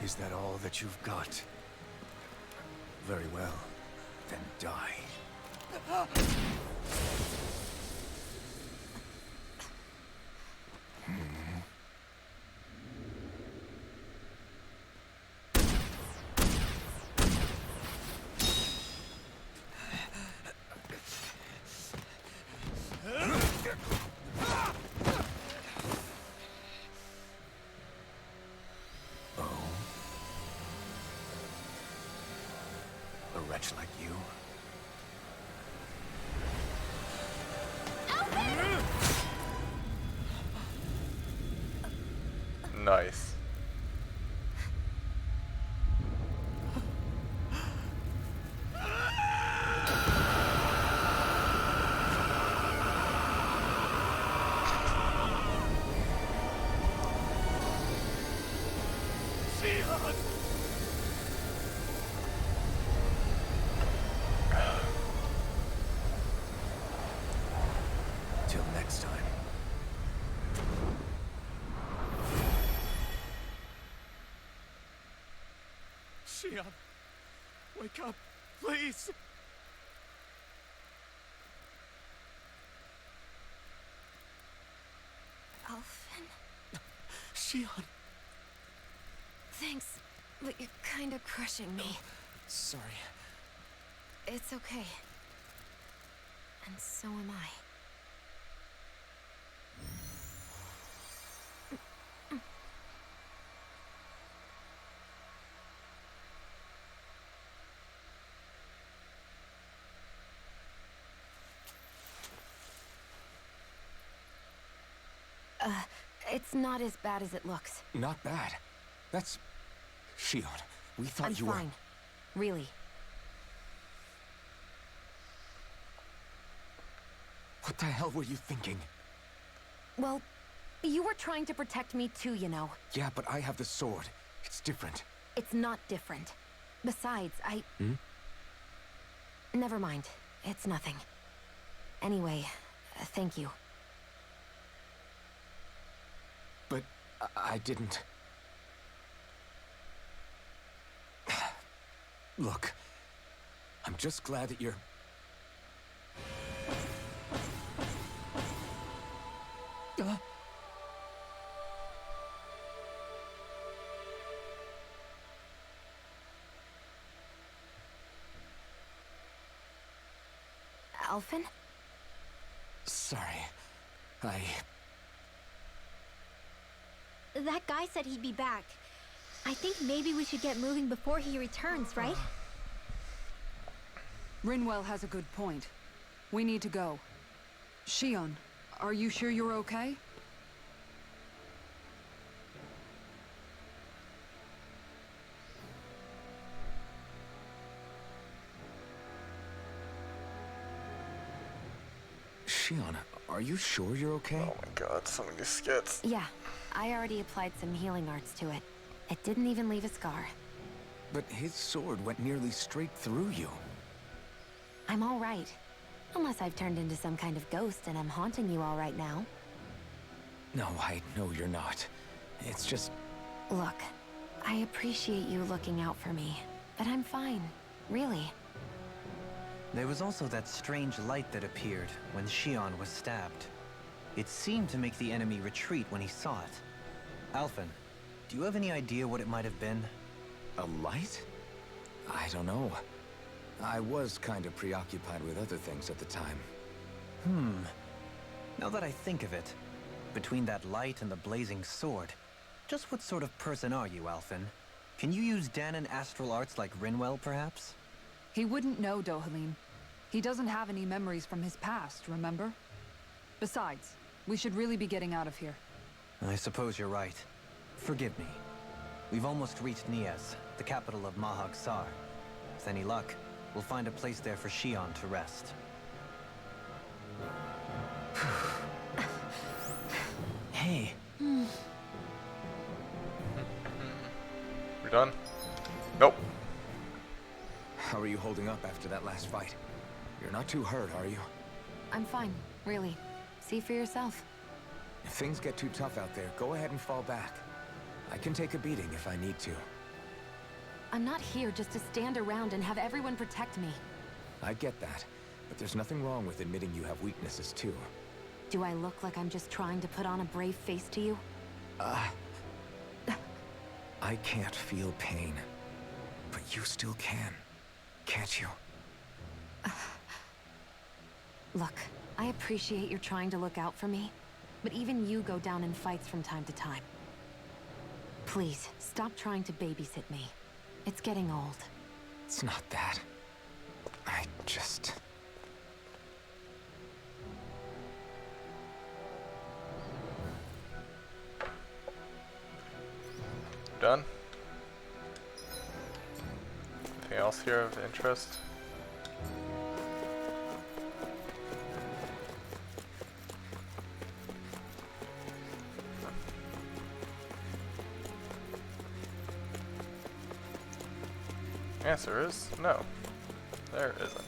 Is that all that you've got? Very well. Then die. A wretch like you? Nice. Till next time. Shion, wake up, please! Alphen, Shion! thanks, but you're kind of crushing me. Sorry. It's okay. And so am I. It's not as bad as it looks. Not bad. That's... Shion, we thought I'm you were... fine. Really. What the hell were you thinking? Well, you were trying to protect me too, you know. Yeah, but I have the sword. It's different. It's not different. Besides, Hmm? Never mind. It's nothing. Anyway, thank you. But I didn't... Look, I'm just glad that you're... Alphen? Sorry. That guy said he'd be back. I think maybe we should get moving before he returns, right? Rinwell has a good point. We need to go. Shion, are you sure you're okay? Shion, are you sure you're okay? Oh my god, so many skits. Yeah, I already applied some healing arts to it. It didn't even leave a scar. But his sword went nearly straight through you. I'm all right. Unless I've turned into some kind of ghost and I'm haunting you all right now. No, I know you're not. It's just... Look, I appreciate you looking out for me, but I'm fine. Really. There was also that strange light that appeared when Shion was stabbed. It seemed to make the enemy retreat when he saw it. Alphen, do you have any idea what it might have been? A light? I don't know. I was kind of preoccupied with other things at the time. Now that I think of it, between that light and the blazing sword, just what sort of person are you, Alphen? Can you use Danon astral arts like Rinwell, perhaps? He wouldn't know, Dohalim. He doesn't have any memories from his past, remember? Besides, we should really be getting out of here. I suppose you're right. Forgive me. We've almost reached Niez, the capital of Mahag Saar. With any luck, we'll find a place there for Shion to rest. Hey. We done? Nope. How are you holding up after that last fight? You're not too hurt, are you? I'm fine, really. See for yourself. If things get too tough out there, go ahead and fall back. I can take a beating if I need to. I'm not here just to stand around and have everyone protect me. I get that, but there's nothing wrong with admitting you have weaknesses too. Do I look like I'm just trying to put on a brave face to you? I can't feel pain, but you still can, can't you? Look, I appreciate you're trying to look out for me, but even you go down in fights from time to time. Please, stop trying to babysit me. It's getting old. It's not that. I just... Done? Anything else here of interest? Answer is no. There isn't.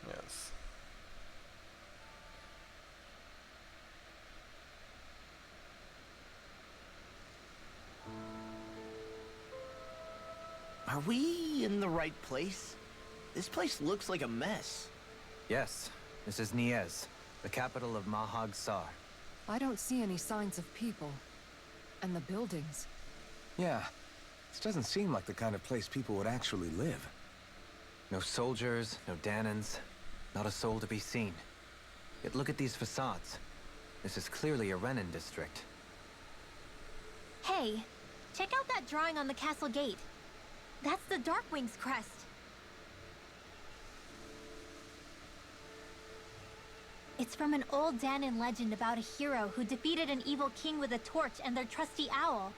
Yes. Are we in the right place? This place looks like a mess. Yes, this is Niez, the capital of Mahag Saar. I don't see any signs of people. And the buildings. Yeah, this doesn't seem like the kind of place people would actually live. No soldiers, no Danons, not a soul to be seen. Yet look at these facades. This is clearly a Renin district. Hey, check out that drawing on the castle gate. That's the Darkwing's crest. It's from an old Danon legend about a hero who defeated an evil king with a torch and their trusty owl.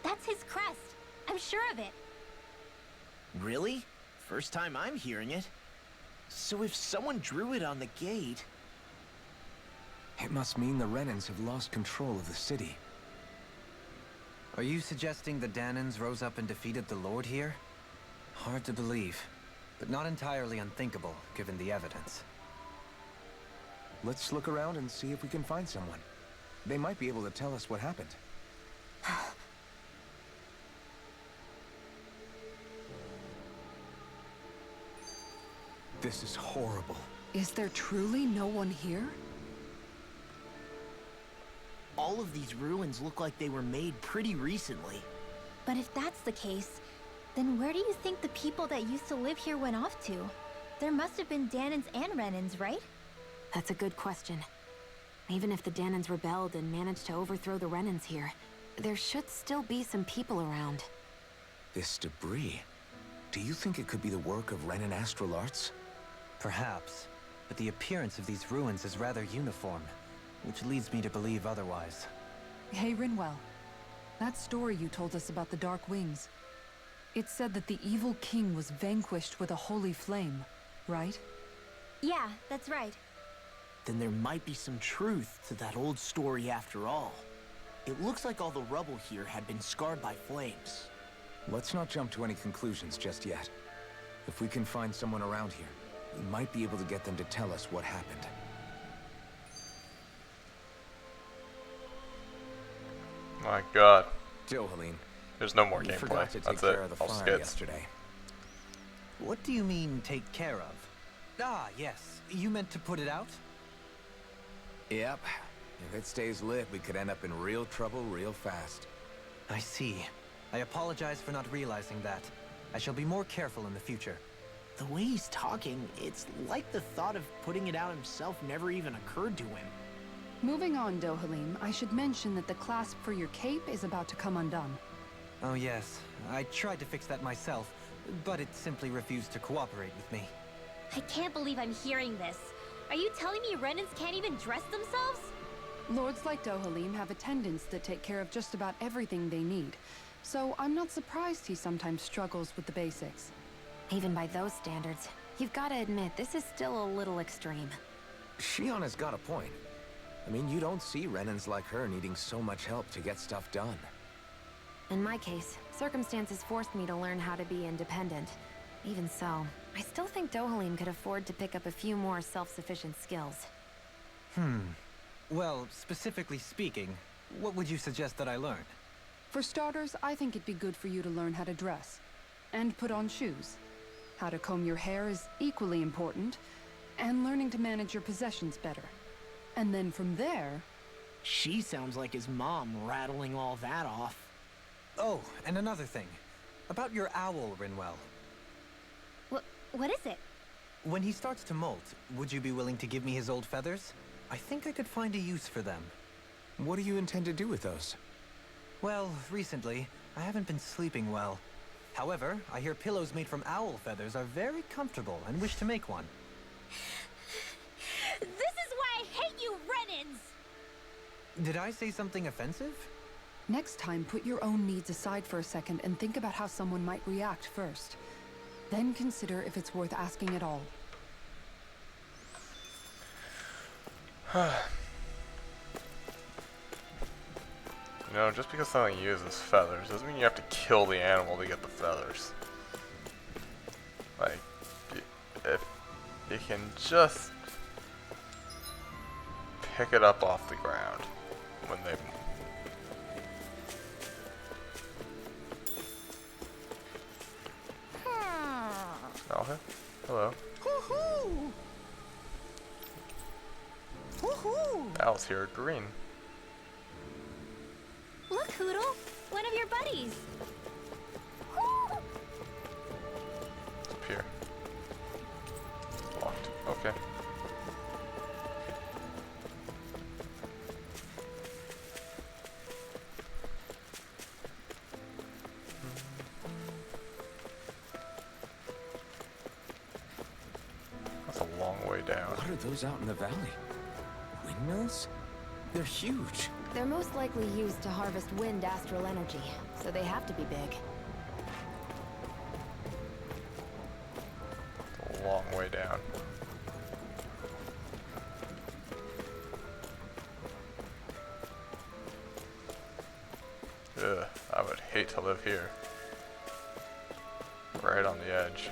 That's his crest. I'm sure of it. Really? First time I'm hearing it. So if someone drew it on the gate... It must mean the Renans have lost control of the city. Are you suggesting the Danans rose up and defeated the Lord here? Hard to believe, but not entirely unthinkable, given the evidence. Let's look around and see if we can find someone. They might be able to tell us what happened. This is horrible. Is there truly no one here? All of these ruins look like they were made pretty recently. But if that's the case, then where do you think the people that used to live here went off to? There must have been Danans and Renans, right? That's a good question. Even if the Danans rebelled and managed to overthrow the Renans here, there should still be some people around. This debris. Do you think it could be the work of Renan Astral Arts? Perhaps, but the appearance of these ruins is rather uniform, which leads me to believe otherwise. Hey, Rinwell. That story you told us about the Dark Wings. It said that the evil king was vanquished with a holy flame, right? Yeah, that's right. Then there might be some truth to that old story after all. It looks like all the rubble here had been scarred by flames. Let's not jump to any conclusions just yet. If we can find someone around here, we might be able to get them to tell us what happened. My god. Dohalim, There's no more we gameplay. forgot to take That's care it. of the All fire skits. yesterday. What do you mean, take care of? Ah, yes. You meant to put it out? Yep. If it stays lit, we could end up in real trouble real fast. I see. I apologize for not realizing that. I shall be more careful in the future. The way he's talking, it's like the thought of putting it out himself never even occurred to him. Moving on, Dohalim, I should mention that the clasp for your cape is about to come undone. Oh yes, I tried to fix that myself, but it simply refused to cooperate with me. I can't believe I'm hearing this. Are you telling me Renans can't even dress themselves? Lords like Dohalim have attendants that take care of just about everything they need, so I'm not surprised he sometimes struggles with the basics. Even by those standards, you've got to admit this is still a little extreme. Shion has got a point. I mean, you don't see Renans like her needing so much help to get stuff done. In my case, circumstances forced me to learn how to be independent. Even so, I still think Dohalim could afford to pick up a few more self-sufficient skills. Well, specifically speaking, what would you suggest that I learn? For starters, I think it'd be good for you to learn how to dress. And put on shoes. How to comb your hair is equally important, and learning to manage your possessions better. And then from there... She sounds like his mom rattling all that off. Oh, and another thing. About your owl, Rinwell. What is it? When he starts to molt, would you be willing to give me his old feathers? I think I could find a use for them. What do you intend to do with those? Well, recently, I haven't been sleeping well. However, I hear pillows made from owl feathers are very comfortable and wish to make one. This is why I hate you, Renans! Did I say something offensive? Next time, put your own needs aside for a second and think about how someone might react first. Then consider if it's worth asking at all. You know, just because something uses feathers doesn't mean you have to kill the animal to get the feathers. Like, if you can just pick it up off the ground when they... Okay. Hello. Woohoo! Woohoo! Owls here are green. Look, Hootle! One of your buddies! It's up here. Locked. Okay. That's a long way down. What are those out in the valley? Windmills? They're huge. They're most likely used to harvest wind astral energy, so they have to be big. way down. Ugh, I would hate to live here. Right on the edge.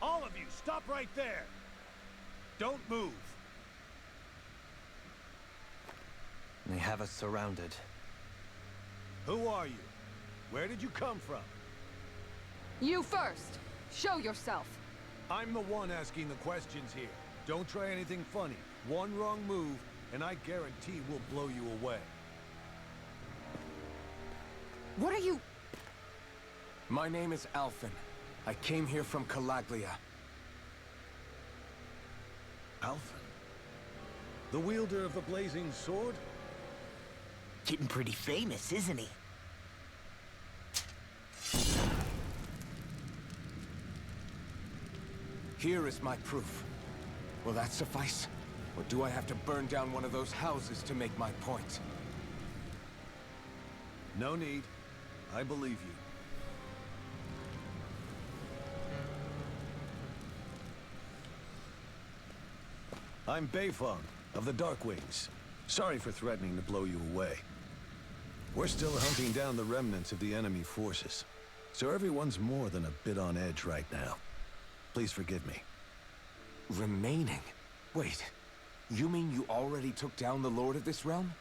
All of you, stop right there. Don't move. They have us surrounded. Who are you? Where did you come from? You first! Show yourself! I'm the one asking the questions here. Don't try anything funny. One wrong move, and I guarantee we'll blow you away. What are you... My name is Alphen. I came here from Calaglia. Alphen? The wielder of the blazing sword? Getting pretty famous, isn't he? Here is my proof. Will that suffice? Or do I have to burn down one of those houses to make my point? No need. I believe you. I'm Beifong, of the Darkwings. Sorry for threatening to blow you away. We're still hunting down the remnants of the enemy forces, so everyone's more than a bit on edge right now. Please forgive me. Remaining? Wait, you mean you already took down the Lord of this realm?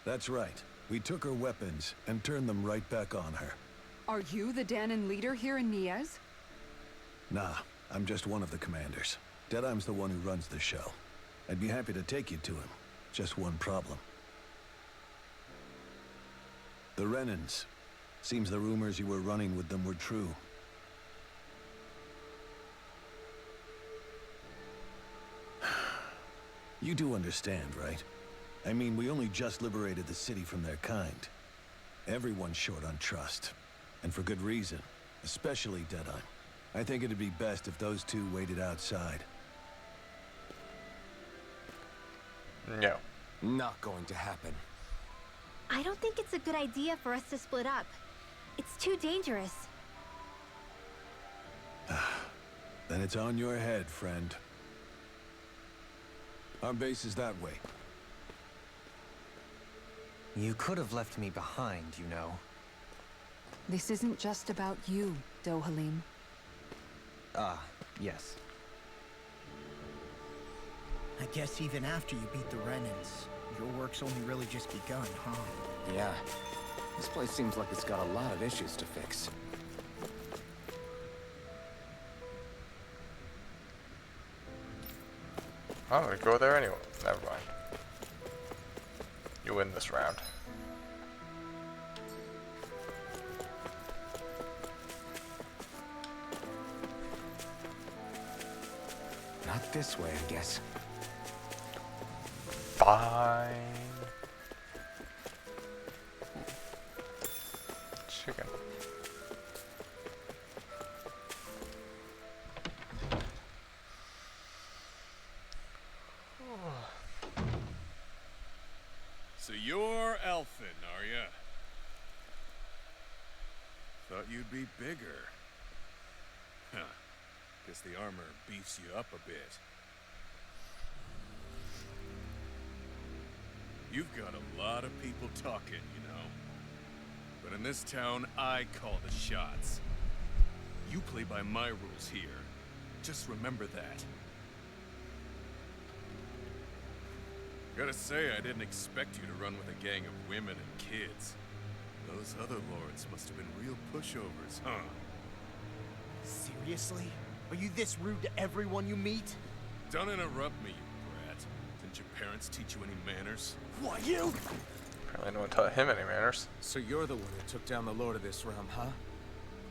That's right. We took her weapons and turned them right back on her. Are you the Danon leader here in Niez? Nah, I'm just one of the commanders. Deadeye's the one who runs the show. I'd be happy to take you to him. Just one problem. The Renans. Seems the rumors you were running with them were true. You do understand, right? I mean, we only just liberated the city from their kind. Everyone's short on trust. And for good reason. Especially Deadeye. I think it'd be best if those two waited outside. No. Not going to happen. I don't think it's a good idea for us to split up. It's too dangerous. Then it's on your head, friend. Our base is that way. You could have left me behind, you know. This isn't just about you, Dohalim. Ah, yes. I guess even after you beat the Renans, your work's only really just begun, huh? Yeah. This place seems like it's got a lot of issues to fix. I'm gonna go there anyway. Never mind. You win this round. Not this way, I guess. Fine. Chicken. So you're Alphen, are ya? Thought you'd be bigger. Huh. Guess the armor beefs you up a bit. You've got a lot of people talking, you know. But in this town, I call the shots. You play by my rules here. Just remember that. Gotta say, I didn't expect you to run with a gang of women and kids. Those other lords must have been real pushovers, huh? Seriously? Are you this rude to everyone you meet? Don't interrupt me, you brat. Didn't your parents teach you any manners? What, you? Apparently no one taught him any manners. So you're the one who took down the Lord of this realm, huh?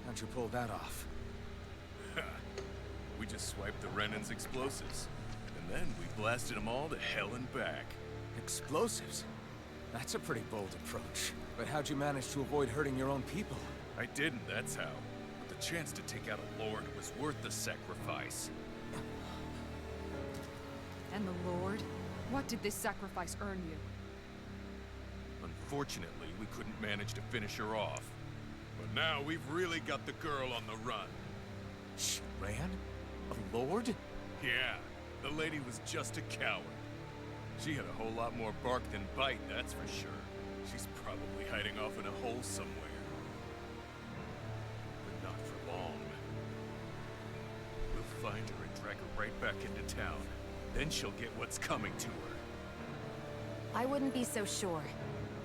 How'd you pull that off? We just swiped the Renan's explosives. And then we blasted them all to hell and back. Explosives? That's a pretty bold approach. But how'd you manage to avoid hurting your own people? I didn't, that's how. But the chance to take out a lord was worth the sacrifice. And the Lord? What did this sacrifice earn you? Unfortunately, we couldn't manage to finish her off. But now we've really got the girl on the run. She ran? A lord? Yeah, the lady was just a coward. She had a whole lot more bark than bite, that's for sure. She's probably hiding off in a hole somewhere. But not for long. We'll find her and drag her right back into town. Then she'll get what's coming to her. I wouldn't be so sure.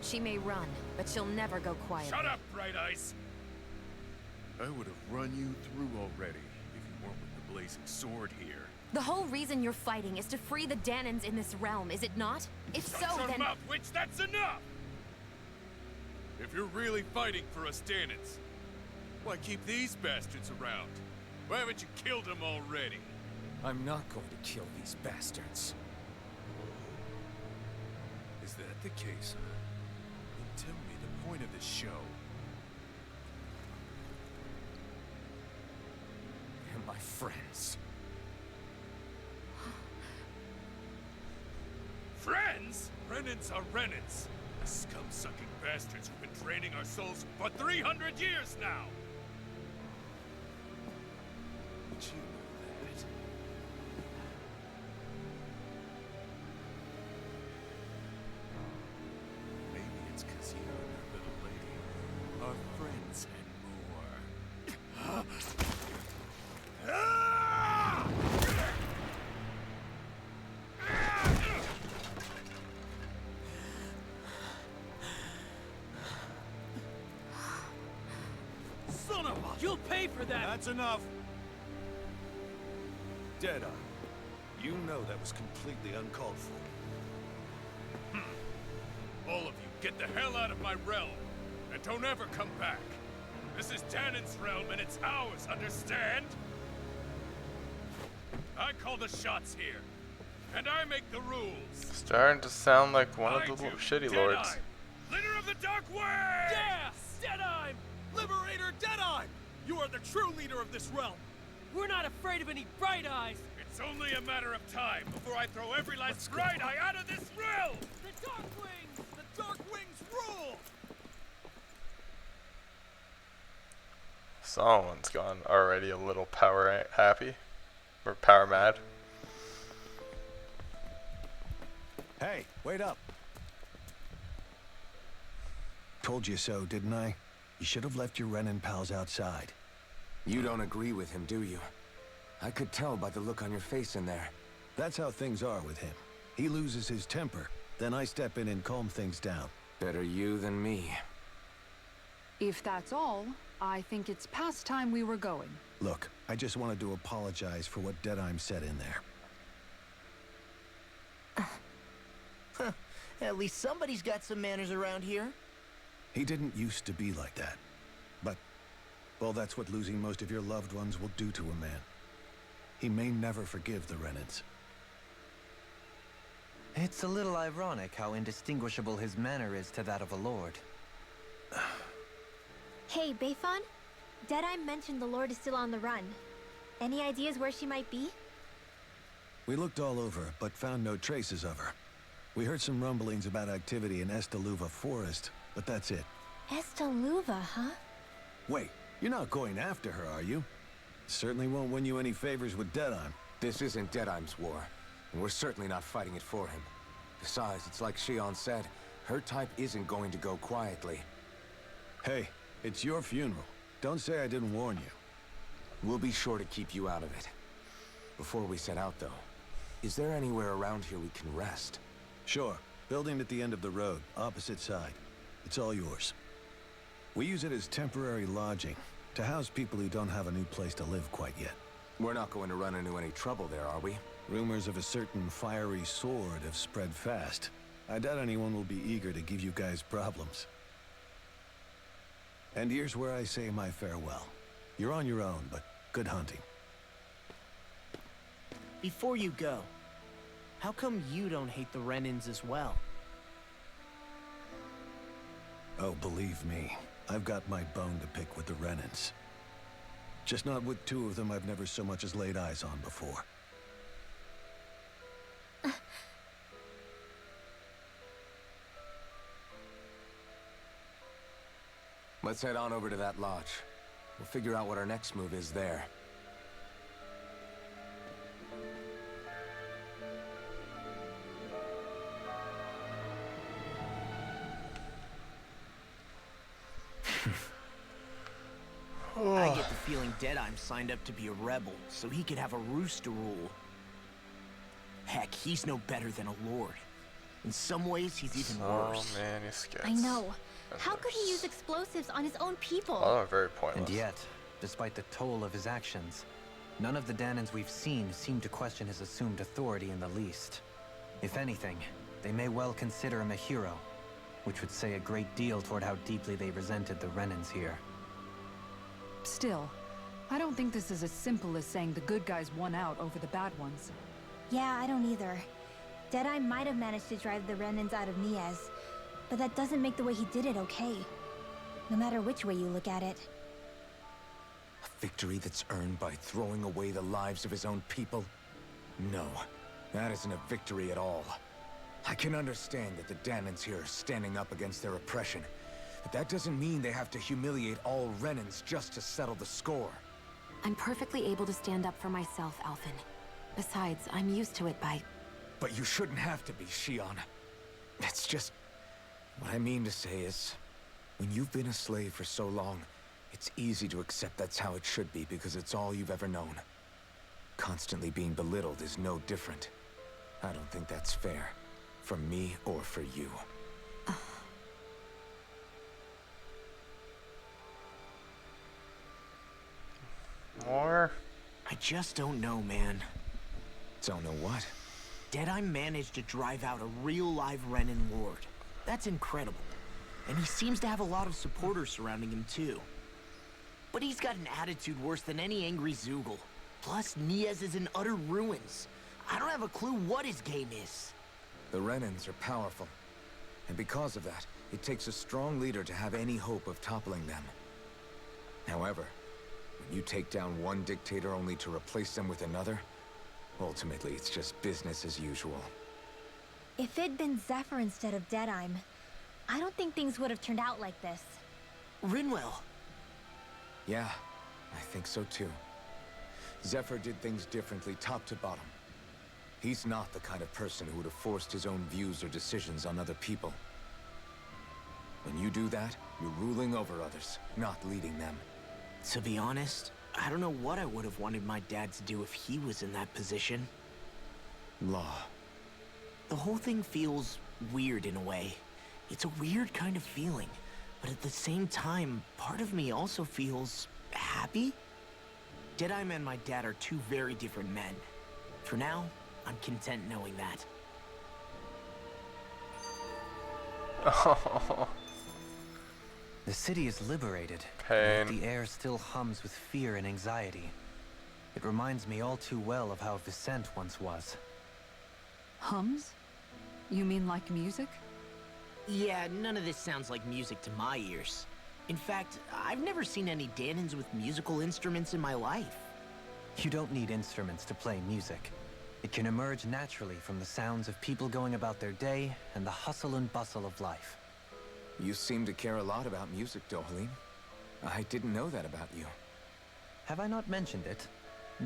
She may run, but she'll never go quiet. Shut up, Bright Eyes! I would have run you through already if you weren't with the blazing sword here. The whole reason you're fighting is to free the Danans in this realm, is it not? If so, Shut your then... mouth, witch! That's enough! If you're really fighting for us Danans, why keep these bastards around? Why haven't you killed them already? I'm not going to kill these bastards. Is that the case, huh? Then tell me the point of this show. They're my friends. Friends? Renans are Renans. The scum-sucking bastards who've been draining our souls for 300 years now! But you know that. Maybe it's because you and that little lady are friends and more. Son of a... You'll pay for that! That's enough! Deadeye, you know that was completely uncalled for. All of you, get the hell out of my realm! And don't ever come back! This is Danan's realm and it's ours, understand? I call the shots here. And I make the rules! Starting to sound like one of the I do, shitty Deadeye, lords. Leader of the Dark Way! Yeah! Deadeye! Liberator Deadeye! You are the true leader of this realm! We're not afraid of any Bright Eyes! It's only a matter of time before I throw every last Bright Eye out of this realm! The Dark Wings! The Dark Wings rule! Someone's gone already a little power happy. Or power mad. Hey, wait up. Told you so, didn't I? You should have left your Renan pals outside. You don't agree with him, do you? I could tell by the look on your face in there. That's how things are with him. He loses his temper, then I step in and calm things down. Better you than me. If that's all, I think it's past time we were going. Look, I just wanted to apologize for what Deadeye said in there. At least somebody's got some manners around here. He didn't used to be like that. But, well, that's what losing most of your loved ones will do to a man. He may never forgive the Renans. It's a little ironic how indistinguishable his manner is to that of a lord. Hey, Bayfon? Deadeye mentioned the Lord is still on the run. Any ideas where she might be? We looked all over, but found no traces of her. We heard some rumblings about activity in Estaluva Forest, but that's it. Estaluva, huh? Wait, you're not going after her, are you? Certainly won't win you any favors with Deadeye. This isn't Deadeye's war, and we're certainly not fighting it for him. Besides, it's like Shion said, her type isn't going to go quietly. Hey, it's your funeral. Don't say I didn't warn you. We'll be sure to keep you out of it. Before we set out, though, is there anywhere around here we can rest? Sure. Building at the end of the road, opposite side. It's all yours. We use it as temporary lodging, to house people who don't have a new place to live quite yet. We're not going to run into any trouble there, are we? Rumors of a certain fiery sword have spread fast. I doubt anyone will be eager to give you guys problems. And here's where I say my farewell. You're on your own, but good hunting. Before you go, how come you don't hate the Renans as well? Oh, believe me, I've got my bone to pick with the Renans. Just not with two of them I've never so much as laid eyes on before. Let's head on over to that lodge. We'll figure out what our next move is there. I get the feeling Deadeye signed up to be a rebel, so he could have a rooster rule. Heck, he's no better than a lord. In some ways, he's even worse. Oh man, he's skits. I know. How could he use explosives on his own people? Oh, very pointless. And yet, despite the toll of his actions, none of the Dahnans we've seen seem to question his assumed authority in the least. If anything, they may well consider him a hero, which would say a great deal toward how deeply they resented the Renans here. Still, I don't think this is as simple as saying the good guys won out over the bad ones. Yeah, I don't either. Deadeye might have managed to drive the Renans out of Niez, but that doesn't make the way he did it okay. No matter which way you look at it. A victory that's earned by throwing away the lives of his own people? No, that isn't a victory at all. I can understand that the Dahnans here are standing up against their oppression, but that doesn't mean they have to humiliate all Renans just to settle the score. I'm perfectly able to stand up for myself, Alphen. Besides, I'm used to it by... But you shouldn't have to be, Shion. It's just... What I mean to say is, when you've been a slave for so long, it's easy to accept that's how it should be because it's all you've ever known. Constantly being belittled is no different. I don't think that's fair. For me or for you. More? I just don't know, man. Don't know what? Deadeye managed to drive out a real live Renan lord. That's incredible. And he seems to have a lot of supporters surrounding him too. But he's got an attitude worse than any angry Zoogle. Plus, Niez is in utter ruins. I don't have a clue what his game is. The Renans are powerful. And because of that, it takes a strong leader to have any hope of toppling them. However, when you take down one dictator only to replace them with another, ultimately it's just business as usual. If it'd been Zephyr instead of Deadeye, I don't think things would have turned out like this. Rinwell. Yeah, I think so too. Zephyr did things differently top to bottom. He's not the kind of person who would have forced his own views or decisions on other people. When you do that, you're ruling over others, not leading them. To be honest, I don't know what I would have wanted my dad to do if he was in that position. Law. The whole thing feels weird in a way. It's a weird kind of feeling, but at the same time, part of me also feels happy. Deadeye and my dad are two very different men. For now, I'm content knowing that. The city is liberated, Pain. yet the air still hums with fear and anxiety. It reminds me all too well of how Vicente once was. Hums? You mean like music? Yeah, none of this sounds like music to my ears. In fact, I've never seen any Dahnans with musical instruments in my life. You don't need instruments to play music. It can emerge naturally from the sounds of people going about their day and the hustle and bustle of life. You seem to care a lot about music, Dohalim. I didn't know that about you. Have I not mentioned it?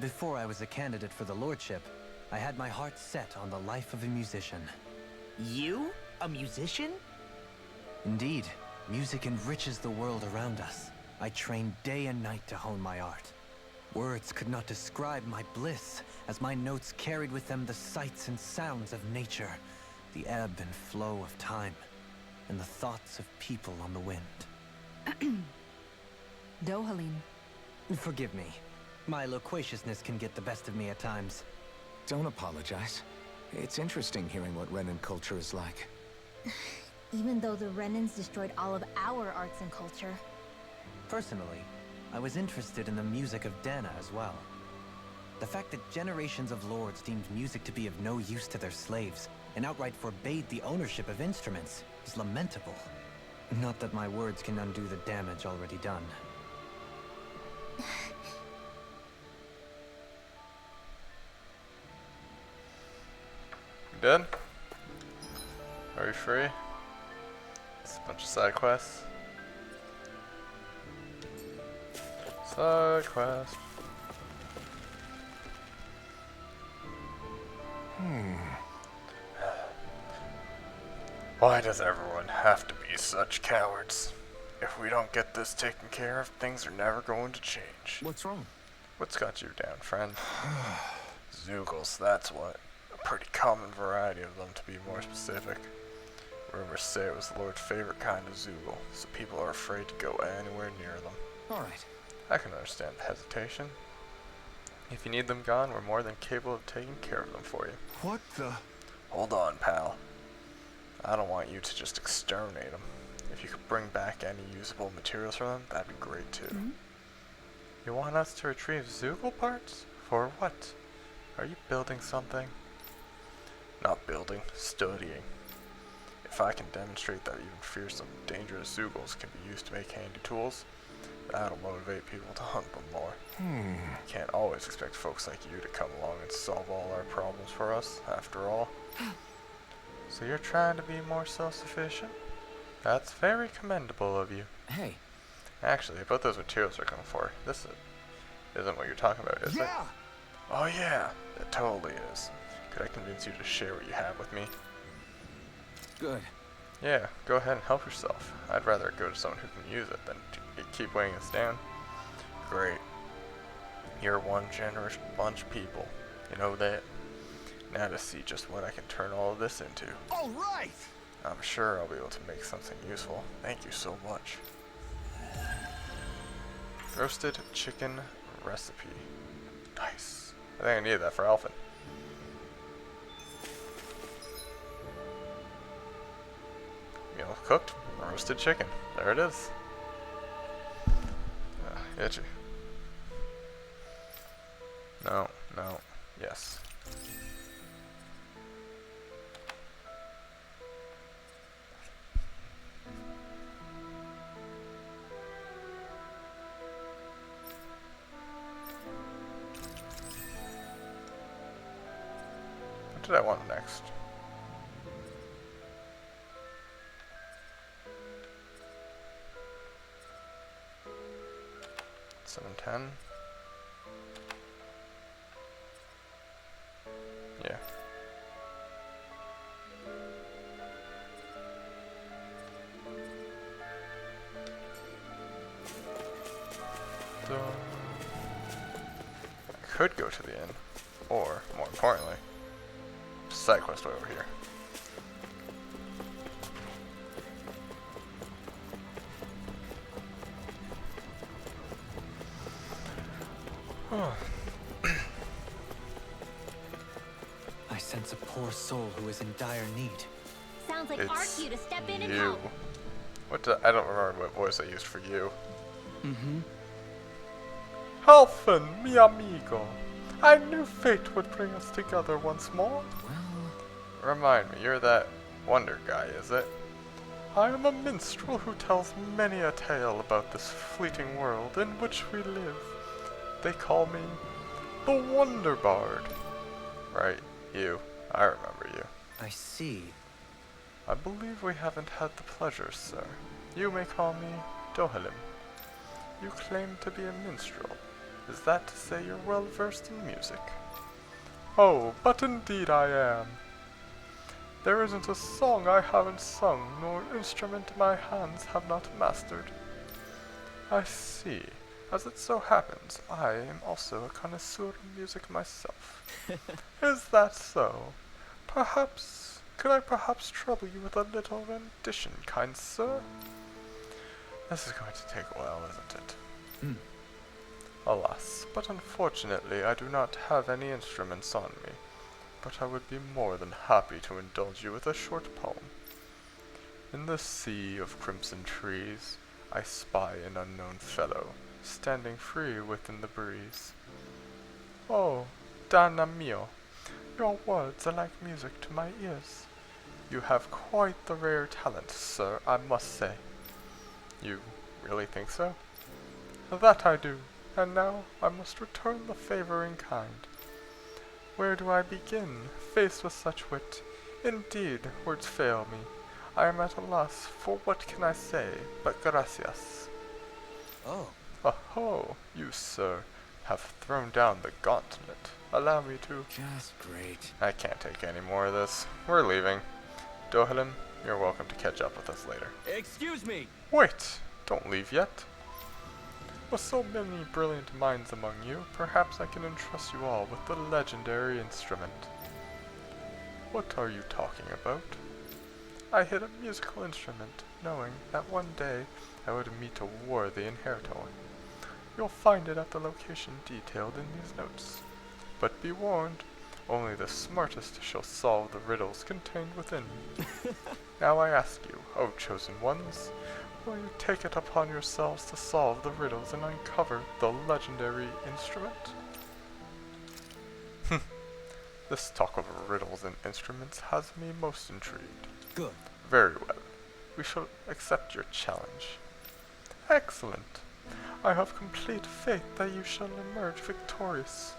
Before I was a candidate for the lordship, I had my heart set on the life of a musician. You? A musician? Indeed, music enriches the world around us. I trained day and night to hone my art. Words could not describe my bliss, as my notes carried with them the sights and sounds of nature, the ebb and flow of time, and the thoughts of people on the wind. Dohalim. Forgive me. My loquaciousness can get the best of me at times. Don't apologize. It's interesting hearing what Renan culture is like. Even though the Renans destroyed all of our arts and culture. Personally, I was interested in the music of Dahna as well. The fact that generations of lords deemed music to be of no use to their slaves, and outright forbade the ownership of instruments, is lamentable. Not that my words can undo the damage already done. Done? Are you free? It's a bunch of side quests. Side quest. Why does everyone have to be such cowards? If we don't get this taken care of, things are never going to change. What's wrong? What's got you down, friend? Zeugles, that's what. A pretty common variety of them, to be more specific. Rumors say it was the Lord's favorite kind of Zeugle, so people are afraid to go anywhere near them. Alright. I can understand the hesitation. If you need them gone, we're more than capable of taking care of them for you. What the? Hold on, pal. I don't want you to just exterminate them. If you could bring back any usable materials from them, that'd be great too. You want us to retrieve Zeugle parts? For what? Are you building something? Not building, studying. If I can demonstrate that even fearsome, dangerous Zeugles can be used to make handy tools, that'll motivate people to hunt them more. You can't always expect folks like you to come along and solve all our problems for us, after all. So you're trying to be more self-sufficient? That's very commendable of you. Hey. Actually, about those materials we're coming for, this isn't what you're talking about, is it? Oh yeah, it totally is. Could I convince you to share what you have with me? Good. Yeah, go ahead and help yourself. I'd rather go to someone who can use it than to keep weighing us down. Great. You're one generous bunch of people. You know that? Now to see just what I can turn all of this into. All right. I'm sure I'll be able to make something useful. Thank you so much. Roasted chicken recipe. Nice. I think I needed that for Alphen. Meal cooked. Roasted chicken. There it is. Itchy. No, no, yes. What did I want next? $710. Yeah. So I could go to the inn, or more importantly, side quest way over here. I sense a poor soul who is in dire need. Sounds like Arcue to step in and you. help. I don't remember what voice I used for you. Mm-hmm. Alphen, mi amigo. I knew fate would bring us together once more. Well... Remind me, you're that wonder guy, is it? I am a minstrel who tells many a tale about this fleeting world in which we live. They call me the Wonder Bard. Right, you. I remember you. I see. I believe we haven't had the pleasure, sir. You may call me Dohalim. You claim to be a minstrel. Is that to say you're well versed in music? Oh, but indeed I am. There isn't a song I haven't sung, nor instrument my hands have not mastered. I see. As it so happens, I am also a connoisseur of music myself. Is that so? Could I perhaps trouble you with a little rendition, kind sir? This is going to take a while, isn't it? Alas, but unfortunately I do not have any instruments on me, but I would be more than happy to indulge you with a short poem. In the sea of crimson trees, I spy an unknown fellow, standing free within the breeze. Oh, Dana mio, your words are like music to my ears. You have quite the rare talent, sir, I must say. You really think so? That I do, and now I must return the favor in kind. Where do I begin, faced with such wit? Indeed, words fail me. I am at a loss, for what can I say but gracias? Oh. Oh, you, sir, have thrown down the gauntlet. Allow me to... Just great. I can't take any more of this. We're leaving. Dohalim, you're welcome to catch up with us later. Excuse me! Wait! Don't leave yet. With so many brilliant minds among you, perhaps I can entrust you all with the legendary instrument. What are you talking about? I hid a musical instrument, knowing that one day I would meet a worthy inheritor. You'll find it at the location detailed in these notes. But be warned, only the smartest shall solve the riddles contained within. Now I ask you, O chosen ones, will you take it upon yourselves to solve the riddles and uncover the legendary instrument? This talk of riddles and instruments has me most intrigued. Good. Very well. We shall accept your challenge. Excellent. I have complete faith that you shall emerge victorious.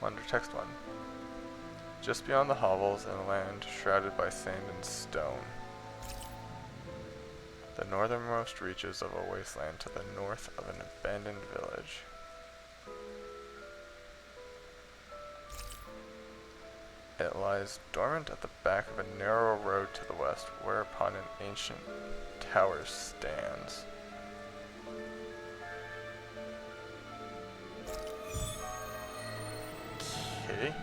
Under text 1. Just beyond the hovels and land shrouded by sand and stone. The northernmost reaches of a wasteland to the north of an abandoned village. It lies dormant at the back of a narrow road to the west, whereupon an ancient tower stands. Okay.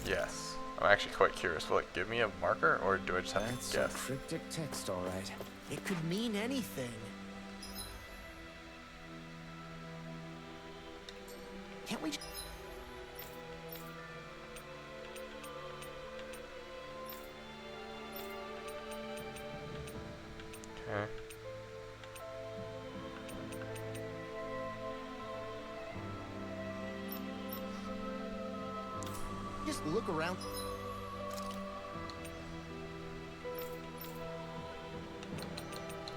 Yes. I'm actually quite curious. Will it give me a marker, or do I just have That's to guess? some cryptic text, all right. It could mean anything. Can't we? Okay. Just look around.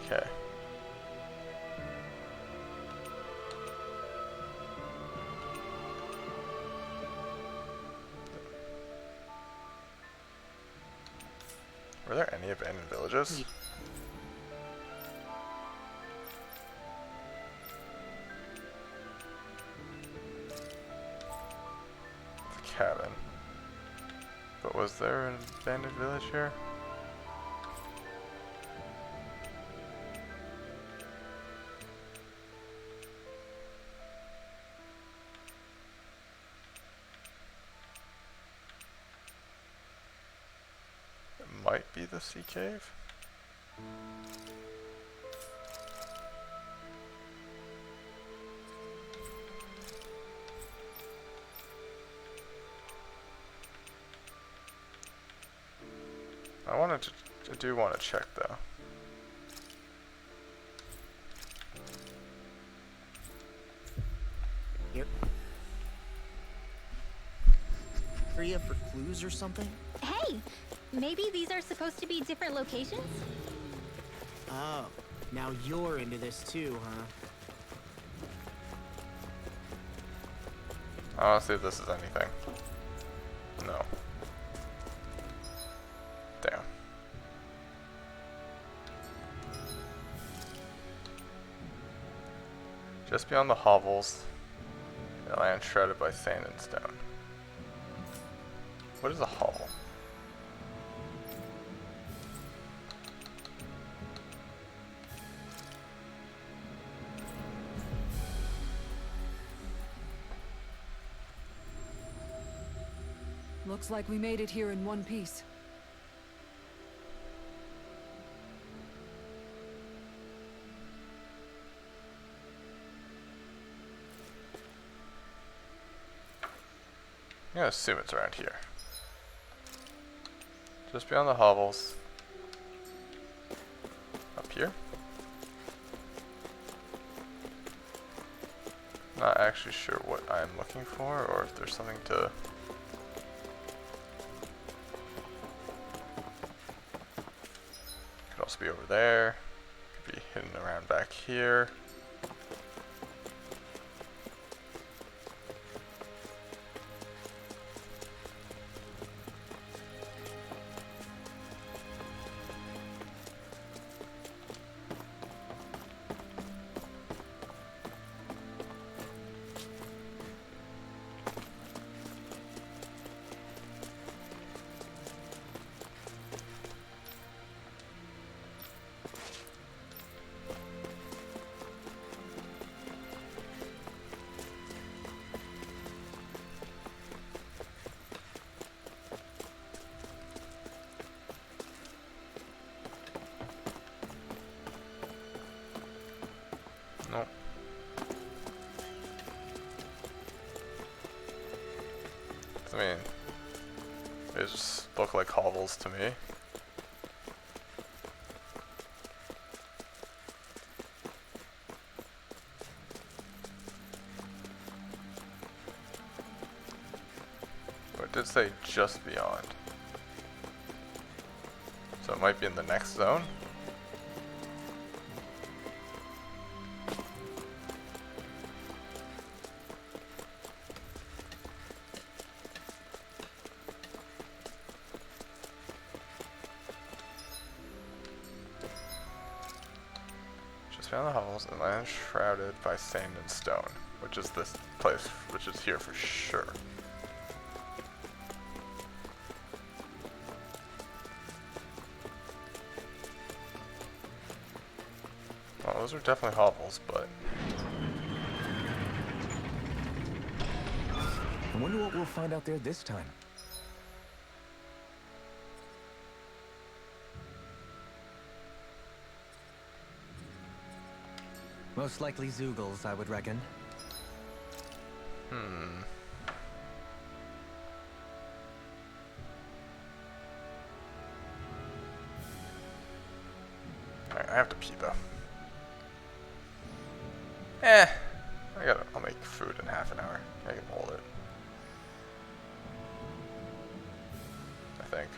Okay. Were there any abandoned villages? The cabin. But was there an abandoned village here? Might be the sea cave. I do want to check though. Here. Area for clues or something? Hey, maybe these are supposed to be different locations? Oh, now you're into this too, huh? I want to see if this is anything. No. Damn. Just beyond the hovels, a land shrouded by sand and stone. What is a hovel? Looks like we made it here in one piece. I'm gonna assume it's around here. Just beyond the hovels. Up here? Not actually sure what I'm looking for, or if there's something to... Could also be over there. Could be hidden around back here. hovels to me. Oh, it did say just beyond. So it might be in the next zone. Just found the hovels and land shrouded by sand and stone, which is this place, which is here for sure. Well, those are definitely hovels, but I wonder what we'll find out there this time. Most likely Zeugles, I would reckon. Alright, I have to pee though. I'll make food in half an hour. I can hold it. I think.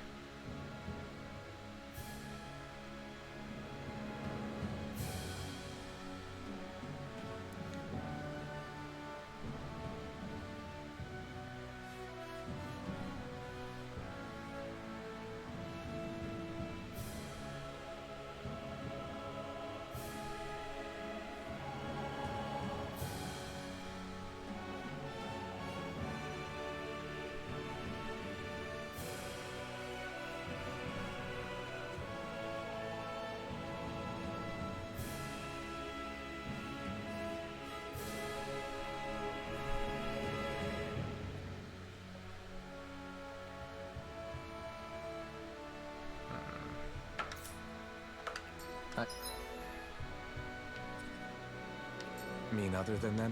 Mean other than that?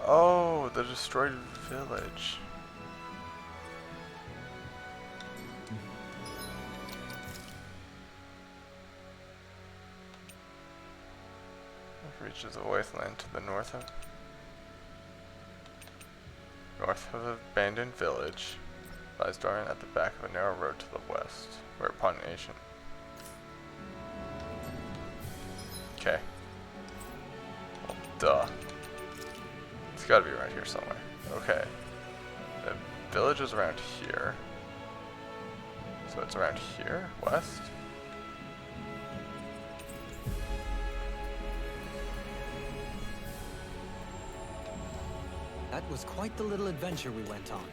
Oh, the destroyed village. It reaches a wasteland to the north of abandoned village. Lies dormant at the back of a narrow road to the west, whereupon an ancient. Okay. Well, duh. It's gotta be right here somewhere. Okay. The village is around here. So it's around here, west. That was quite the little adventure we went on.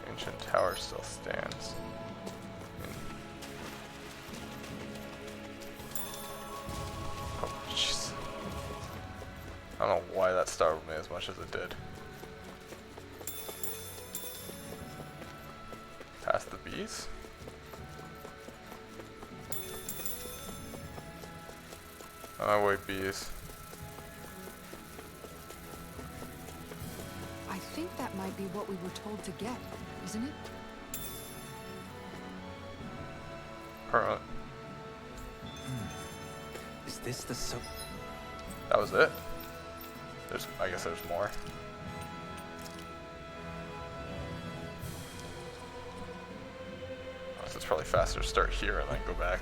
Ancient tower still stands. Oh, jeez. I don't know why that startled me as much as it did. Past the bees? On my way, bees. I think that might be what we were told to get, isn't it? Permanent. Is this the That was it? I guess there's more. So it's probably faster to start here and then go back.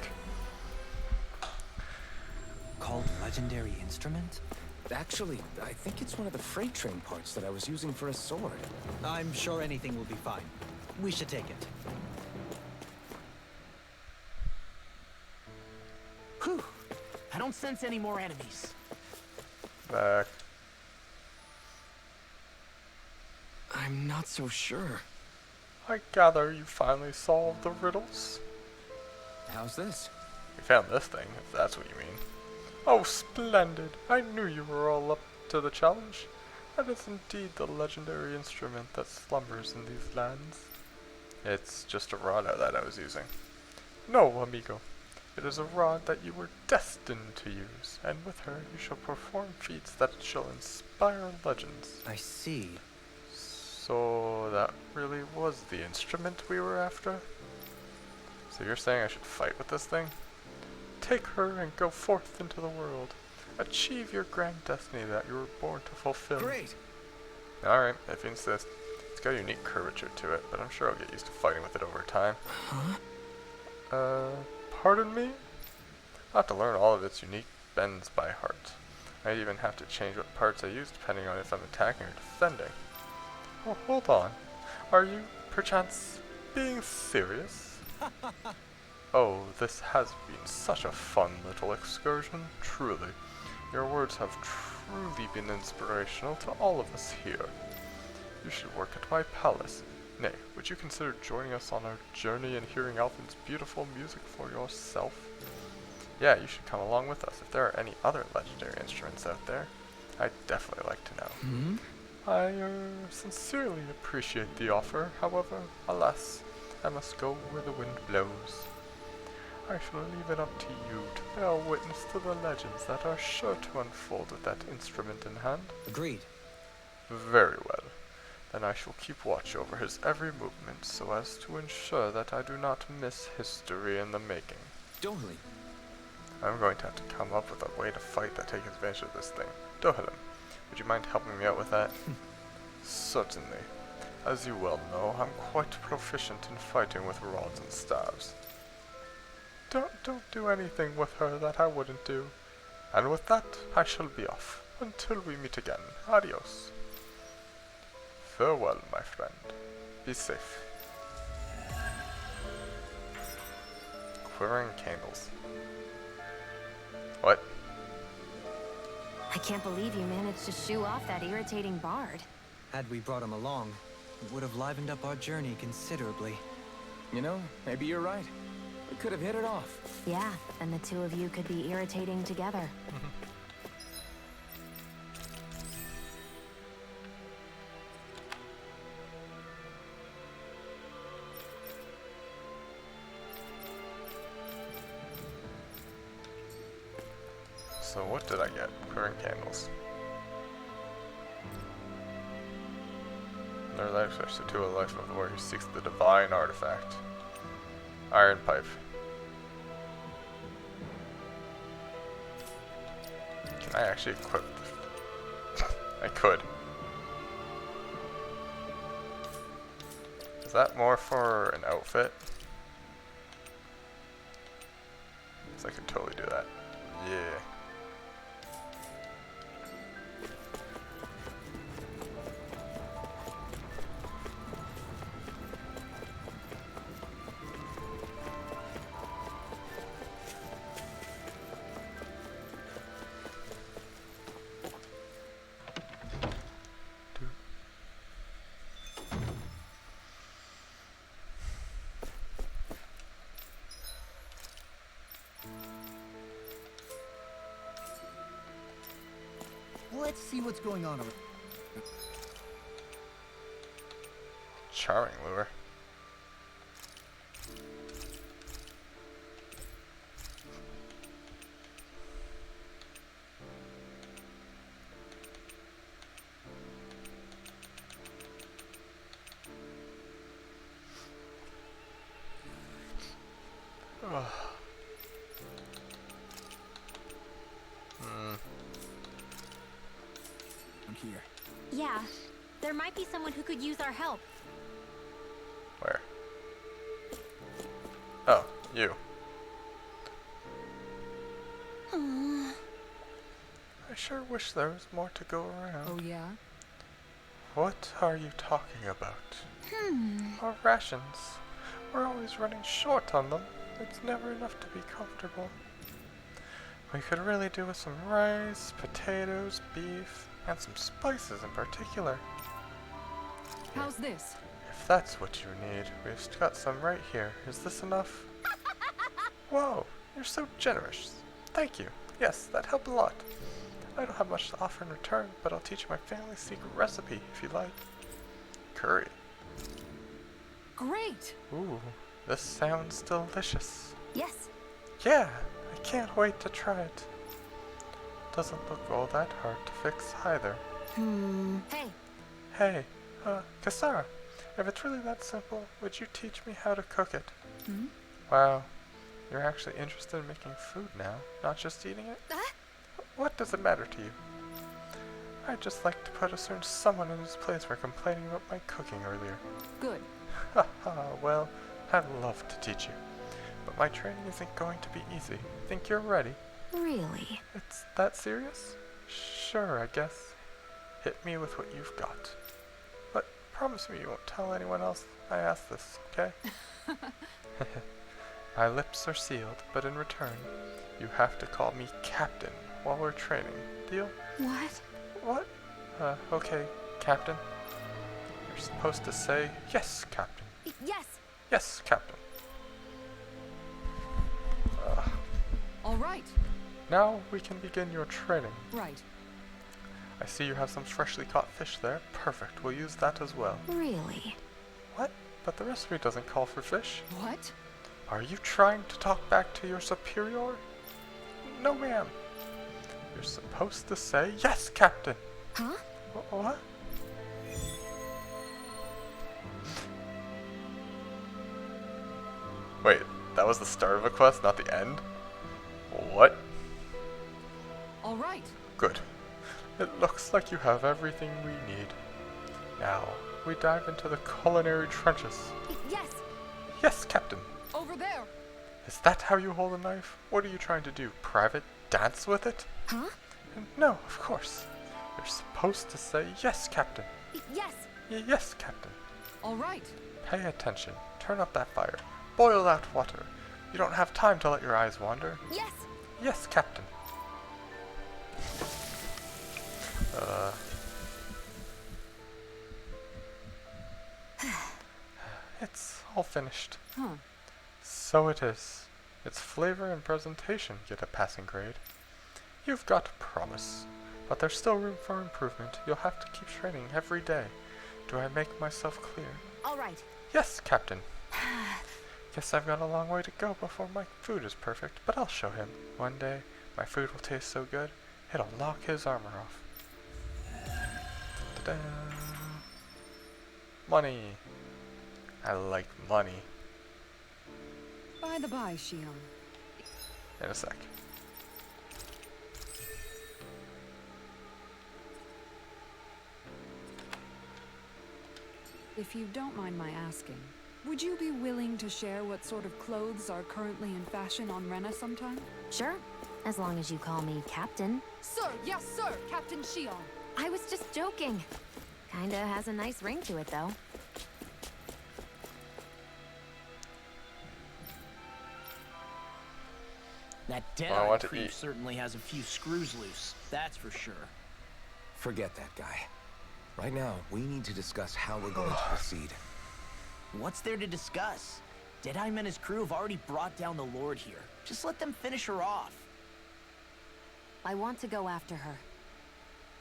Called Legendary Instrument? Actually, I think it's one of the freight train parts that I was using for a sword. I'm sure anything will be fine. We should take it. Whew. I don't sense any more enemies. Back. I'm not so sure. I gather you finally solved the riddles? How's this? We found this thing, if that's what you mean. Oh, splendid! I knew you were all up to the challenge. That is indeed the legendary instrument that slumbers in these lands. It's just a rod that I was using. No, amigo. It is a rod that you were destined to use, and with her you shall perform feats that shall inspire legends. I see. So that really was the instrument we were after? So you're saying I should fight with this thing? Take her and go forth into the world. Achieve your grand destiny that you were born to fulfill. Great! Alright, if you insist. It's got a unique curvature to it, but I'm sure I'll get used to fighting with it over time. Huh? Pardon me? I'll have to learn all of its unique bends by heart. I might even have to change what parts I use depending on if I'm attacking or defending. Oh, hold on. Are you, perchance, being serious? Oh, this has been such a fun little excursion, truly. Your words have truly been inspirational to all of us here. You should work at my palace. Nay, would you consider joining us on our journey and hearing Alvin's beautiful music for yourself? Yeah, you should come along with us if there are any other legendary instruments out there. I'd definitely like to know. Hmm? I sincerely appreciate the offer, however, alas, I must go where the wind blows. I shall leave it up to you to bear witness to the legends that are sure to unfold with that instrument in hand. Agreed. Very well. Then I shall keep watch over his every movement so as to ensure that I do not miss history in the making. Totally. I'm going to have to come up with a way to fight that takes advantage of this thing. Dohalim, would you mind helping me out with that? Certainly. As you well know, I'm quite proficient in fighting with rods and staves. Don't do anything with her that I wouldn't do. And with that, I shall be off. Until we meet again. Adios. Farewell, my friend. Be safe. Quivering candles. What? I can't believe you managed to shoo off that irritating bard. Had we brought him along, it would have livened up our journey considerably. You know, maybe you're right. We could have hit it off. Yeah, and the two of you could be irritating together. So what did I get? Quivering candles. Another life switch to 2 of the life of the warrior who seeks the divine artifact. Iron pipe. Can I actually equip this? I could. Is that more for an outfit? Because I could totally do that. Yeah. Let's see what's going on over Charming lure. here. Yeah, there might be someone who could use our help. Where? Oh, you. I sure wish there was more to go around. Oh, yeah? What are you talking about? Our rations. We're always running short on them. It's never enough to be comfortable. We could really do with some rice, potatoes, beef, and some spices in particular. How's this? If that's what you need, we've got some right here. Is this enough? Whoa, you're so generous. Thank you. Yes, that helped a lot. I don't have much to offer in return, but I'll teach you my family's secret recipe if you like. Curry. Great! Ooh, this sounds delicious. Yes, Yeah, I can't wait to try it. Doesn't look all that hard to fix either. Hey, Hey, Kasara, if it's really that simple, would you teach me how to cook it? Wow, you're actually interested in making food now, not just eating it? What does it matter to you? I'd just like to put a certain someone in his place for complaining about my cooking earlier. Good. Haha, well, I'd love to teach you. But my training isn't going to be easy. Think you're ready? really? It's that serious? Sure, I guess. Hit me with what you've got. But promise me you won't tell anyone else I asked this, okay? My lips are sealed, but in return, you have to call me Captain while we're training. Deal? What? What? Okay, Captain. You're supposed to say, yes, Captain. Yes! Yes, Captain. All right. Now we can begin your training. Right. I see you have some freshly caught fish there. Perfect. We'll use that as well. Really? What? But the recipe doesn't call for fish. What? Are you trying to talk back to your superior? No, ma'am. You're supposed to say, yes, Captain. Huh? What? Wait, that was the start of a quest, not the end? What? All right. Good. It looks like you have everything we need. Now, we dive into the culinary trenches. Yes! Yes, Captain. Over there. Is that how you hold a knife? What are you trying to do? Private dance with it? Huh? No, of course. You're supposed to say, yes, Captain. Yes! Yes, Captain. All right. Pay attention. Turn up that fire. Boil that water. You don't have time to let your eyes wander. Yes! Yes, Captain. It's all finished. Huh. So it is. Its flavor and presentation get a passing grade. You've got promise, but there's still room for improvement. You'll have to keep training every day. Do I make myself clear? All right. Yes, Captain. Guess I've got a long way to go before my food is perfect, but I'll show him. One day, my food will taste so good, it'll knock his armor off. Ta-da! Money. I like money. By the by, Shion. In a sec. If you don't mind my asking, would you be willing to share what sort of clothes are currently in fashion on Rena sometime? Sure. As long as you call me Captain. Sir, yes, sir, Captain Shion. I was just joking. Kinda has a nice ring to it, though. That Well, I want Deadeye to creep eat. certainly has a few screws loose, that's for sure. Forget that guy. Right now, we need to discuss how we're going to proceed. What's there to discuss? Deadeye and his crew have already brought down the Lord here. Just let them finish her off. I want to go after her.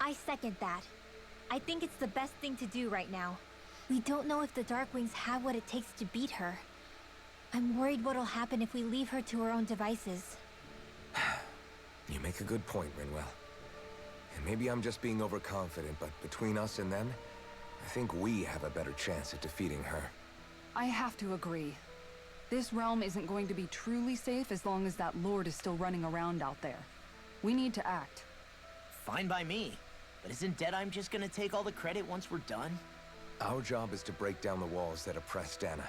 I second that. I think it's the best thing to do right now. We don't know if the Darkwings have what it takes to beat her. I'm worried what'll happen if we leave her to her own devices. You make a good point, Rinwell. And maybe I'm just being overconfident, but between us and them, I think we have a better chance at defeating her. I have to agree. This realm isn't going to be truly safe as long as that Lord is still running around out there. We need to act. Fine by me. But isn't Deadeye just gonna take all the credit once we're done? Our job is to break down the walls that oppress Dana.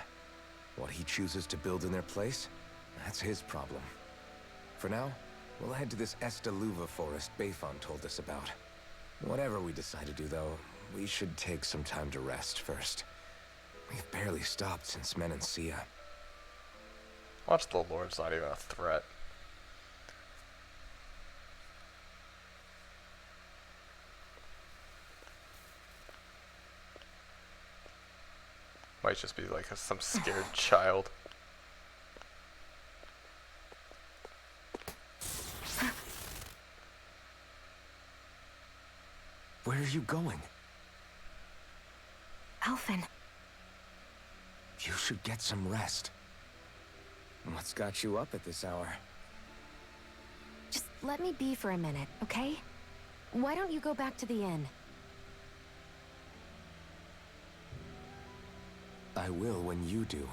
What he chooses to build in their place, that's his problem. For now, we'll head to this Estaluva forest Bayfon told us about. Whatever we decide to do, though, we should take some time to rest first. We've barely stopped since Menancia. Watch the Lord's not even a threat. Might just be like some scared child. Where are you going? Alphen. You should get some rest. What's got you up at this hour? let me be for a minute, okay? Why don't you go back to the inn? I will when you do.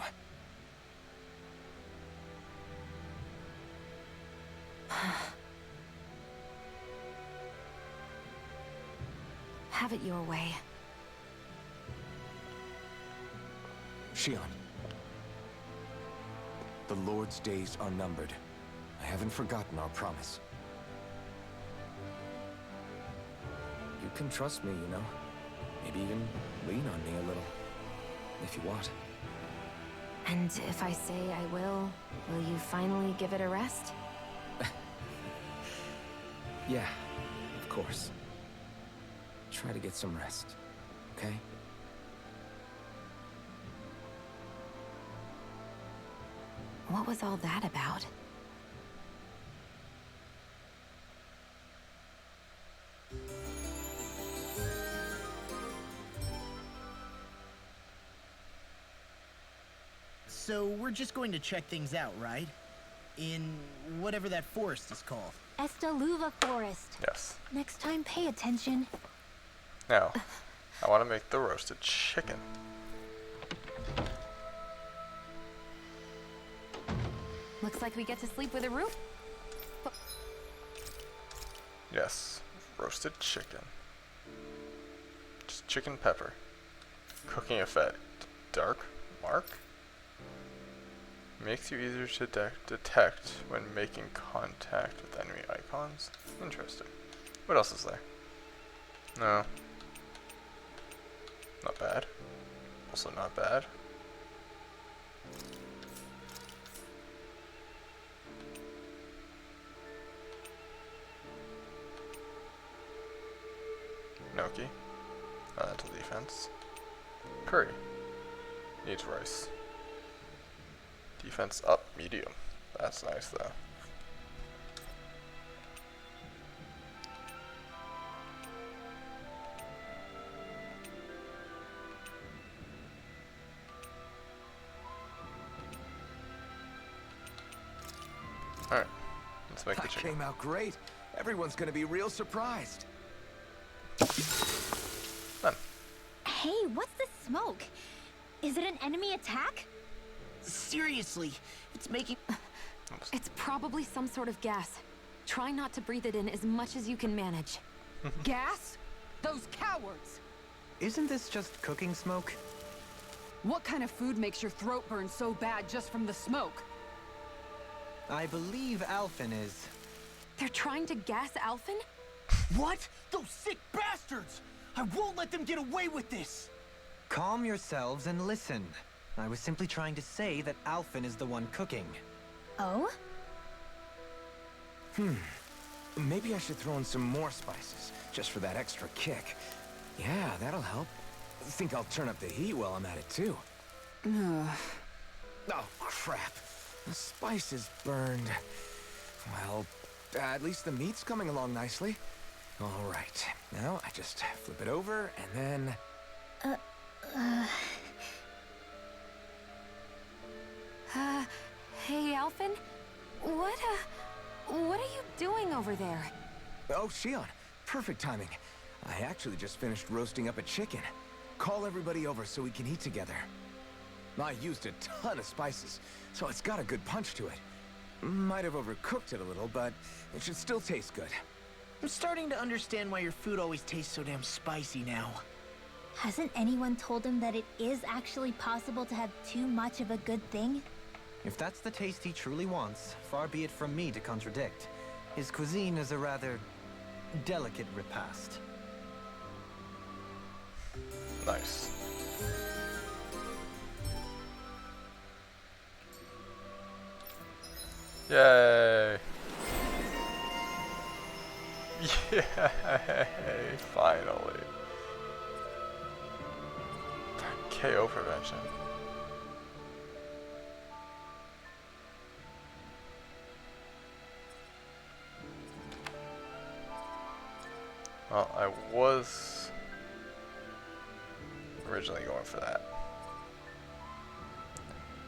Have it your way. Shion. The Lord's days are numbered. I haven't forgotten our promise. You can trust me, you know. Maybe even lean on me a little. If you want. And if I say I will you finally give it a rest? Yeah, of course. Try to get some rest, okay? What was all that about? So we're just going to check things out, right? In whatever that forest is called. Estaluva Forest. Yes. Next time, pay attention. Now, I want to make the roasted chicken. Looks like we get to sleep with a roof. Yes, roasted chicken. Just chicken pepper. Cooking effect. Dark mark? Makes you easier to detect when making contact with enemy icons. Interesting. What else is there? No. Not bad. Also not bad. Noki. Elemental defense. Curry. Needs rice. Defense up, medium. That's nice though. Alright, let's make the That chicken. came out great. Everyone's gonna be real surprised. Done. Hey, what's the smoke? Is it an enemy attack? Seriously, it's making... It's probably some sort of gas. Try not to breathe it in as much as you can manage. Gas? Those cowards! Isn't this just cooking smoke? What kind of food makes your throat burn so bad just from the smoke? I believe Alphen is... They're trying to gas Alphen? What? Those sick bastards! I won't let them get away with this! Calm yourselves and listen. I was simply trying to say that Alphen is the one cooking. Oh? Maybe I should throw in some more spices, just for that extra kick. Yeah, that'll help. Think I'll turn up the heat while I'm at it too. Oh, crap. The spice is burned. Well, at least the meat's coming along nicely. All right. Now I just flip it over and then... Hey, Alphen? What are you doing over there? Oh, Shion. Perfect timing. I actually just finished roasting up a chicken. Call everybody over so we can eat together. I used a ton of spices, so it's got a good punch to it. Might have overcooked it a little, but it should still taste good. I'm starting to understand why your food always tastes so damn spicy now. Hasn't anyone told him that it is actually possible to have too much of a good thing? If that's the taste he truly wants, far be it from me to contradict. His cuisine is a rather delicate repast. Nice. Yay! Yay! Finally. KO prevention. Well, I was originally going for that,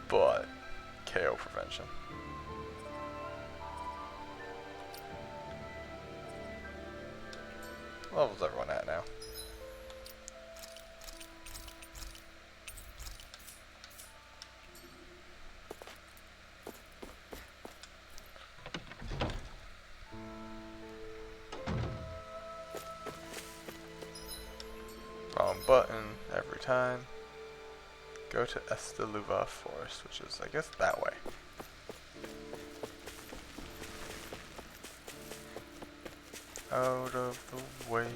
but KO prevention. What level's everyone at now? Wrong button every time. Go to Esteluva Forest, which is, I guess, that way. Out of the way.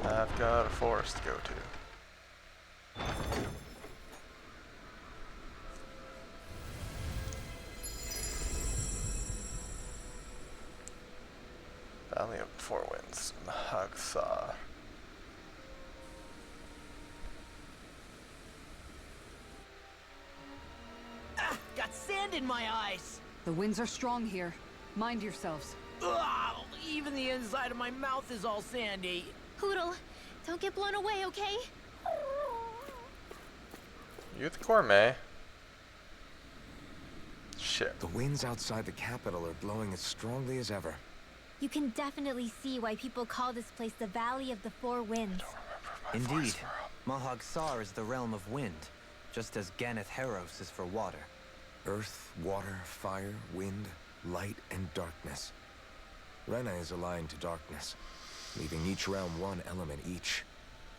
I've got a forest to go to. Valley of the Four Winds, Mahagsa. Ah, got sand in my eyes. The winds are strong here. Mind yourselves. Ugh, even the inside of my mouth is all sandy. Hootle, don't get blown away, okay? Youth Gourmet. Shit. The winds outside the capital are blowing as strongly as ever. You can definitely see why people call this place the Valley of the Four Winds. Indeed. Mahag Saar is the realm of wind, just as Ganeth Heros is for water. Earth, water, fire, wind, light, and darkness. Rena is aligned to darkness, leaving each realm one element each.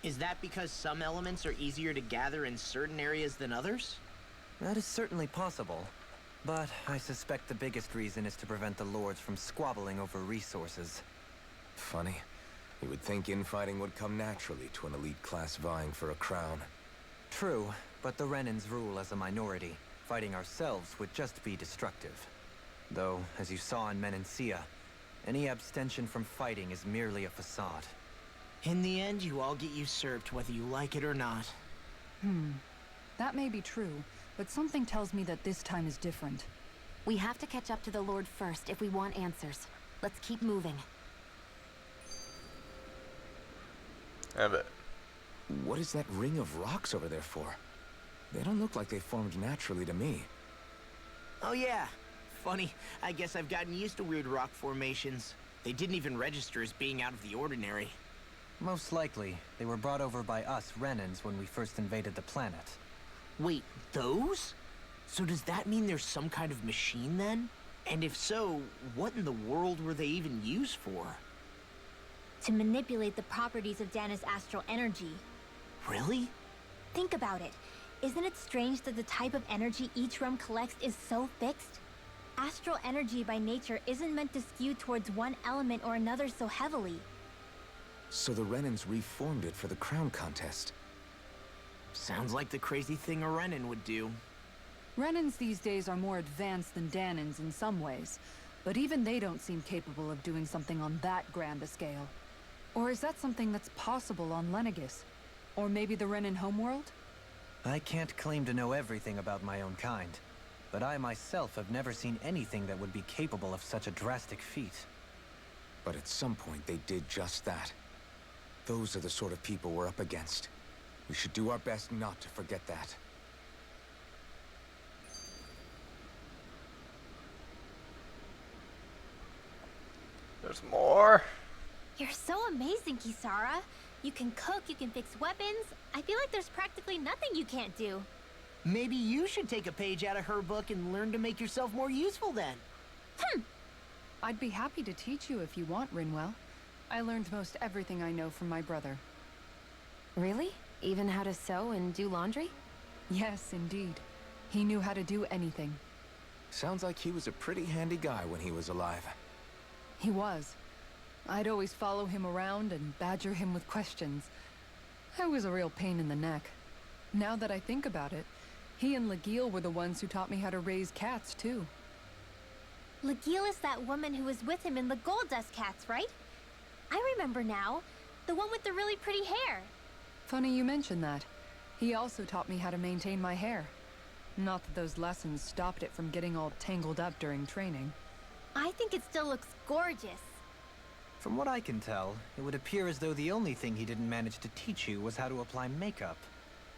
Is that because some elements are easier to gather in certain areas than others? That is certainly possible. But I suspect the biggest reason is to prevent the lords from squabbling over resources. Funny. You would think infighting would come naturally to an elite class vying for a crown. True, but the Renans rule as a minority. Fighting ourselves would just be destructive. Though, as you saw in Menancia, any abstention from fighting is merely a facade. In the end, you all get usurped whether you like it or not. That may be true, but something tells me that this time is different. We have to catch up to the Lord first if we want answers. Let's keep moving. A bit. What is that ring of rocks over there for? They don't look like they formed naturally to me. Oh yeah. Funny, I guess I've gotten used to weird rock formations. They didn't even register as being out of the ordinary. Most likely, they were brought over by us Renans when we first invaded the planet. Wait, those? So does that mean there's some kind of machine then? And if so, what in the world were they even used for? To manipulate the properties of Dana's astral energy. Really? Think about it. Isn't it strange that the type of energy each realm collects is so fixed? Astral energy by nature isn't meant to skew towards one element or another so heavily. So the Renans reformed it for the crown contest. Sounds like the crazy thing a Renan would do. Renans these days are more advanced than Danans in some ways, but even they don't seem capable of doing something on that grand a scale. Or is that something that's possible on Lenegis? Or maybe the Renan homeworld? I can't claim to know everything about my own kind, but I myself have never seen anything that would be capable of such a drastic feat. But at some point they did just that. Those are the sort of people we're up against. We should do our best not to forget that. There's more. You're so amazing, Kisara. You can cook, you can fix weapons. I feel like there's practically nothing you can't do. Maybe you should take a page out of her book and learn to make yourself more useful then. I'd be happy to teach you if you want, Rinwell. I learned most everything I know from my brother. Really? Even how to sew and do laundry? Yes, indeed. He knew how to do anything. Sounds like he was a pretty handy guy when he was alive. He was. I'd always follow him around and badger him with questions. I was a real pain in the neck. Now that I think about it, he and Legil were the ones who taught me how to raise cats, too. Legil is that woman who was with him in the Gold Dust Cats, right? I remember now. The one with the really pretty hair. Funny you mention that. He also taught me how to maintain my hair. Not that those lessons stopped it from getting all tangled up during training. I think it still looks gorgeous. From what I can tell, it would appear as though the only thing he didn't manage to teach you was how to apply makeup.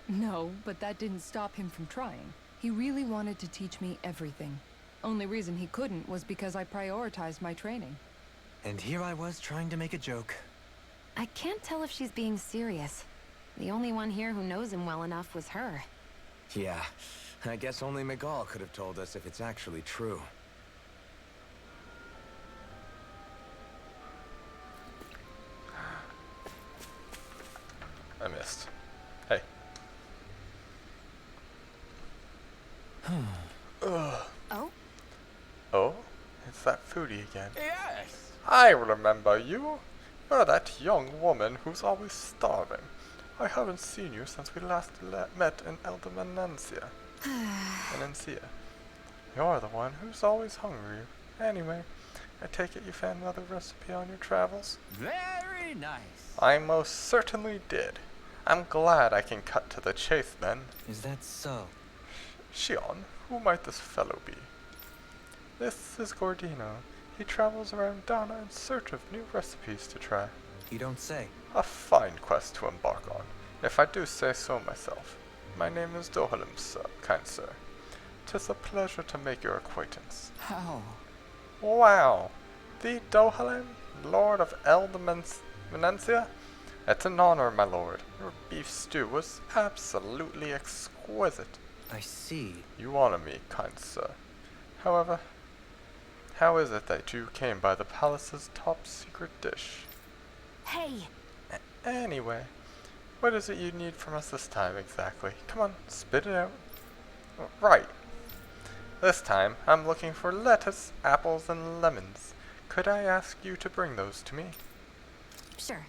No, but that didn't stop him from trying. He really wanted to teach me everything. Only reason he couldn't was because I prioritized my training. And here I was trying to make a joke. I can't tell if she's being serious. The only one here who knows him well enough was her. Yeah, I guess only Miguel could have told us if it's actually true. I missed. Hey. Ugh. Oh? Oh? It's that foodie again. Yes! I remember you. You're that young woman who's always starving. I haven't seen you since we last met in Eldermanancia. Menancia. You're the one who's always hungry. Anyway, I take it you found another recipe on your travels? Very nice. I most certainly did. I'm glad I can cut to the chase then. Is that so? Shion, who might this fellow be? This is Gordino. He travels around Dana in search of new recipes to try. You don't say. A fine quest to embark on, if I do say so myself. My name is Dohalim, sir, kind sir. 'Tis a pleasure to make your acquaintance. How? Wow! The Dohalim, Lord of Eldermanancia? It's an honor, my lord. Your beef stew was absolutely exquisite. I see. You honor me, kind sir. However, how is it that you came by the palace's top secret dish? Hey! Anyway, what is it you need from us this time exactly? Come on, spit it out. Right. This time, I'm looking for lettuce, apples, and lemons. Could I ask you to bring those to me? Sure.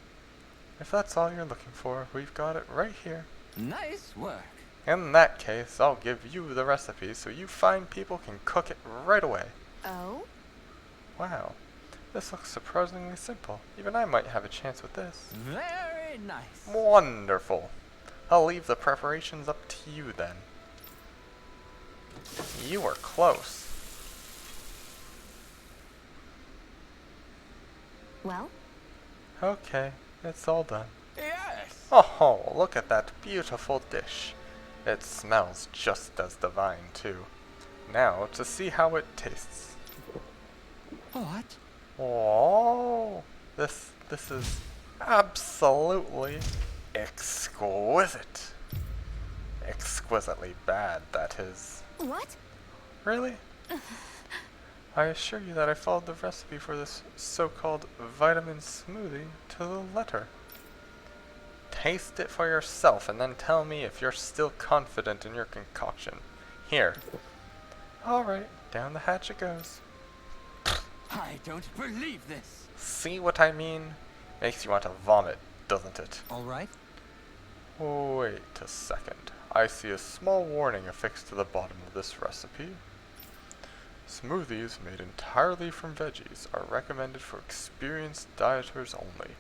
If that's all you're looking for, we've got it right here. Nice work. In that case, I'll give you the recipe so you fine people can cook it right away. Oh? Wow. This looks surprisingly simple. Even I might have a chance with this. Very nice. Wonderful. I'll leave the preparations up to you then. You were close. Well? Okay, it's all done. Yes! Oh, look at that beautiful dish. It smells just as divine, too. Now, to see how it tastes. What? Oh, this is absolutely exquisite. Exquisitely bad, that is. What? Really? I assure you that I followed the recipe for this so-called vitamin smoothie to the letter. Taste it for yourself and then tell me if you're still confident in your concoction. Here. Alright, down the hatch it goes. I don't believe this. See what I mean? Makes you want to vomit, doesn't it? Alright. Wait a second. I see a small warning affixed to the bottom of this recipe. Smoothies made entirely from veggies are recommended for experienced dieters only.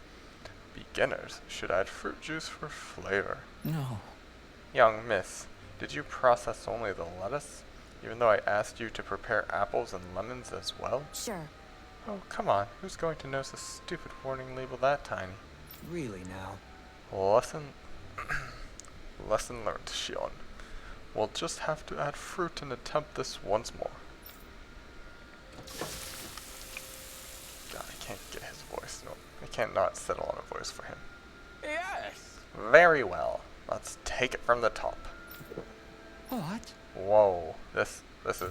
Beginners should add fruit juice for flavor. No. Young miss, did you process only the lettuce? Even though I asked you to prepare apples and lemons as well? Sure. Oh, come on. Who's going to notice a stupid warning label that tiny? Really now. Lesson learned, Shion. We'll just have to add fruit and attempt this once more. God, I can't get his voice. No, I can't not settle on a voice for him. Yes! Very well. Let's take it from the top. What? Whoa, this is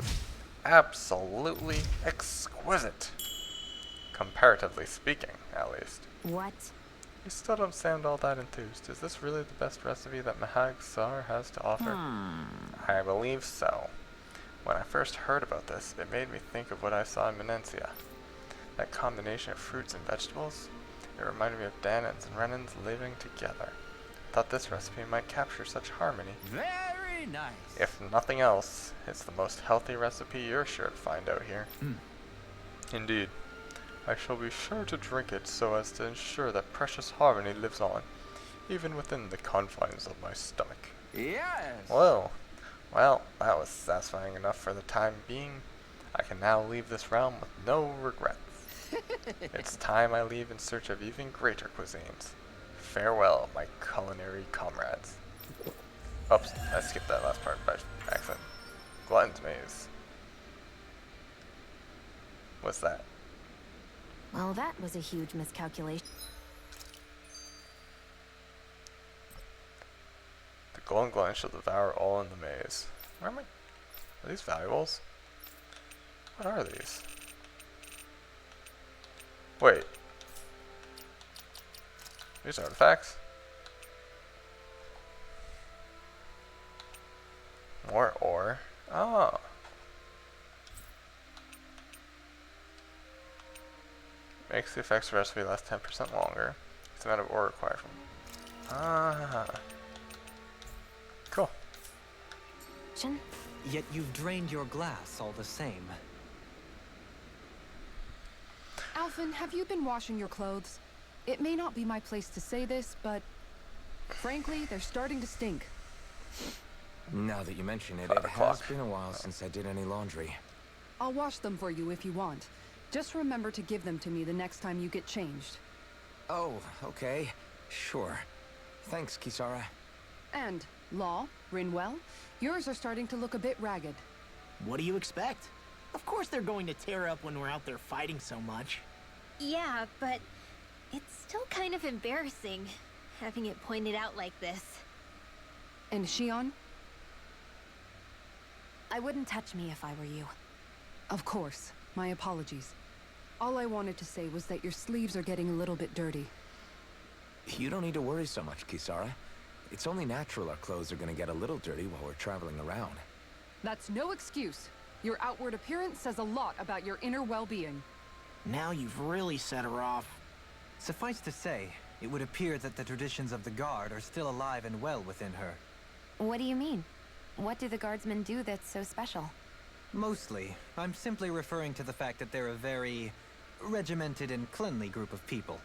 absolutely exquisite. Comparatively speaking, at least. What? You still don't sound all that enthused. Is this really the best recipe that Mahag Sar has to offer? I believe so. When I first heard about this, it made me think of what I saw in Menancia. That combination of fruits and vegetables, it reminded me of Danans and Renans living together. I thought this recipe might capture such harmony. Very nice. If nothing else, it's the most healthy recipe you're sure to find out here. Indeed. I shall be sure to drink it so as to ensure that precious harmony lives on, even within the confines of my stomach. Yes! Whoa. Well, that was satisfying enough for the time being. I can now leave this realm with no regrets. It's time I leave in search of even greater cuisines. Farewell, my culinary comrades. Oops, I skipped that last part by accident. Glutton's Maze. What's that? Well, that was a huge miscalculation. The golden gland shall devour all in the maze. Where am I? Are these valuables? What are these? Wait. These artifacts? More ore. Oh. Makes the effects recipe last 10% longer. It's the amount of ore required from. Ah. Cool. Yet you've drained your glass all the same. Alphen, have you been washing your clothes? It may not be my place to say this, but frankly, they're starting to stink. Now that you mention it, it has been a while since I did any laundry. I'll wash them for you if you want. Just remember to give them to me the next time you get changed. Oh, okay. Sure. Thanks, Kisara. And, Law, Rinwell, yours are starting to look a bit ragged. What do you expect? Of course they're going to tear up when we're out there fighting so much. Yeah, but it's still kind of embarrassing, having it pointed out like this. And Shion? I wouldn't touch me if I were you. Of course. My apologies. All I wanted to say was that your sleeves are getting a little bit dirty. You don't need to worry so much, Kisara. It's only natural our clothes are gonna get a little dirty while we're traveling around. That's no excuse. Your outward appearance says a lot about your inner well-being. Now you've really set her off. Suffice to say, it would appear that the traditions of the Guard are still alive and well within her. What do you mean? What do the Guardsmen do that's so special? Mostly, I'm simply referring to the fact that they're a very regimented and cleanly group of people.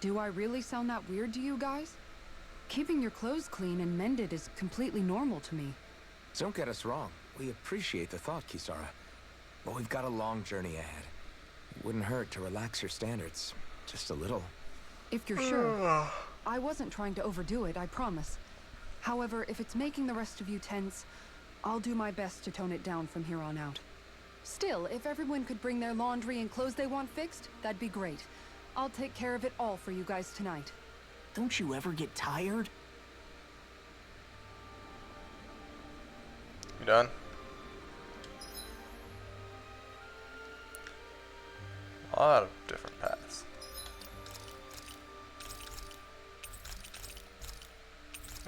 Do I really sound that weird to you guys? Keeping your clothes clean and mended is completely normal to me. Don't get us wrong. We appreciate the thought, Kisara. But we've got a long journey ahead. It wouldn't hurt to relax your standards. Just a little. If you're sure. I wasn't trying to overdo it, I promise. However, if it's making the rest of you tense, I'll do my best to tone it down from here on out. Still, if everyone could bring their laundry and clothes they want fixed, that'd be great. I'll take care of it all for you guys tonight. Don't you ever get tired? You done? A lot of different paths.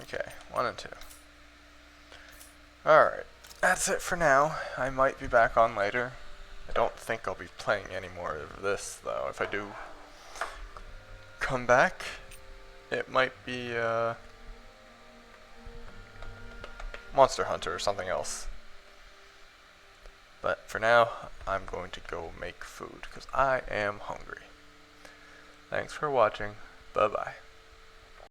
Okay, 1 and 2. Alright, that's it for now. I might be back on later. I don't think I'll be playing any more of this, though. If I do come back, it might be Monster Hunter or something else. But for now, I'm going to go make food because I am hungry. Thanks for watching. Bye-bye.